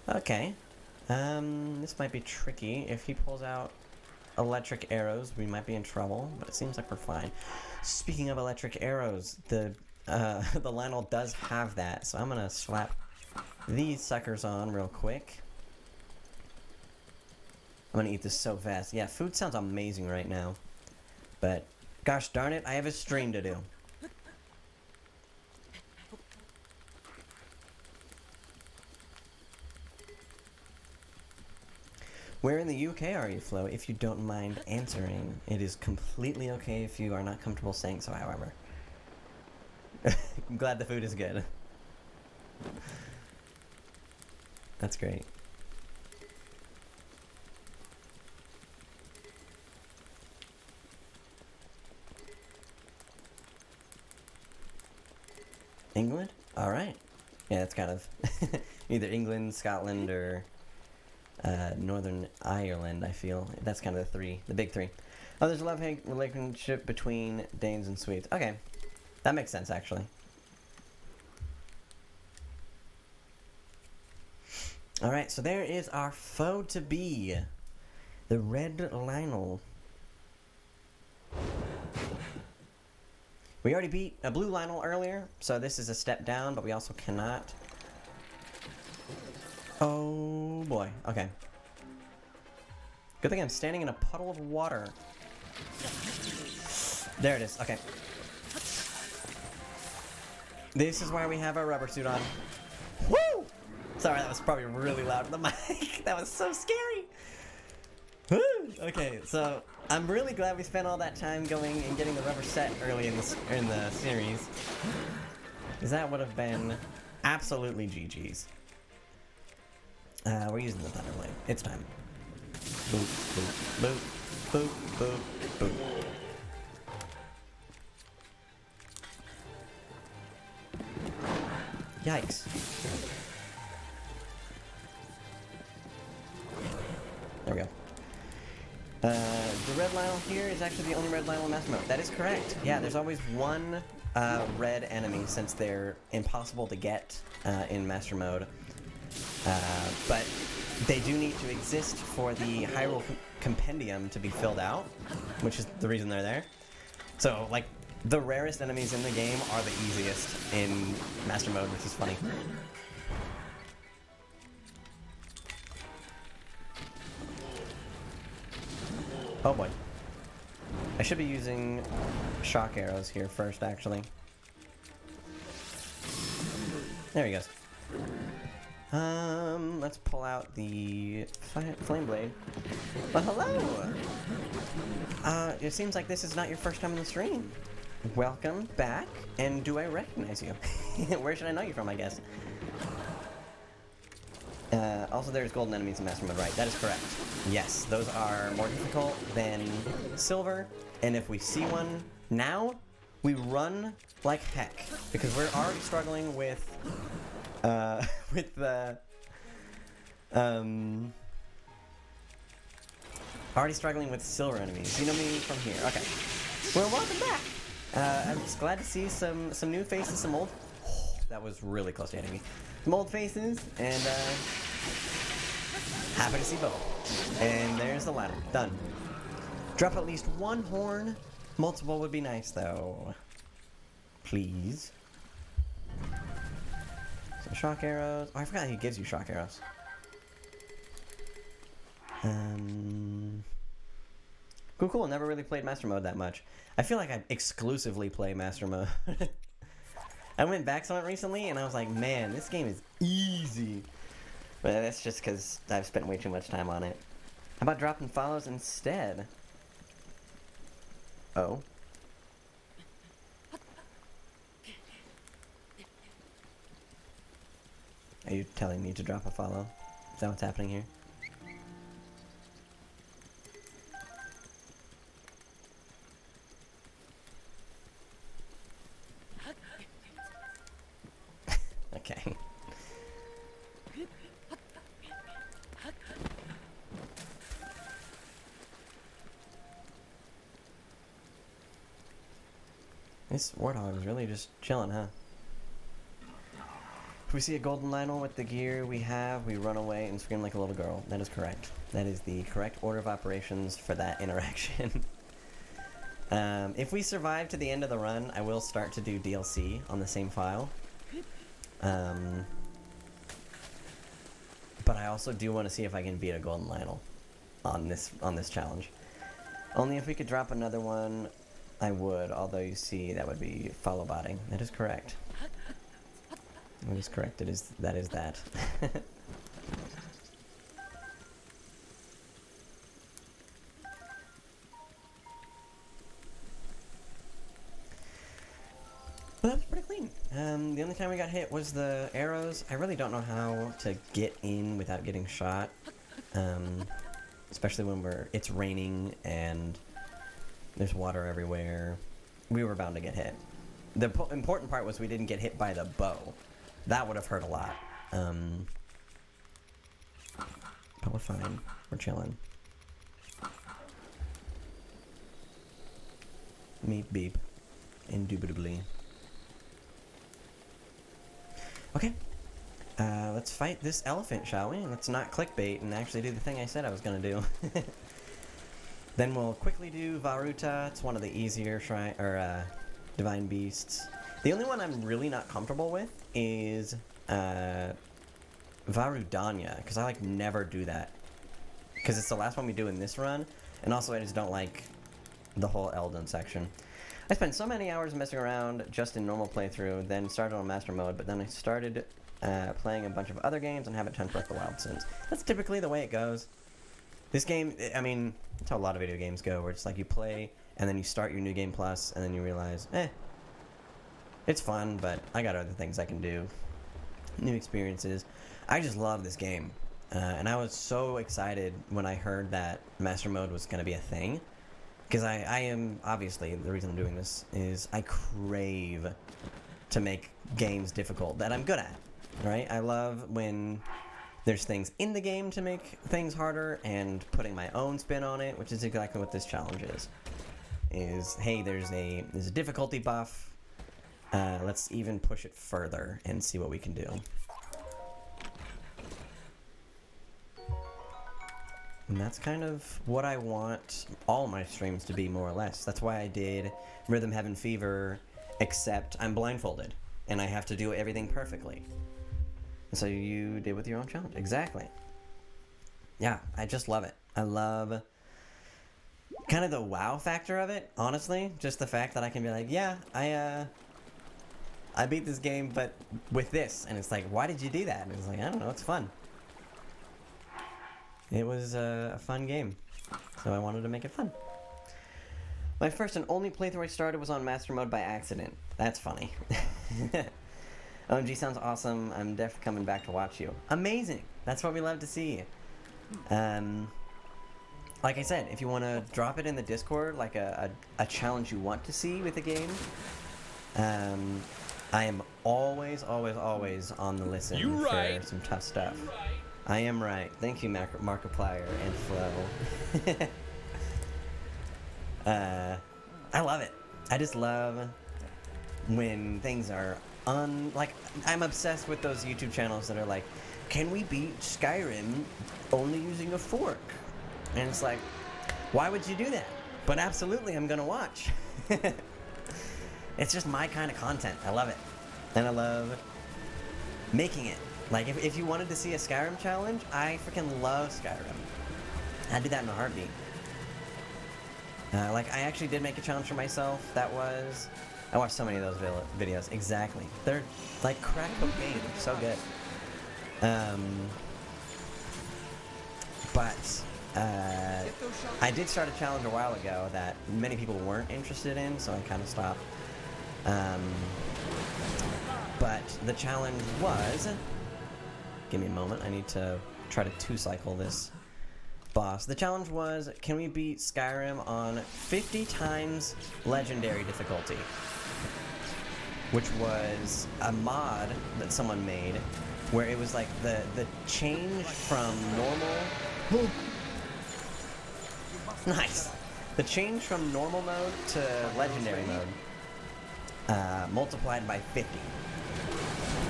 Okay. This might be tricky. If he pulls out electric arrows, we might be in trouble, but it seems like we're fine. Speaking of electric arrows, the the Lionel does have that, so I'm gonna slap these suckers on real quick. I'm gonna eat this so fast. Yeah, food sounds amazing right now, but gosh darn it, I have a stream to do. Where in the UK are you, Flo? If you don't mind answering, it is completely okay if you are not comfortable saying so, however. I'm glad the food is good. That's great. England? Alright. Yeah, it's kind of either England, Scotland, or Northern Ireland, I feel. That's kind of the big three. Oh, there's a love-hate relationship between Danes and Swedes. Okay. That makes sense, actually. Alright, so there is our foe-to-be. The Red Lionel. We already beat a Blue Lionel earlier, so this is a step down, but we also cannot. Oh boy, okay. Good thing I'm standing in a puddle of water. There it is, okay. This is why we have our rubber suit on. Woo! Sorry, that was probably really loud in the mic. That was so scary. Woo! Okay, so I'm really glad we spent all that time going and getting the rubber set early in the series. Because that would have been absolutely GG's. We're using the Thunderblade. It's time. Boop, boop, boop, boop, boop, boop. Yikes. There we go. The red Lionel here is actually the only red Lionel in Master Mode. That is correct. Yeah, there's always one red enemy since they're impossible to get in Master Mode. But they do need to exist for the Hyrule Compendium to be filled out, which is the reason they're there. So, like, the rarest enemies in the game are the easiest in Master Mode, which is funny. Oh boy. I should be using shock arrows here first, actually. There he goes. Let's pull out the flame blade. Well, hello! It seems like this is not your first time on the stream. Welcome back, and do I recognize you? Where should I know you from, I guess? Also, there's golden enemies in Master Mode, right? That is correct. Yes, those are more difficult than silver, and if we see one now, we run like heck, because we're already struggling with the, already struggling with silver enemies. You know me from here. Okay. Well, welcome back. I'm just glad to see some new faces, some old... that was really close to hitting me. Some old faces, and happy to see both. And there's the ladder. Done. Drop at least one horn. Multiple would be nice, though. Please. Some shock arrows. Oh, I forgot he gives you shock arrows. Cool. Never really played Master Mode that much. I feel like I exclusively play Master Mode. I went back on it recently, and I was like, man, this game is easy. But that's just because I've spent way too much time on it. How about dropping follows instead? Oh. Are you telling me to drop a follow? Is that what's happening here? Okay. This warthog is really just chilling, huh? If we see a golden Lionel with the gear we have, we run away and scream like a little girl. That is correct. That is the correct order of operations for that interaction. If we survive to the end of the run, I will start to do DLC on the same file. But I also do want to see if I can beat a golden Lionel on this challenge. Only if we could drop another one, I would. Although you see, that would be follow botting. That is correct. That is correct. That is that. Well, that was pretty clean. The only time we got hit was the arrows. I really don't know how to get in without getting shot. Especially when it's raining and there's water everywhere. We were bound to get hit. The important part was we didn't get hit by the bow. That would have hurt a lot. But we're fine. We're chilling. Meep beep. Indubitably. Okay. Let's fight this elephant, shall we? Let's not clickbait and actually do the thing I said I was gonna do. Then we'll quickly do Varuta. It's one of the easier divine beasts. The only one I'm really not comfortable with is Varudanya, because I never do that. Because it's the last one we do in this run, and also I just don't like the whole Eldon section. I spent so many hours messing around just in normal playthrough, then started on master mode, but then I started playing a bunch of other games and haven't touched Breath of the Wild since. That's typically the way it goes. This game, I mean, that's how a lot of video games go, where it's like you play, and then you start your New Game Plus, and then you realize, it's fun, but I got other things I can do. New experiences. I just love this game. And I was so excited when I heard that Master Mode was going to be a thing. Because I am, obviously, the reason I'm doing this is I crave to make games difficult that I'm good at. Right? I love when there's things in the game to make things harder and putting my own spin on it, which is exactly what this challenge is. Hey, there's a difficulty buff. Let's even push it further and see what we can do. And that's kind of what I want all my streams to be, more or less. That's why I did Rhythm Heaven Fever, except I'm blindfolded, and I have to do everything perfectly. And so you did with your own challenge. Exactly. Yeah, I just love it. I love kind of the wow factor of it, honestly. Just the fact that I can be like, yeah, I beat this game, but with this. And it's like, why did you do that? And it's like, I don't know, it's fun. It was a fun game, so I wanted to make it fun. My first and only playthrough I started was on Master Mode by accident. That's funny. OMG sounds awesome. I'm definitely coming back to watch you. Amazing! That's what we love to see. Like I said, if you want to drop it in the Discord, like a challenge you want to see with the game, I am always on the listen for some tough stuff. I am right. Thank you, Markiplier and Flo. I love it. I just love when things are like, I'm obsessed with those YouTube channels that are like, can we beat Skyrim only using a fork? And it's like, why would you do that? But absolutely, I'm gonna watch. It's just my kind of content. I love it. And I love making it. Like, if you wanted to see a Skyrim challenge, I freaking love Skyrim. I'd do that in a heartbeat. Like, I actually did make a challenge for myself. That was... I watched so many of those videos. Exactly. They're like crack cocaine. They're so good. But I did start a challenge a while ago that many people weren't interested in, so I kind of stopped. But the challenge was... Give me a moment. I need to try to two-cycle this boss. The challenge was, can we beat Skyrim on 50 times legendary difficulty? Which was a mod that someone made where it was like the change from normal... Nice! The change from normal mode to legendary mode multiplied by 50.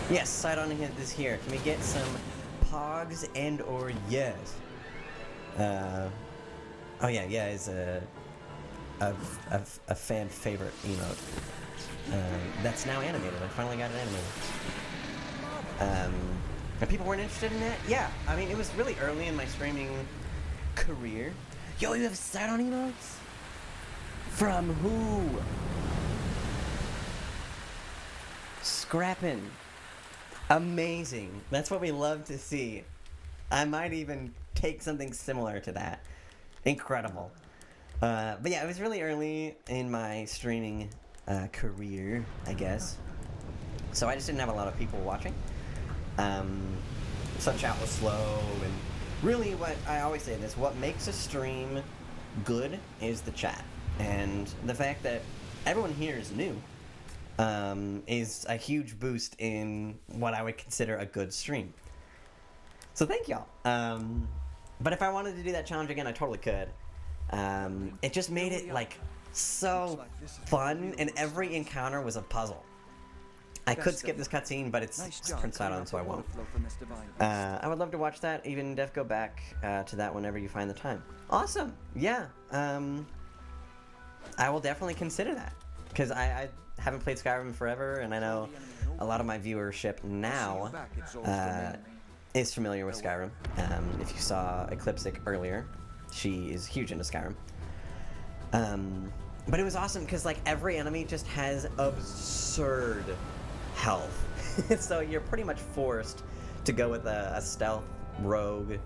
Yes, side on this here. Can we get some pogs and or yes? Oh yeah is a fan favorite emote. That's now animated. I finally got it animated. And people weren't interested in that? Yeah, I mean, it was really early in my streaming career. Yo, you have side on emotes? From who? Scrappin'. Amazing. That's what we love to see. I might even take something similar to that. Incredible. But yeah, it was really early in my streaming career, I guess. So I just didn't have a lot of people watching. So chat was slow, and really what I always say this, what makes a stream good is the chat. And the fact that everyone here is new is a huge boost in what I would consider a good stream. So thank y'all. But if I wanted to do that challenge again, I totally could. It just made it like so fun, and every encounter was a puzzle. I could skip this cutscene, but it's printed out on, so I won't. I would love to watch that. Even Def, go back to that whenever you find the time. Awesome. Yeah. I will definitely consider that, because I haven't played Skyrim in forever, and I know a lot of my viewership now is familiar with Skyrim. If you saw Eclipsic earlier, she is huge into Skyrim. But it was awesome because like every enemy just has absurd health. So you're pretty much forced to go with a stealth rogue,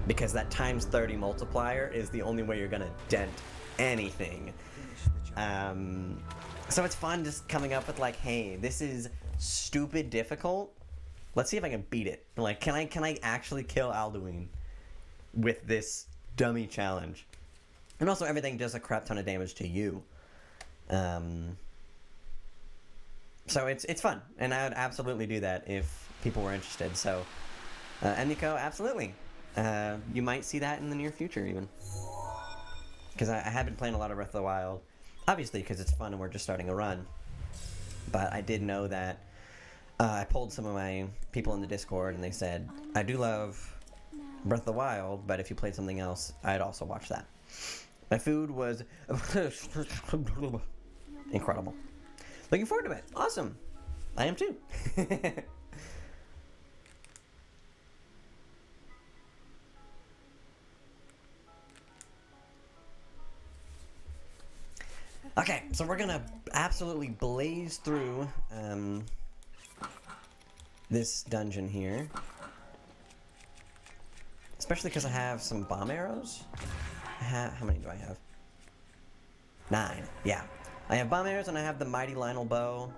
because that times 30 multiplier is the only way you're gonna dent anything. So it's fun just coming up with like, hey, this is stupid difficult. Let's see if I can beat it. Like, can I actually kill Alduin with this dummy challenge? And also everything does a crap ton of damage to you. So it's fun, and I would absolutely do that if people were interested. So, Emiko, absolutely. You might see that in the near future, even. Because I have been playing a lot of Breath of the Wild, obviously because it's fun and we're just starting a run. But I did know that I polled some of my people in the Discord, and they said, I do love Breath of the Wild, but if you played something else, I'd also watch that. My food was incredible. Looking forward to it. Awesome. I am too. Okay, so we're gonna absolutely blaze through this dungeon here. Especially because I have some bomb arrows. How many do I have? 9. Yeah. I have bomb arrows and I have the Mighty Lionel bow.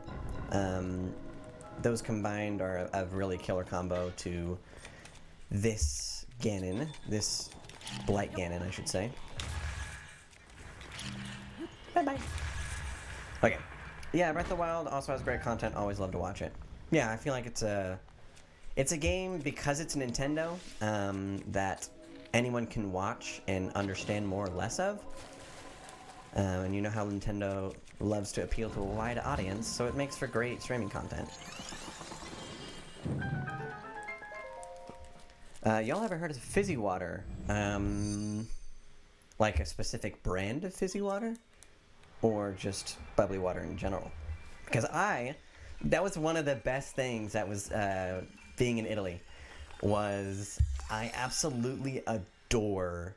Those combined are a really killer combo to this Ganon. This Blight Ganon, I should say. Bye-bye. Okay. Yeah, Breath of the Wild also has great content. Always love to watch it. Yeah, I feel like it's a game, because it's Nintendo, that anyone can watch and understand more or less of. And you know how Nintendo loves to appeal to a wide audience, so it makes for great streaming content. Y'all ever heard of fizzy water? Like a specific brand of fizzy water? Or just bubbly water in general? Because that was one of the best things that was being in Italy, was I absolutely adore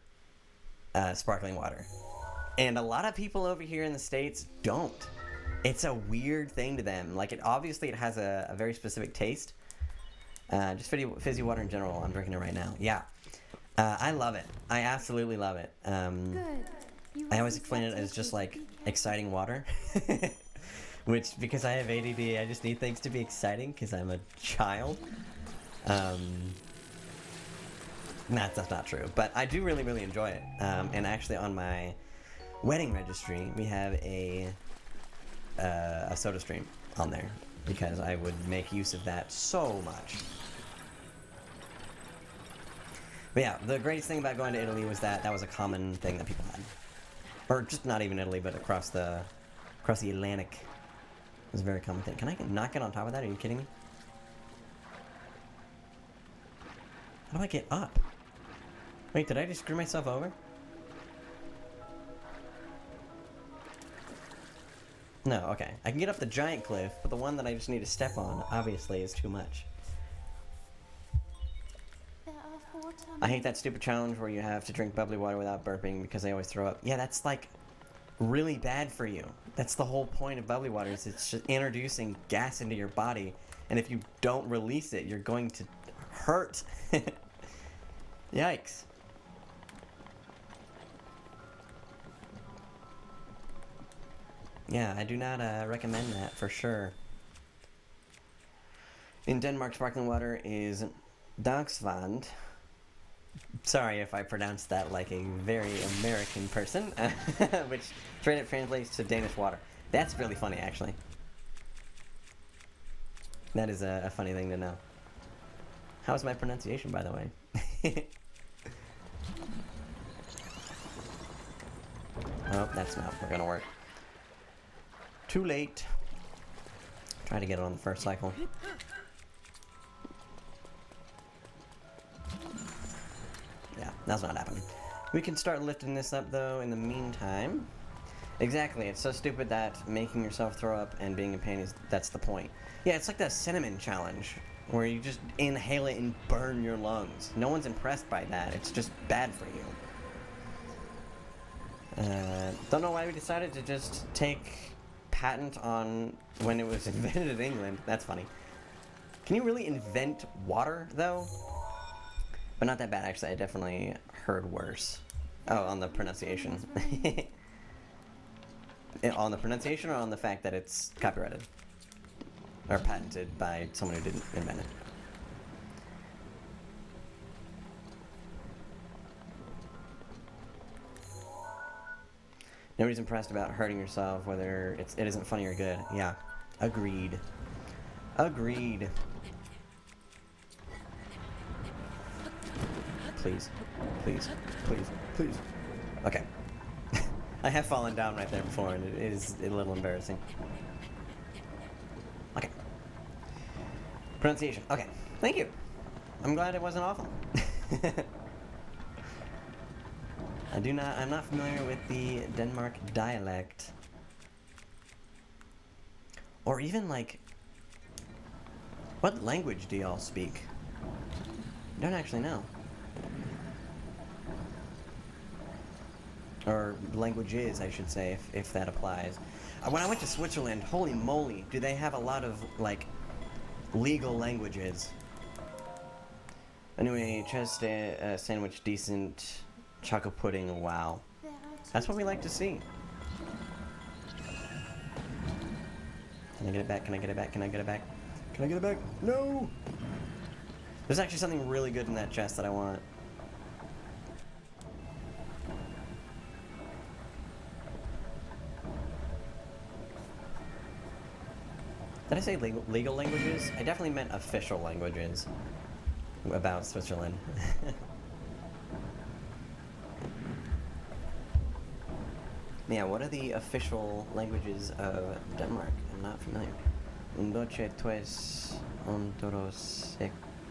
sparkling water. And a lot of people over here in the States don't. It's a weird thing to them. Like, obviously it has a very specific taste. Just fizzy water in general. I'm drinking it right now. Yeah. I love it. I absolutely love it. I always explain it as just like exciting water. Which, because I have ADD, I just need things to be exciting because I'm a child. That's not true. But I do really, really enjoy it. And actually on my wedding registry, we have a soda stream on there, because I would make use of that so much. But yeah, the greatest thing about going to Italy was that was a common thing that people had. Or just not even Italy, but across the across the Atlantic. It's a very common thing. Can I not get on top of that? Are you kidding me? How do I get up? Wait, did I just screw myself over? No, okay. I can get up the giant cliff, but the one that I just need to step on, obviously, is too much. I hate that stupid challenge where you have to drink bubbly water without burping because I always throw up. Yeah, that's like really bad for you. That's the whole point of bubbly water, is it's just introducing gas into your body, and if you don't release it, you're going to hurt. Yikes. Yeah, I do not recommend that for sure. In Denmark, sparkling water is dagsvand. Sorry if I pronounced that like a very American person, which translates to Danish water. That's really funny, actually. That is a funny thing to know. How's my pronunciation, by the way? Oh, that's not gonna work. Too late. Try to get it on the first cycle. Yeah, that's not happening. We can start lifting this up, though, in the meantime. Exactly, it's so stupid that making yourself throw up and being in pain that's the point. Yeah, it's like the cinnamon challenge, where you just inhale it and burn your lungs. No one's impressed by that, it's just bad for you. Don't know why we decided to just take patent on when it was invented in England. That's funny. Can you really invent water, though? But not that bad, actually. I definitely heard worse. Oh, on the pronunciation. On the pronunciation or on the fact that it's copyrighted? Or patented by someone who didn't invent it? Nobody's impressed about hurting yourself, whether it isn't funny or good. Yeah. Agreed. Agreed. Please. Please. Please. Please. Okay. I have fallen down right there before, and it is a little embarrassing. Okay. Pronunciation. Okay. Thank you. I'm glad it wasn't awful. I'm not familiar with the Denmark dialect. Or even, like, what language do y'all speak? I don't actually know. Or languages, I should say, if that applies. When I went to Switzerland, holy moly, do they have a lot of, like, legal languages. Anyway, chest sandwich, decent. Chocolate pudding, wow. That's what we like to see. Can I get it back? Can I get it back? Can I get it back? Can I get it back? No! There's actually something really good in that chest that I want. Did I say legal languages? I definitely meant official languages about Switzerland. Yeah, what are the official languages of Denmark? I'm not familiar. Undoce tues ontoro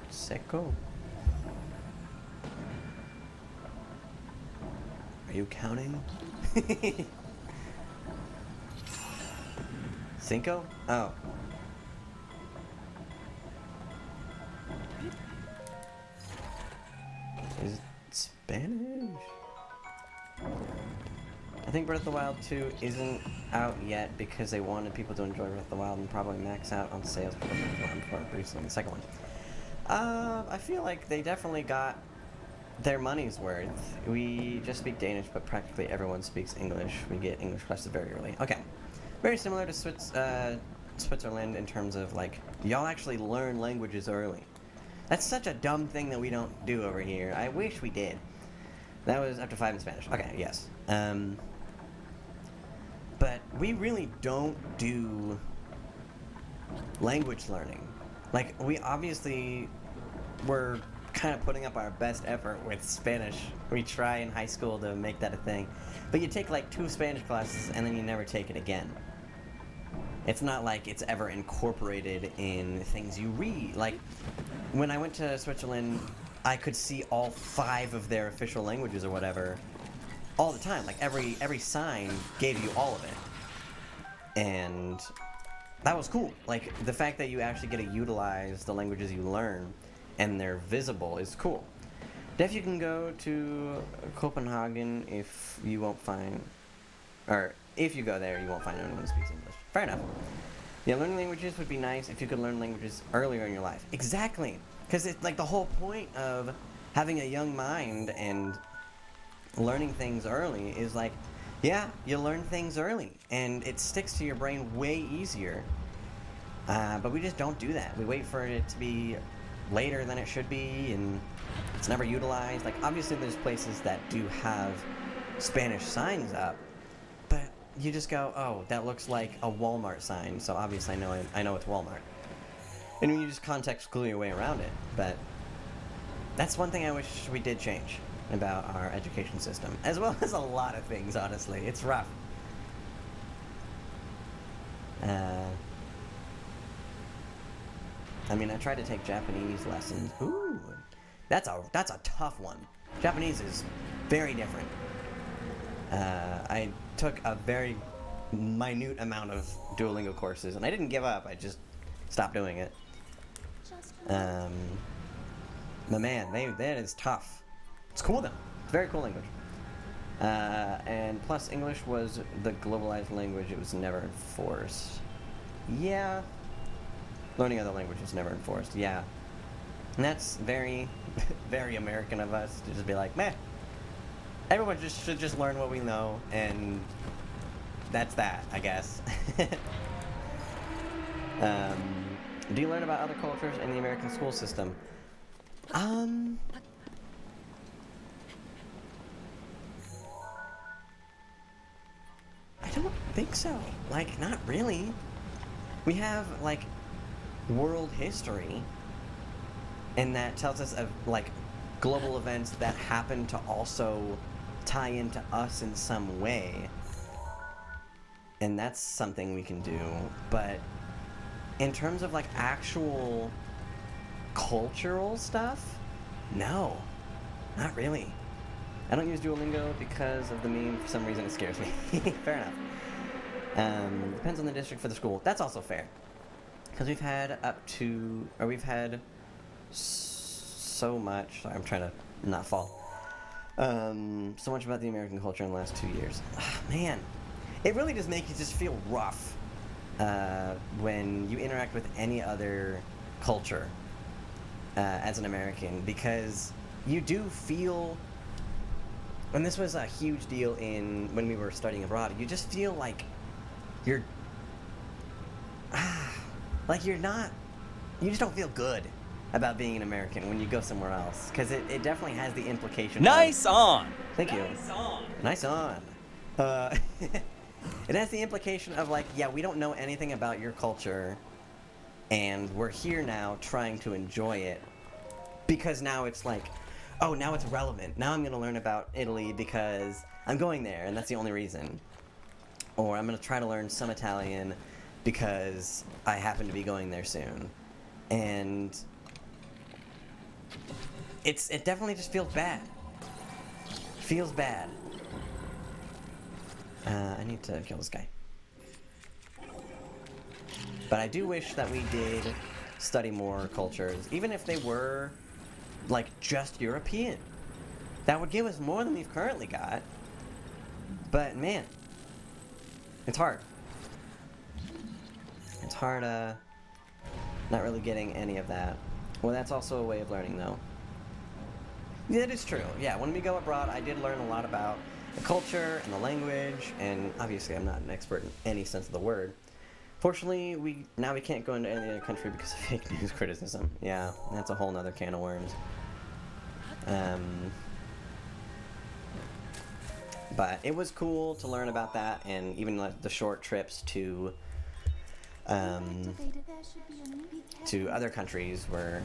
seco? Are you counting? Cinco? Oh. Is it Spanish? I think Breath of the Wild 2 isn't out yet because they wanted people to enjoy Breath of the Wild and probably max out on sales before releasing the second one. I feel like they definitely got their money's worth. We just speak Danish, but practically everyone speaks English. We get English classes very early. Okay. Very similar to Switzerland in terms of, like, y'all actually learn languages early. That's such a dumb thing that we don't do over here. I wish we did. That was up to 5 in Spanish. Okay, yes. But we really don't do language learning. Like, we obviously were kind of putting up our best effort with Spanish. We try in high school to make that a thing. But you take, like, 2 Spanish classes, and then you never take it again. It's not like it's ever incorporated in things you read. Like, when I went to Switzerland, I could see all 5 of their official languages or whatever all the time. Like, every sign gave you all of it. And that was cool. Like, the fact that you actually get to utilize the languages you learn and they're visible is cool. Def, you can go to Copenhagen if you won't find, or if you go there, you won't find anyone who speaks English. Fair enough. Yeah, learning languages would be nice if you could learn languages earlier in your life. Exactly. Because it's like the whole point of having a young mind and learning things early is like, yeah, you learn things early and it sticks to your brain way easier. But we just don't do that. We wait for it to be later than it should be, and it's never utilized. Like, obviously there's places that do have Spanish signs up, but you just go, oh, that looks like a Walmart sign, so obviously I know it's Walmart. And you just context clue your way around it. But that's one thing I wish we did change about our education system, as well as a lot of things, honestly. It's rough. I mean, I tried to take Japanese lessons. Ooh, that's a tough one. Japanese is very different. I took a very minute amount of Duolingo courses, and I didn't give up. I just stopped doing it. But man, that is tough. It's cool though. It's a very cool language. And plus, English was the globalized language. It was never enforced. Yeah. Learning other languages never enforced. Yeah. And that's very, very American of us to just be like, meh. Everyone should just learn what we know, and that's that, I guess. Do you learn about other cultures in the American school system? I don't think so. Like, not really. We have, like, world history, and that tells us of, like, global events that happen to also tie into us in some way. And that's something we can do. But in terms of, like, actual cultural stuff, no, not really. I don't use Duolingo because of the meme. For some reason, it scares me. Fair enough. Depends on the district for the school. That's also fair. Because we've had so much. Sorry, I'm trying to not fall. So much about the American culture in the last 2 years. Man, it really does make you just feel rough when you interact with any other culture as an American, because you do feel, and this was a huge deal when we were studying abroad, you just feel like you're you just don't feel good about being an American when you go somewhere else, because it definitely has the implication. Nice on! Thank you. Nice on! Nice on. It has the implication of, like, yeah, we don't know anything about your culture, and we're here now trying to enjoy it, because now it's like, oh, now it's relevant. Now I'm going to learn about Italy because I'm going there, and that's the only reason. Or I'm going to try to learn some Italian because I happen to be going there soon. And it definitely just feels bad. Feels bad. I need to kill this guy. But I do wish that we did study more cultures, even if they were, like, just European. That would give us more than we've currently got. But, man, it's hard. It's hard, not really getting any of that. Well, that's also a way of learning, though. Yeah, it is true. Yeah, when we go abroad, I did learn a lot about the culture and the language, and obviously I'm not an expert in any sense of the word. Fortunately, we can't go into any other country because of fake news criticism. Yeah, that's a whole nother can of worms. But it was cool to learn about that, and even like the short trips to other countries were,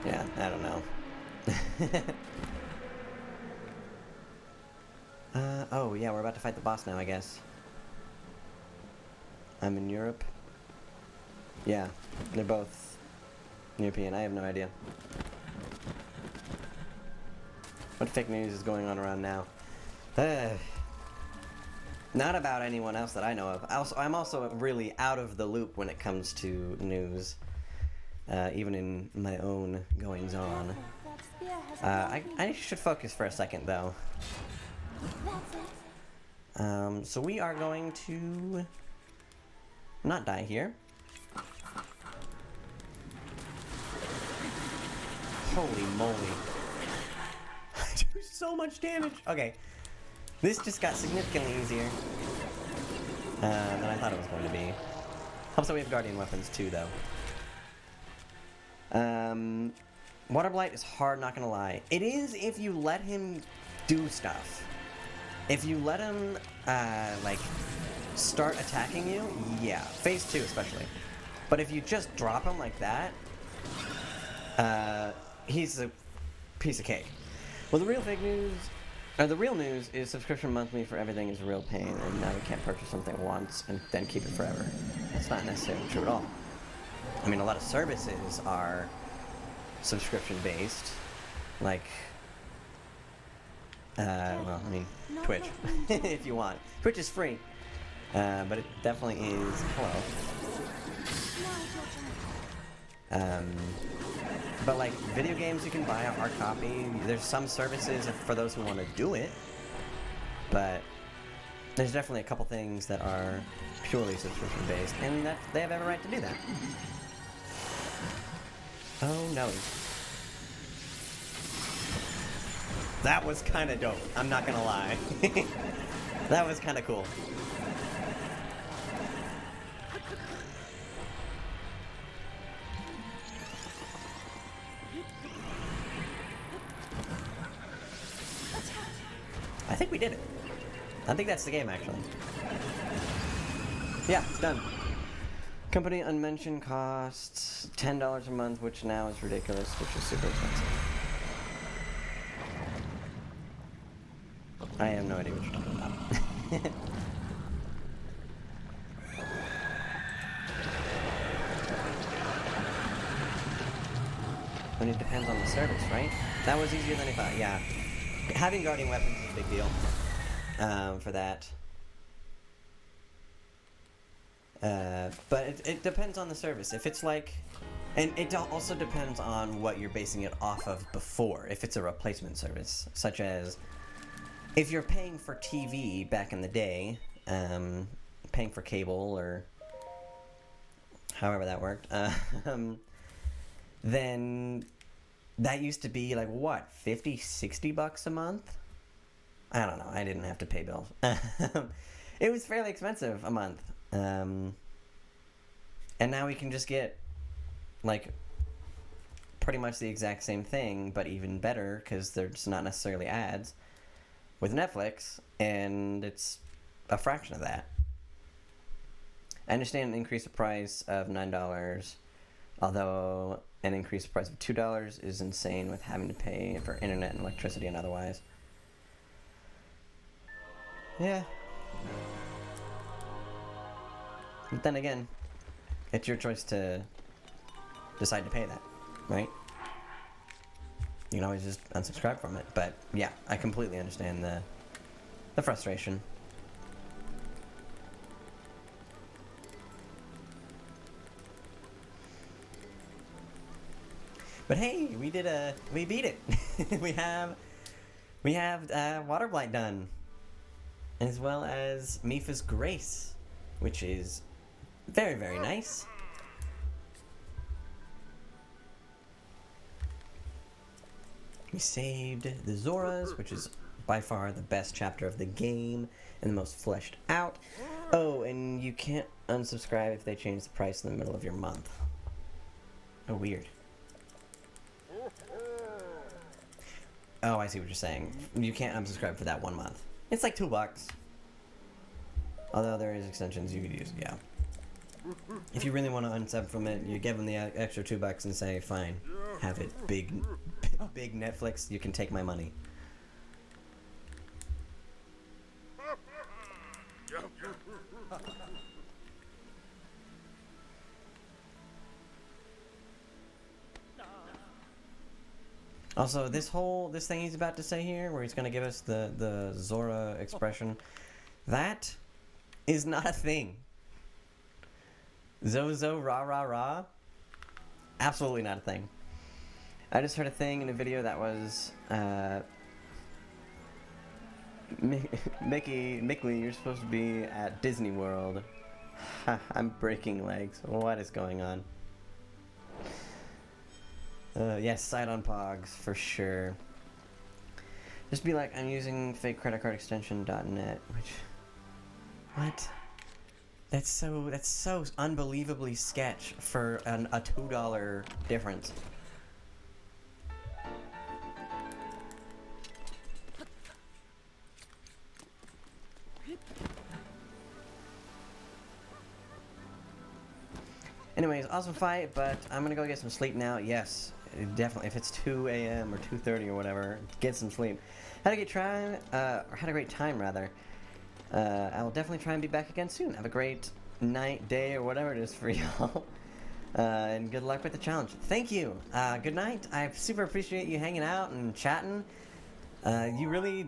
yeah, I don't know. Oh yeah, we're about to fight the boss now, I guess. I'm in Europe. Yeah, they're both European. I have no idea. What fake news is going on around now? Not about anyone else that I know of. I'm also really out of the loop when it comes to news, even in my own goings on. I should focus for a second, though. So we are going to not die here. Holy moly. I do so much damage. Okay. This just got significantly easier than I thought it was going to be. Also, we have guardian weapons too, though. Water Blight is hard, not gonna lie. It is if you let him do stuff. If you let him, like, start attacking you, yeah. Phase 2 especially. But if you just drop him like that, he's a piece of cake. Well, the real fake news, or the real news, is subscription monthly for everything is a real pain, and now you can't purchase something once and then keep it forever. That's not necessarily true at all. I mean, a lot of services are subscription-based, like, well, I mean, Twitch, if you want. Twitch is free, but it definitely is, hello. But like video games, you can buy a hard copy. There's some services for those who want to do it, but there's definitely a couple things that are purely subscription based, and that they have every right to do that. Oh no. That was kind of dope, I'm not gonna lie. That was kind of cool. I think we did it. I think that's the game, actually. Yeah, it's done. Company unmentioned costs $10 a month, which now is ridiculous, which is super expensive. I have no idea what you're talking about. But it depends on the service, right? That was easier than I thought, yeah. Having guardian weapons is a big deal for that. But it depends on the service. If it's like... And it also depends on what you're basing it off of before. If it's a replacement service, such as... If you're paying for TV back in the day, paying for cable or however that worked, then... That used to be like, what, 50, 60 bucks a month? I don't know. I didn't have to pay bills. It was fairly expensive a month. And now we can just get, like, pretty much the exact same thing, but even better, because there's not necessarily ads, with Netflix, and it's a fraction of that. I understand an increase of price of $9, although... An increased price of $2 is insane with having to pay for internet and electricity and otherwise. Yeah. But then again, it's your choice to decide to pay that, right? You can always just unsubscribe from it, but yeah, I completely understand the frustration. But hey, we beat it. we have Water Blight done, as well as Mipha's Grace, which is very, very nice. We saved the Zoras, which is by far the best chapter of the game and the most fleshed out. Oh, and you can't unsubscribe if they change the price in the middle of your month. Oh, weird. Oh, I see what you're saying. You can't unsubscribe for that 1 month. It's like $2. Although there is extensions you could use, yeah. If you really want to unsub from it, you give them the extra $2 and say, fine, have it. Big Netflix, you can take my money. Also, this thing he's about to say here, where he's gonna give us the Zora expression, that is not a thing. Zozo rah rah rah, absolutely not a thing. I just heard a thing in a video that was Mickey, you're supposed to be at Disney World. I'm breaking legs. What is going on? Yes, side on Pogs for sure. Just be like, I'm using fake credit card extension.net, which, what? That's so unbelievably sketch for a $2 difference. Anyways, awesome fight, but I'm gonna go get some sleep now. Yes, definitely. If it's 2 a.m. or 2:30 or whatever, get some sleep. Had a great time rather. I will definitely try and be back again soon. Have a great night, day, or whatever it is for y'all. And good luck with the challenge. Thank you. Good night. I super appreciate you hanging out and chatting. You really,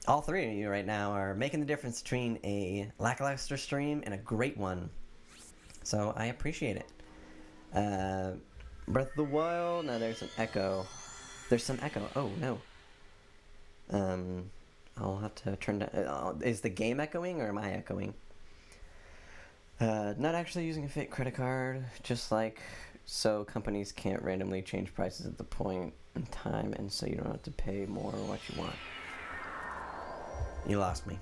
all three of you right now, are making the difference between a lackluster stream and a great one. So I appreciate it. Breath of the Wild. Now there's an echo. There's some echo. Oh no. I'll have to turn down. Is the game echoing or am I echoing? Not actually using a fake credit card. Just like so companies can't randomly change prices at the point in time, and so you don't have to pay more what you want. You lost me.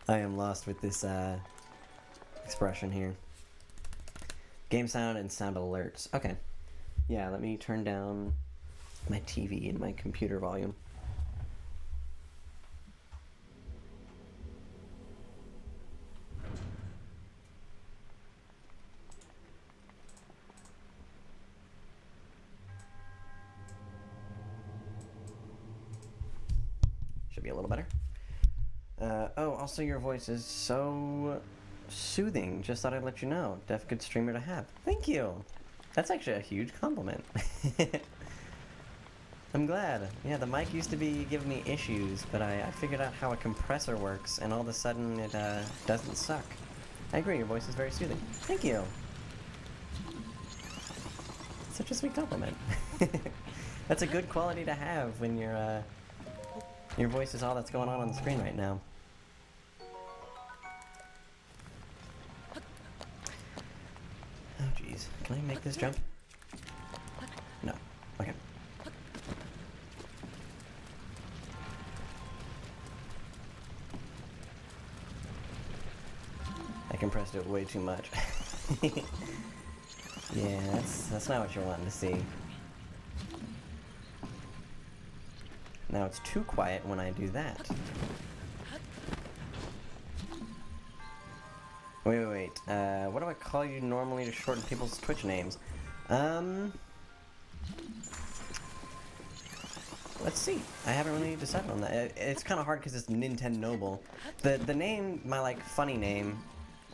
I am lost with this expression here. Game sound and sound alerts. Okay. Yeah, let me turn down my TV and my computer volume. Should be a little better. Oh, also your voice is so soothing. Just thought I'd let you know. Def good streamer to have. Thank you. That's actually a huge compliment. I'm glad. Yeah, the mic used to be giving me issues, but I figured out how a compressor works, and all of a sudden it doesn't suck. I agree, your voice is very soothing. Thank you. Such a sweet compliment. That's a good quality to have when your voice is all that's going on the screen right now. Oh jeez, can I make this jump? No. Okay. I compressed it way too much. Yeah, that's not what you're wanting to see. Now it's too quiet when I do that. Wait. What do I call you normally to shorten people's Twitch names? Let's see. I haven't really decided on that. It's kind of hard because it's Nintendo Noble. The name, my like funny name,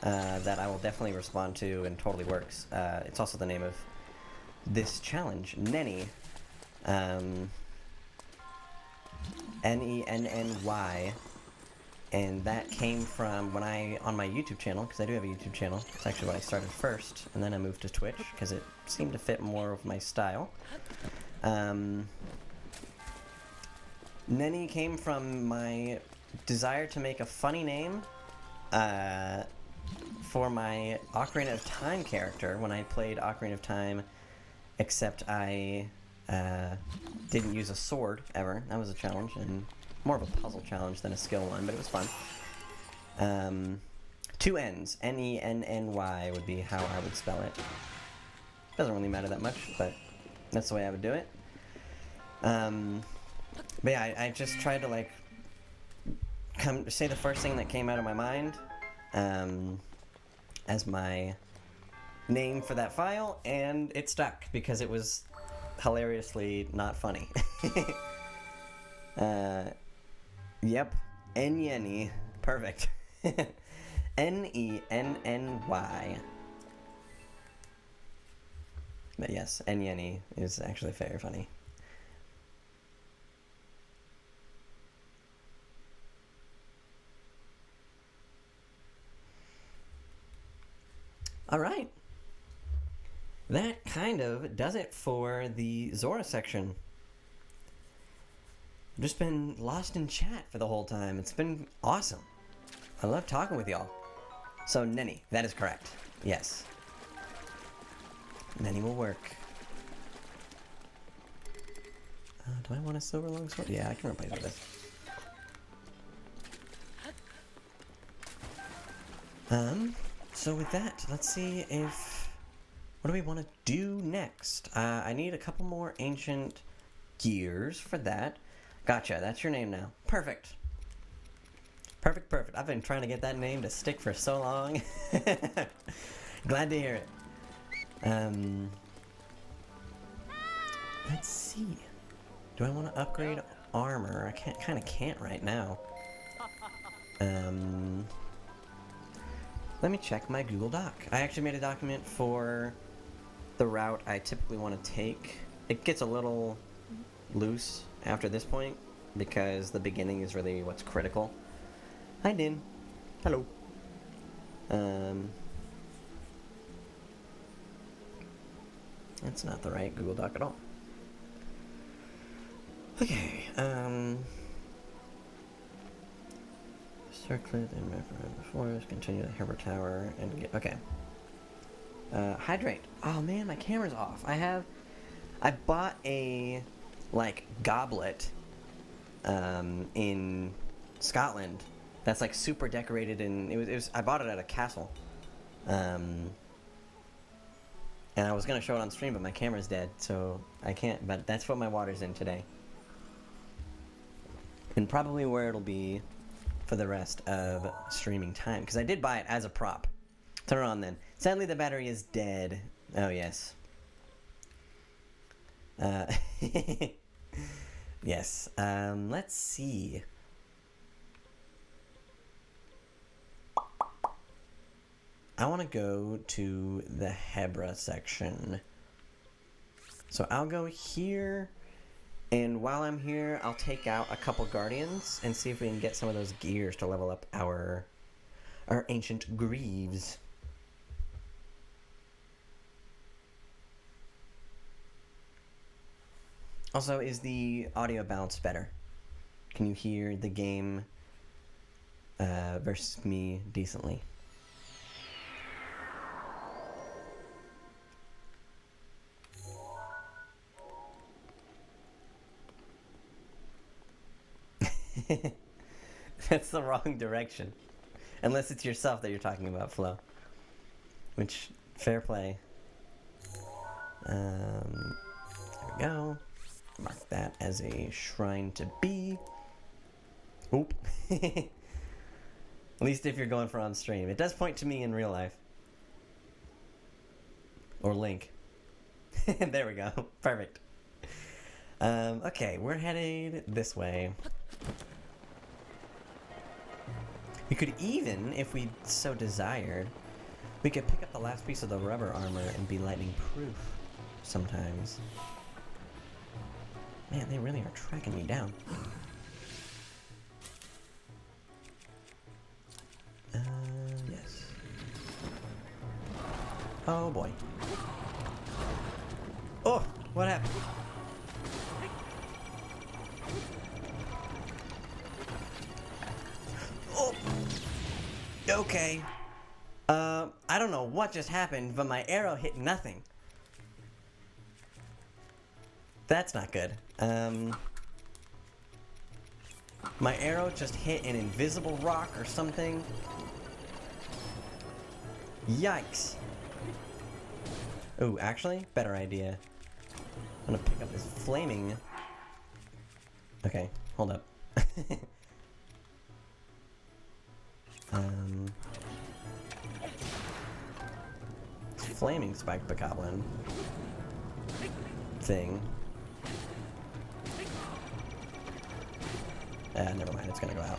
that I will definitely respond to and totally works. It's also the name of this challenge, Nenny. Nenny, and that came from when on my YouTube channel, because I do have a YouTube channel. It's actually what I started first, and then I moved to Twitch because it seemed to fit more of my style. Nenny came from my desire to make a funny name for my Ocarina of Time character when I played Ocarina of Time, except I didn't use a sword ever. That was a challenge, and more of a puzzle challenge than a skill one, but it was fun. Two N's. Nenny would be how I would spell it. Doesn't really matter that much, but that's the way I would do it. But yeah, I just tried to like say the first thing that came out of my mind as my name for that file, and it stuck because it was hilariously not funny. Yep, Nenny, perfect. Nenny. But yes, Nenny is actually very funny. Alright. That kind of does it for the Zora section. I've just been lost in chat for the whole time. It's been awesome. I love talking with y'all. So, Nenny, that is correct. Yes. Nenny will work. Do I want a silver longsword? Yeah, I can replace it with this. So with that, let's see if... What do we want to do next? I need a couple more ancient gears for that. Gotcha, that's your name now. Perfect. Perfect, perfect. I've been trying to get that name to stick for so long. Glad to hear it. Let's see. Do I want to upgrade armor? I kind of can't right now. Let me check my Google Doc. I actually made a document for the route I typically want to take. It gets a little loose after this point because the beginning is really what's critical. Hi, Din. Hello. That's not the right Google Doc at all. Okay, circlet and reference the forest, continue the Herbert Tower, and get, okay. Hydrate. Oh man, my camera's off. I bought a, like, goblet, in Scotland that's, like, super decorated, and it was I bought it at a castle. And I was gonna show it on stream, but my camera's dead, so I can't, but that's what my water's in today. And probably where it'll be for the rest of streaming time, because I did buy it as a prop. Turn it on then. Sadly, the battery is dead. Oh, yes. Yes. Let's see. I want to go to the Hebra section. So I'll go here, and while I'm here, I'll take out a couple Guardians and see if we can get some of those gears to level up our ancient greaves. Also, is the audio balance better? Can you hear the game versus me decently? That's the wrong direction. Unless it's yourself that you're talking about, Flo. Which, fair play. There we go. Mark that as a shrine to be. Oop. At least if you're going for on stream. It does point to me in real life. Or Link. There we go. Perfect. Okay, we're headed this way. We could even, if we so desired, we could pick up the last piece of the rubber armor and be lightning proof sometimes. Man, they really are tracking me down. Yes. Oh boy. Oh, what happened? Oh. Okay. I don't know what just happened, but my arrow hit nothing. That's not good. My arrow just hit an invisible rock or something. Yikes. Ooh, actually, better idea. I'm gonna pick up this flaming... Okay, hold up. Flaming spike bokoblin thing. Never mind, it's gonna go out.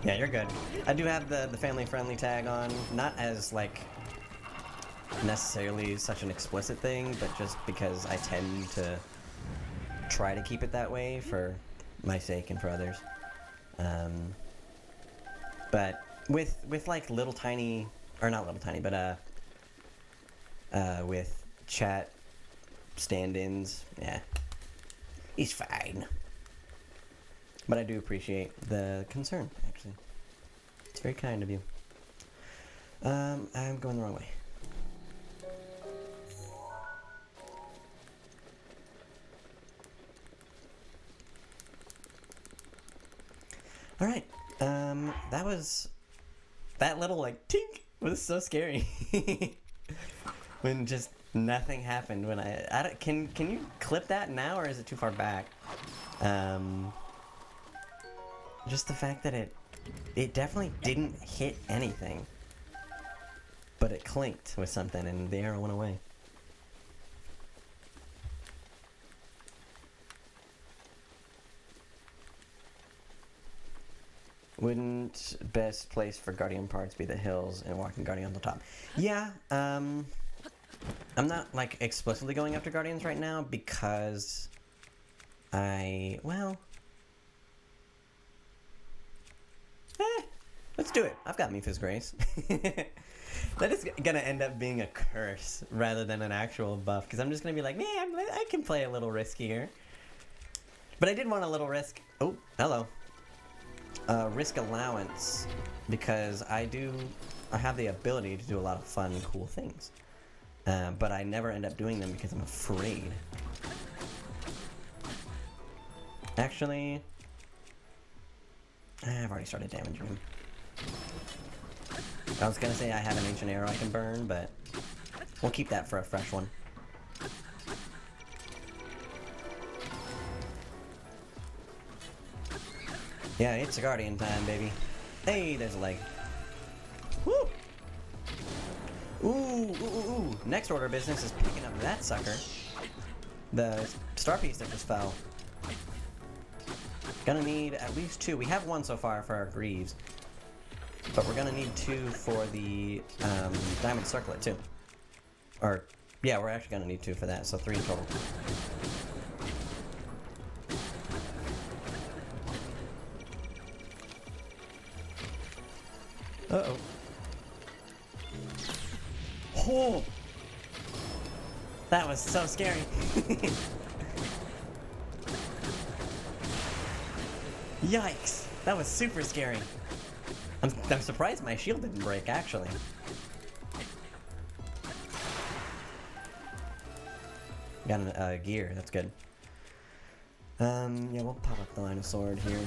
Yeah, you're good. I do have the family-friendly tag on, not as, like, necessarily such an explicit thing, but just because I tend to try to keep it that way for my sake and for others. But with like little tiny, or not little tiny, but with chat stand-ins, yeah, he's fine. But I do appreciate the concern, actually. It's very kind of you. I'm going the wrong way. Alright, that little, like, tink was so scary. When just nothing happened when I don't, can you clip that now, or is it too far back? Just the fact that it definitely didn't hit anything. But it clinked with something and the arrow went away. Wouldn't best place for guardian parts be the hills and walking guardian on the top? Yeah, I'm not like explicitly going after guardians right now because let's do it. I've got Mipha's Grace. That is gonna end up being a curse rather than an actual buff, because I'm just gonna be like, man, I can play a little riskier. But I did want a little risk. Oh, hello. Risk allowance, because I have the ability to do a lot of fun, cool things. But I never end up doing them because I'm afraid. Actually, I've already started damaging him. I was gonna say I have an ancient arrow I can burn, but we'll keep that for a fresh one. Yeah, it's a guardian time, baby. Hey, there's a leg. Woo! Ooh. Next order of business is picking up that sucker. The star piece that just fell. Gonna need at least 2. We have 1 so far for our greaves. But we're gonna need 2 for the diamond circlet too. Or, yeah, we're actually gonna need 2 for that, so 3 in total. Uh-oh. Oh! That was so scary. Yikes! That was super scary. I'm surprised my shield didn't break, actually. Got a gear, that's good. Yeah, we'll pop up the line of sword here.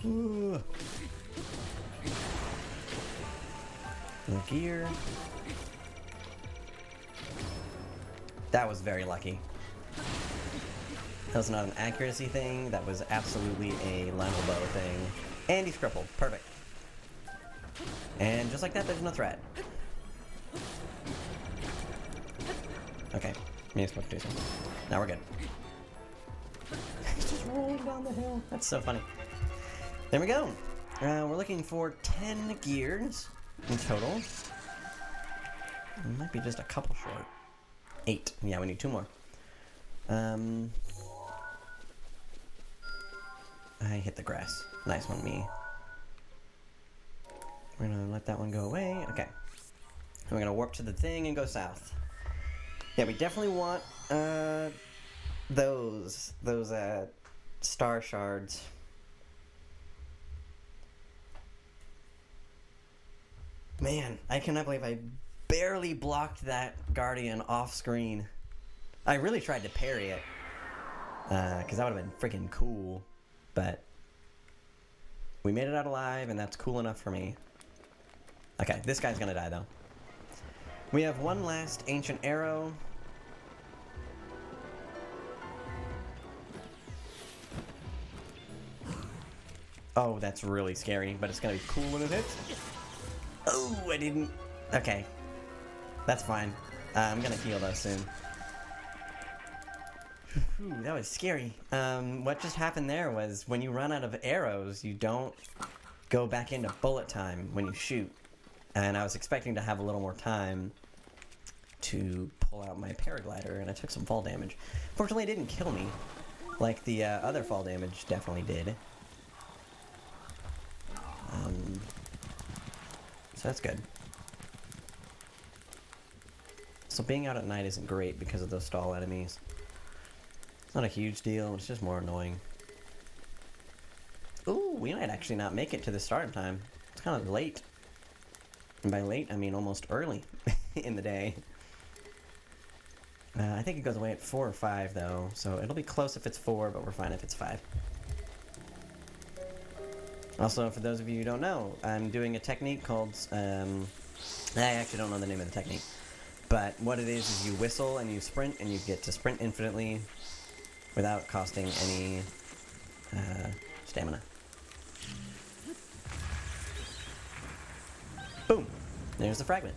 Ooh. The gear. That was very lucky. That was not an accuracy thing, that was absolutely a line of bow thing. And he's crippled. Perfect. And just like that, there's no threat. Okay, me supposed to do something. Now we're good. He's just rolling down the hill. That's so funny. There we go. We're looking for 10 gears in total. It might be just a couple short. 8. Yeah, we need 2 more. I hit the grass. Nice one, me. We're gonna let that one go away. Okay. And we're gonna warp to the thing and go south. Yeah, we definitely want those star shards. Man, I cannot believe I barely blocked that guardian off screen. I really tried to parry it, because that would have been freaking cool. But we made it out alive, and that's cool enough for me. Okay, this guy's gonna die, though. We have 1 last ancient arrow. Oh, that's really scary, but it's gonna be cool when it hits. Oh, I didn't... Okay. That's fine. I'm gonna heal, though, soon. Ooh, that was scary. What just happened there was when you run out of arrows, you don't go back into bullet time when you shoot. and I was expecting to have a little more time to pull out my paraglider, and I took some fall damage. Fortunately, it didn't kill me, like the other fall damage definitely did. So that's good. So being out at night isn't great because of those stall enemies. It's not a huge deal, it's just more annoying. Ooh, we might actually not make it to the start time. It's kind of late. And by late, I mean almost early in the day. I think it goes away at 4 or 5, though, so it'll be close if it's 4, but we're fine if it's 5. Also, for those of you who don't know, I'm doing a technique called, I actually don't know the name of the technique, but what it is you whistle and you sprint, and you get to sprint infinitely without costing any stamina. Boom! There's the fragment.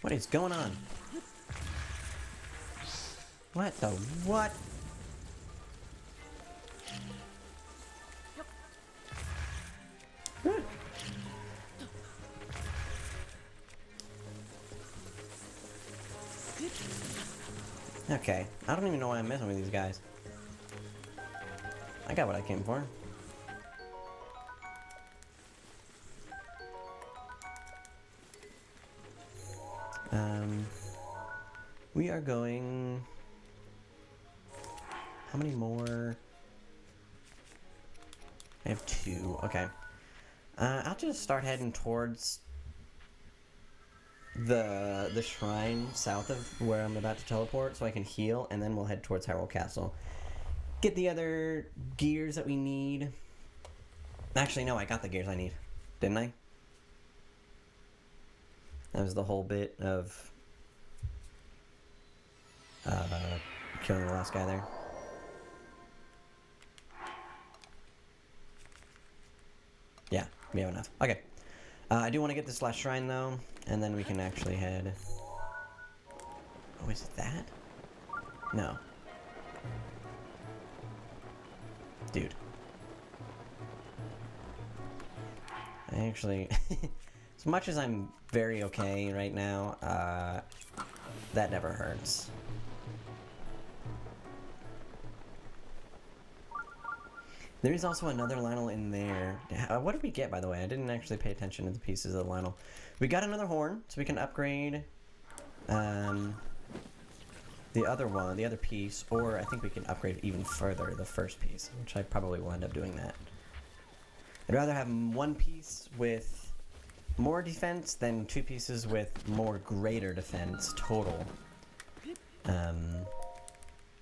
What is going on? What the what? Okay, I don't even know why I'm messing with these guys. I got what I came for. We are going... How many more? I have 2. Okay. I'll just start heading towards the shrine south of where I'm about to teleport so I can heal, and then we'll head towards Hyrule Castle. Get the other gears that we need. Actually, no, I got the gears I need. Didn't I? That was the whole bit of killing the last guy there. Yeah, we have enough. Okay. I do want to get this last shrine, though, and then we can actually head... Oh, is it that? No. Dude. I actually... As much as I'm very okay right now, that never hurts. There is also another Lionel in there. What did we get, by the way? I didn't actually pay attention to the pieces of the Lionel. We got another horn, so we can upgrade the other piece, or I think we can upgrade even further the first piece, which I probably will end up doing that. I'd rather have 1 piece with more defense than 2 pieces with more greater defense total.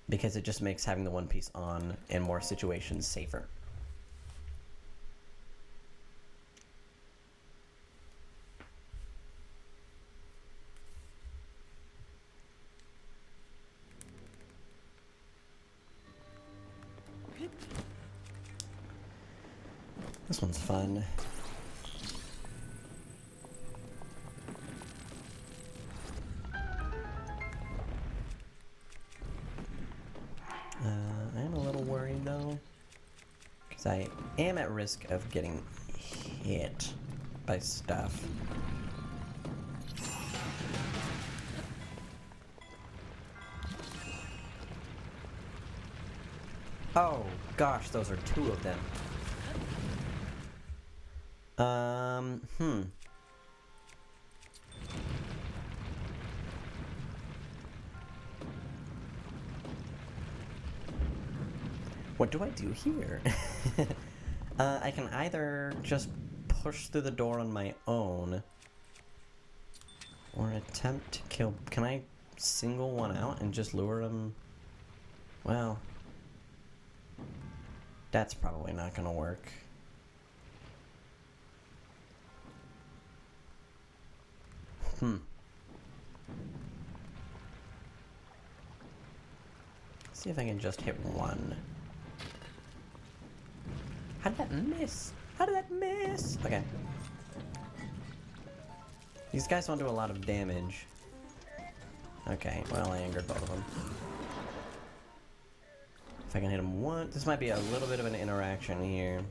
Because it just makes having the 1 piece on in more situations safer. This one's fun. I am a little worried though, because I am at risk of getting hit by stuff. Oh gosh, those are 2 of them. What do I do here? I can either just push through the door on my own, or attempt to kill... Can I single one out and just lure him? Well, that's probably not gonna work. Let's see if I can just hit 1. How did that miss? How did that miss? Okay. These guys don't do a lot of damage. Okay, well, I angered both of them. If If I can hit him once, this might be a little bit of an interaction here.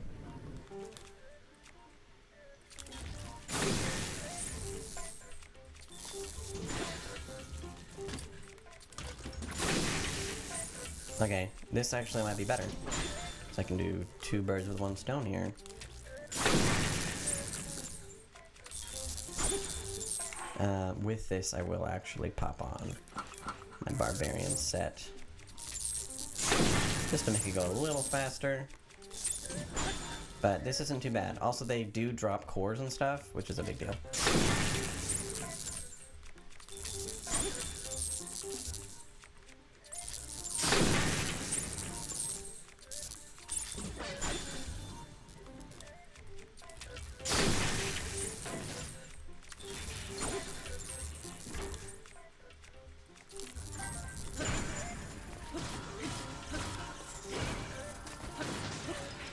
Okay, this actually might be better. So I can do 2 birds with 1 stone here. With this, I will actually pop on my barbarian set. Just to make it go a little faster. But this isn't too bad. Also, they do drop cores and stuff, which is a big deal.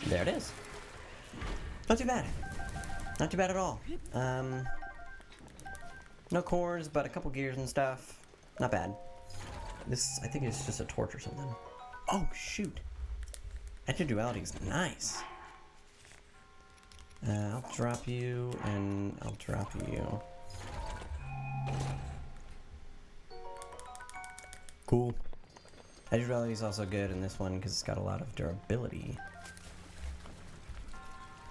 There it is. Not too bad. Not too bad at all. No cores, but a couple gears and stuff. Not bad. This, I think it's just a torch or something. Oh, shoot. Edge duality is nice. I'll drop you, and I'll drop you. Cool. Edge duality is also good in this one because it's got a lot of durability.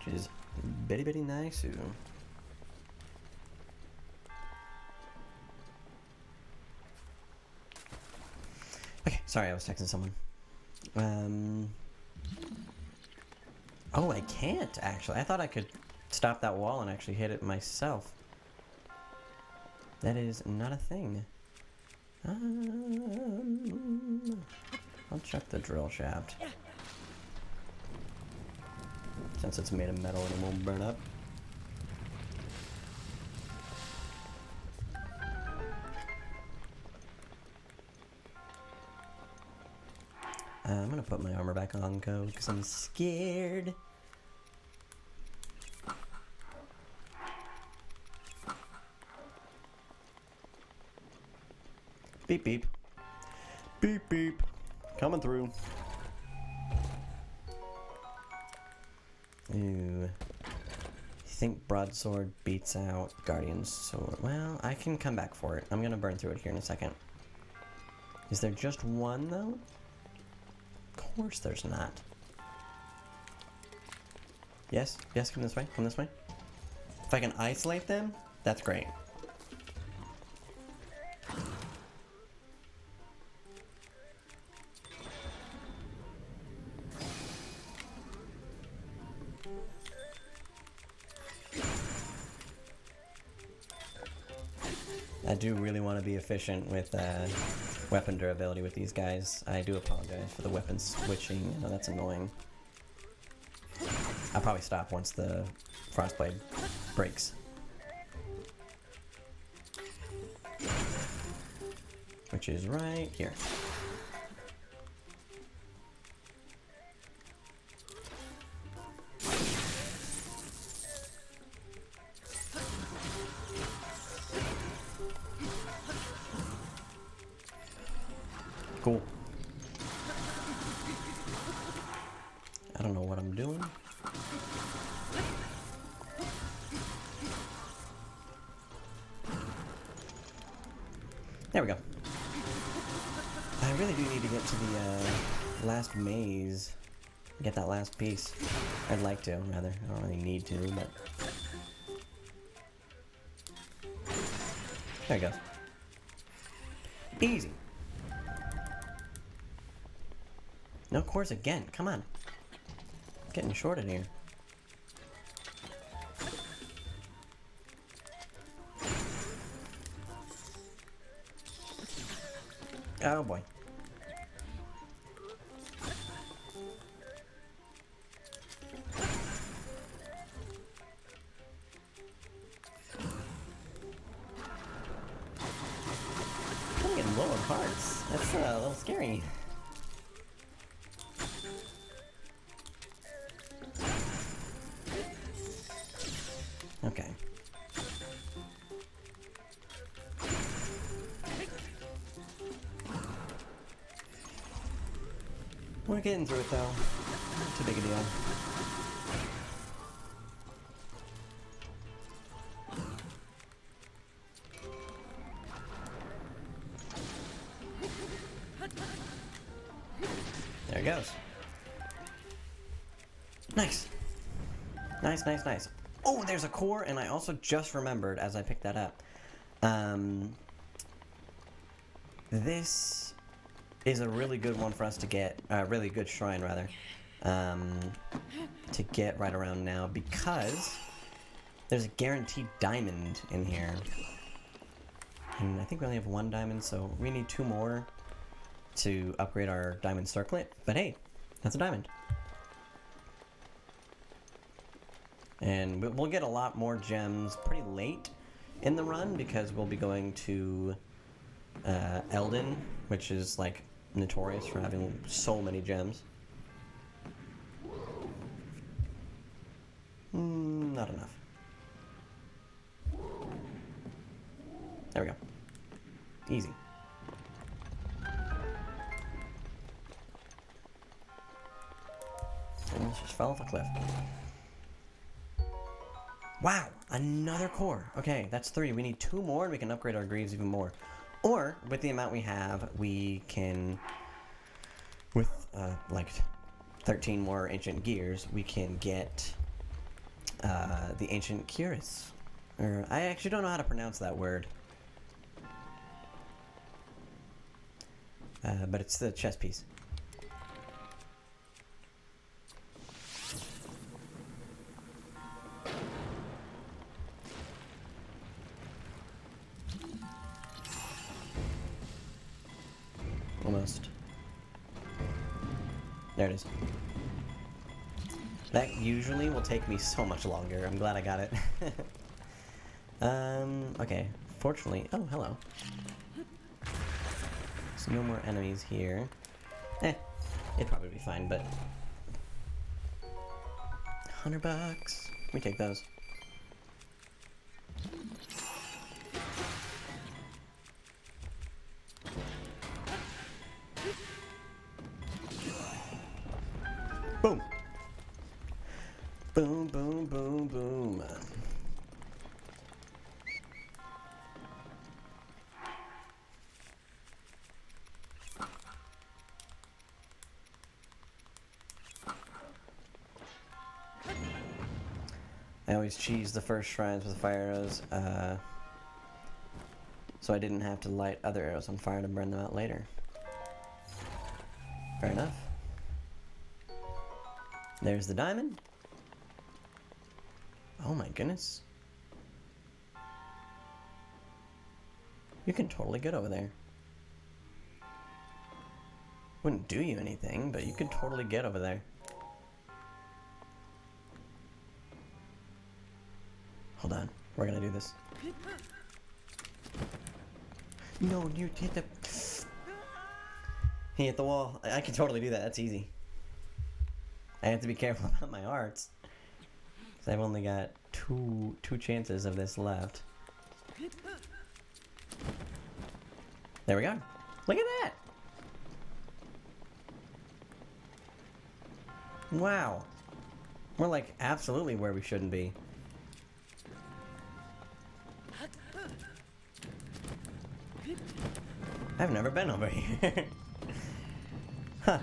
Which is very nice. Okay, sorry, I was texting someone. Oh, I can't actually. I thought I could stop that wall and actually hit it myself. That is not a thing. I'll check the drill shaft. Since it's made of metal and it won't burn up. I'm gonna put my armor back on, because I'm scared. Beep beep. Beep beep. Coming through. Ooh. I think broadsword beats out guardian's sword. Well, I can come back for it. I'm gonna burn through it here in a second. Is there just one though? Of course there's not. Yes, yes, come this way, come this way. If I can isolate them, that's great. I do really want to be efficient with weapon durability with these guys. I do apologize for the weapon switching. I know that's annoying. I'll probably stop once the frostblade breaks. Which is right here. Cool. I don't know what I'm doing. There we go. I really do need to get to the last maze. Get that last piece. I'd like to, rather. I don't really need to, but... There we go. Easy. No cores again, come on. Getting shorted here. Oh boy. I'm getting low on hearts. That's a little scary. Okay. We're getting through it though. Not too big a deal. There it goes. Nice. Nice, nice, nice. Oh, there's a core, and I also just remembered as I picked that up. This is a really good one for us to get, really good shrine rather, to get right around now because there's a guaranteed diamond in here. And I think we only have 1 diamond, so we need 2 more to upgrade our diamond circlet. But hey, that's a diamond. And we'll get a lot more gems pretty late in the run because we'll be going to Eldin, which is like notorious for having so many gems. Not enough. There we go. Easy. Almost just fell off a cliff. Wow, another core. Okay, that's 3. We need 2 more and we can upgrade our greaves even more. Or, with the amount we have, we can, with like 13 more ancient gears, we can get the ancient cuirass. Or, I actually don't know how to pronounce that word. But it's the chest piece. Almost. There it is. That usually will take me so much longer. I'm glad I got it. Okay. Fortunately... Oh, hello. There's no more enemies here. It'd probably be fine, but... $100. We take those. Boom! Boom, boom, boom, boom. I always cheese the first shrines with fire arrows, so I didn't have to light other arrows on fire to burn them out later. Fair enough. There's the diamond. Oh my goodness. You can totally get over there. Wouldn't do you anything, but you could totally get over there. Hold on, we're gonna do this. No, you hit the... He hit the wall. I can totally do that, that's easy. I have to be careful about my hearts. Because I've only got two chances of this left. There we go. Look at that! Wow. We're like absolutely where we shouldn't be. I've never been over here. Huh.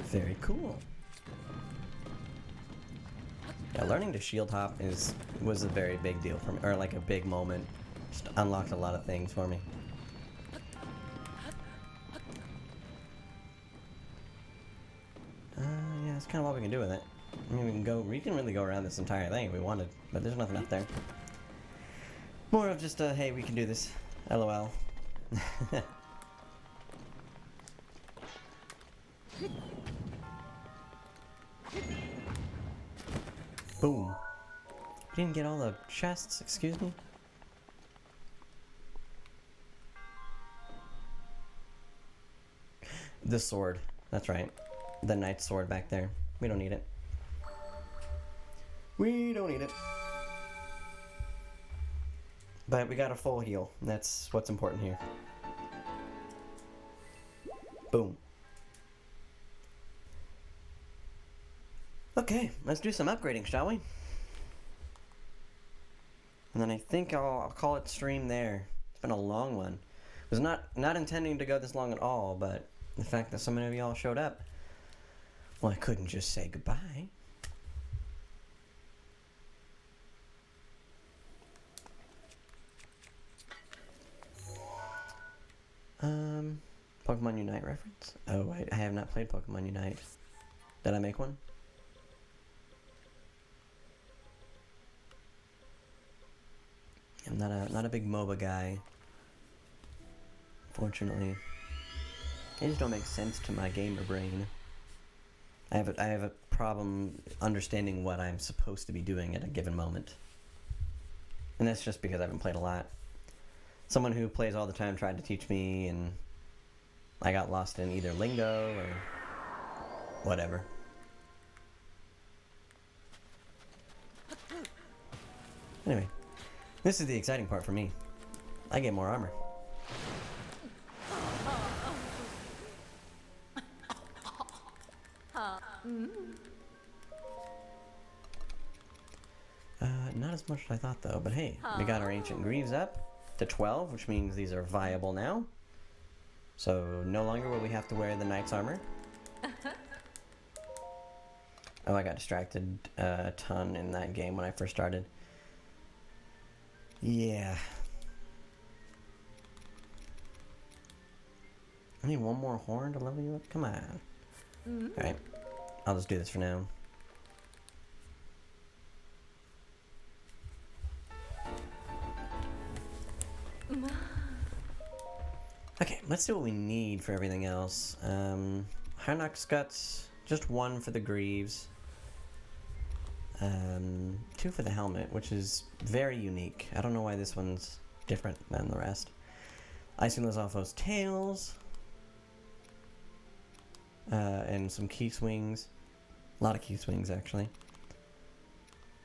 Very cool. Yeah, learning to shield hop was a very big deal for me, or like a big moment. Just unlocked a lot of things for me. Yeah, that's kind of what we can do with it. I mean, we can really go around this entire thing if we wanted, but there's nothing up there. More of just a, hey, we can do this. LOL. Boom. We didn't get all the chests, excuse me? The sword, that's right. The knight's sword back there. We don't need it. We don't need it. But we got a full heal. That's what's important here. Boom. Okay, let's do some upgrading, shall we? And then I think I'll call it stream there. It's been a long one. Was not intending to go this long at all, but the fact that so many of y'all showed up, well, I couldn't just say goodbye. Pokemon Unite reference? Oh, wait, I have not played Pokemon Unite. Did I make one? I'm not a big MOBA guy. Fortunately. They just don't make sense to my gamer brain. I have a problem understanding what I'm supposed to be doing at a given moment. And that's just because I haven't played a lot. Someone who plays all the time tried to teach me, and I got lost in either lingo or whatever. Anyway, this is the exciting part for me. I get more armor. Not as much as I thought though, but hey, we got our Ancient Greaves up to 12, which means these are viable now. So no longer will we have to wear the knight's armor. Oh, I got distracted a ton in that game when I first started. Yeah. I need one more horn to level you up? Come on. Alright, I'll just do this for now. Okay, let's see what we need for everything else. Harnock's Guts, just one for the Greaves. 2 for the helmet, which is very unique. I don't know why this one's different than the rest. Icy Lizalfo's tails. And some key swings. A lot of key swings, actually.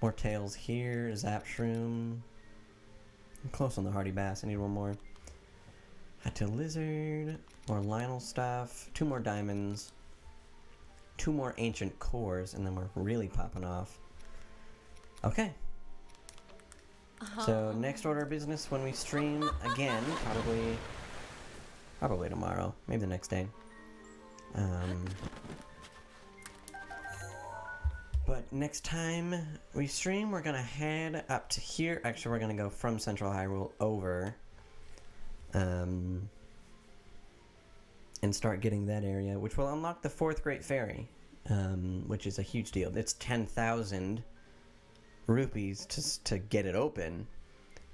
More tails here. Zap Shroom. I'm close on the Hardy Bass. I need one more. Hot-tailed Lizard. More Lionel stuff. 2 more diamonds. 2 more ancient cores, and then we're really popping off. Okay. So next order of business when we stream again, probably tomorrow, maybe the next day. But next time we stream, we're gonna head up to here. Actually, we're gonna go from Central Hyrule over, and start getting that area, which will unlock the 4th Great Fairy, which is a huge deal. It's 10,000 rupees to get it open,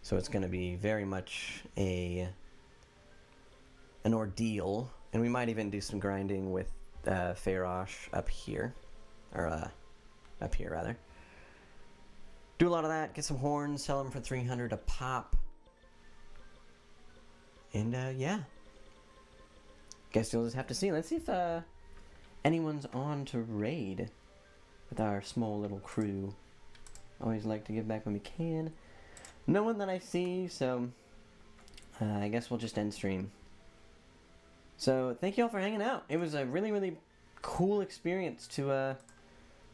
so it's going to be very much an ordeal, and we might even do some grinding with Farosh up here, or up here rather. Do a lot of that, get some horns, sell them for 300 a pop, and yeah. Guess you'll just have to see. Let's see if anyone's on to raid with our small little crew. Always like to give back when we can. No one that I see, so I guess we'll just end stream. So thank you all for hanging out. It was a really, really cool experience to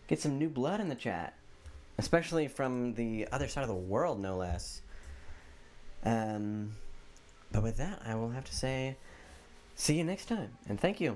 get some new blood in the chat, especially from the other side of the world, no less. But with that, I will have to say, see you next time, and thank you.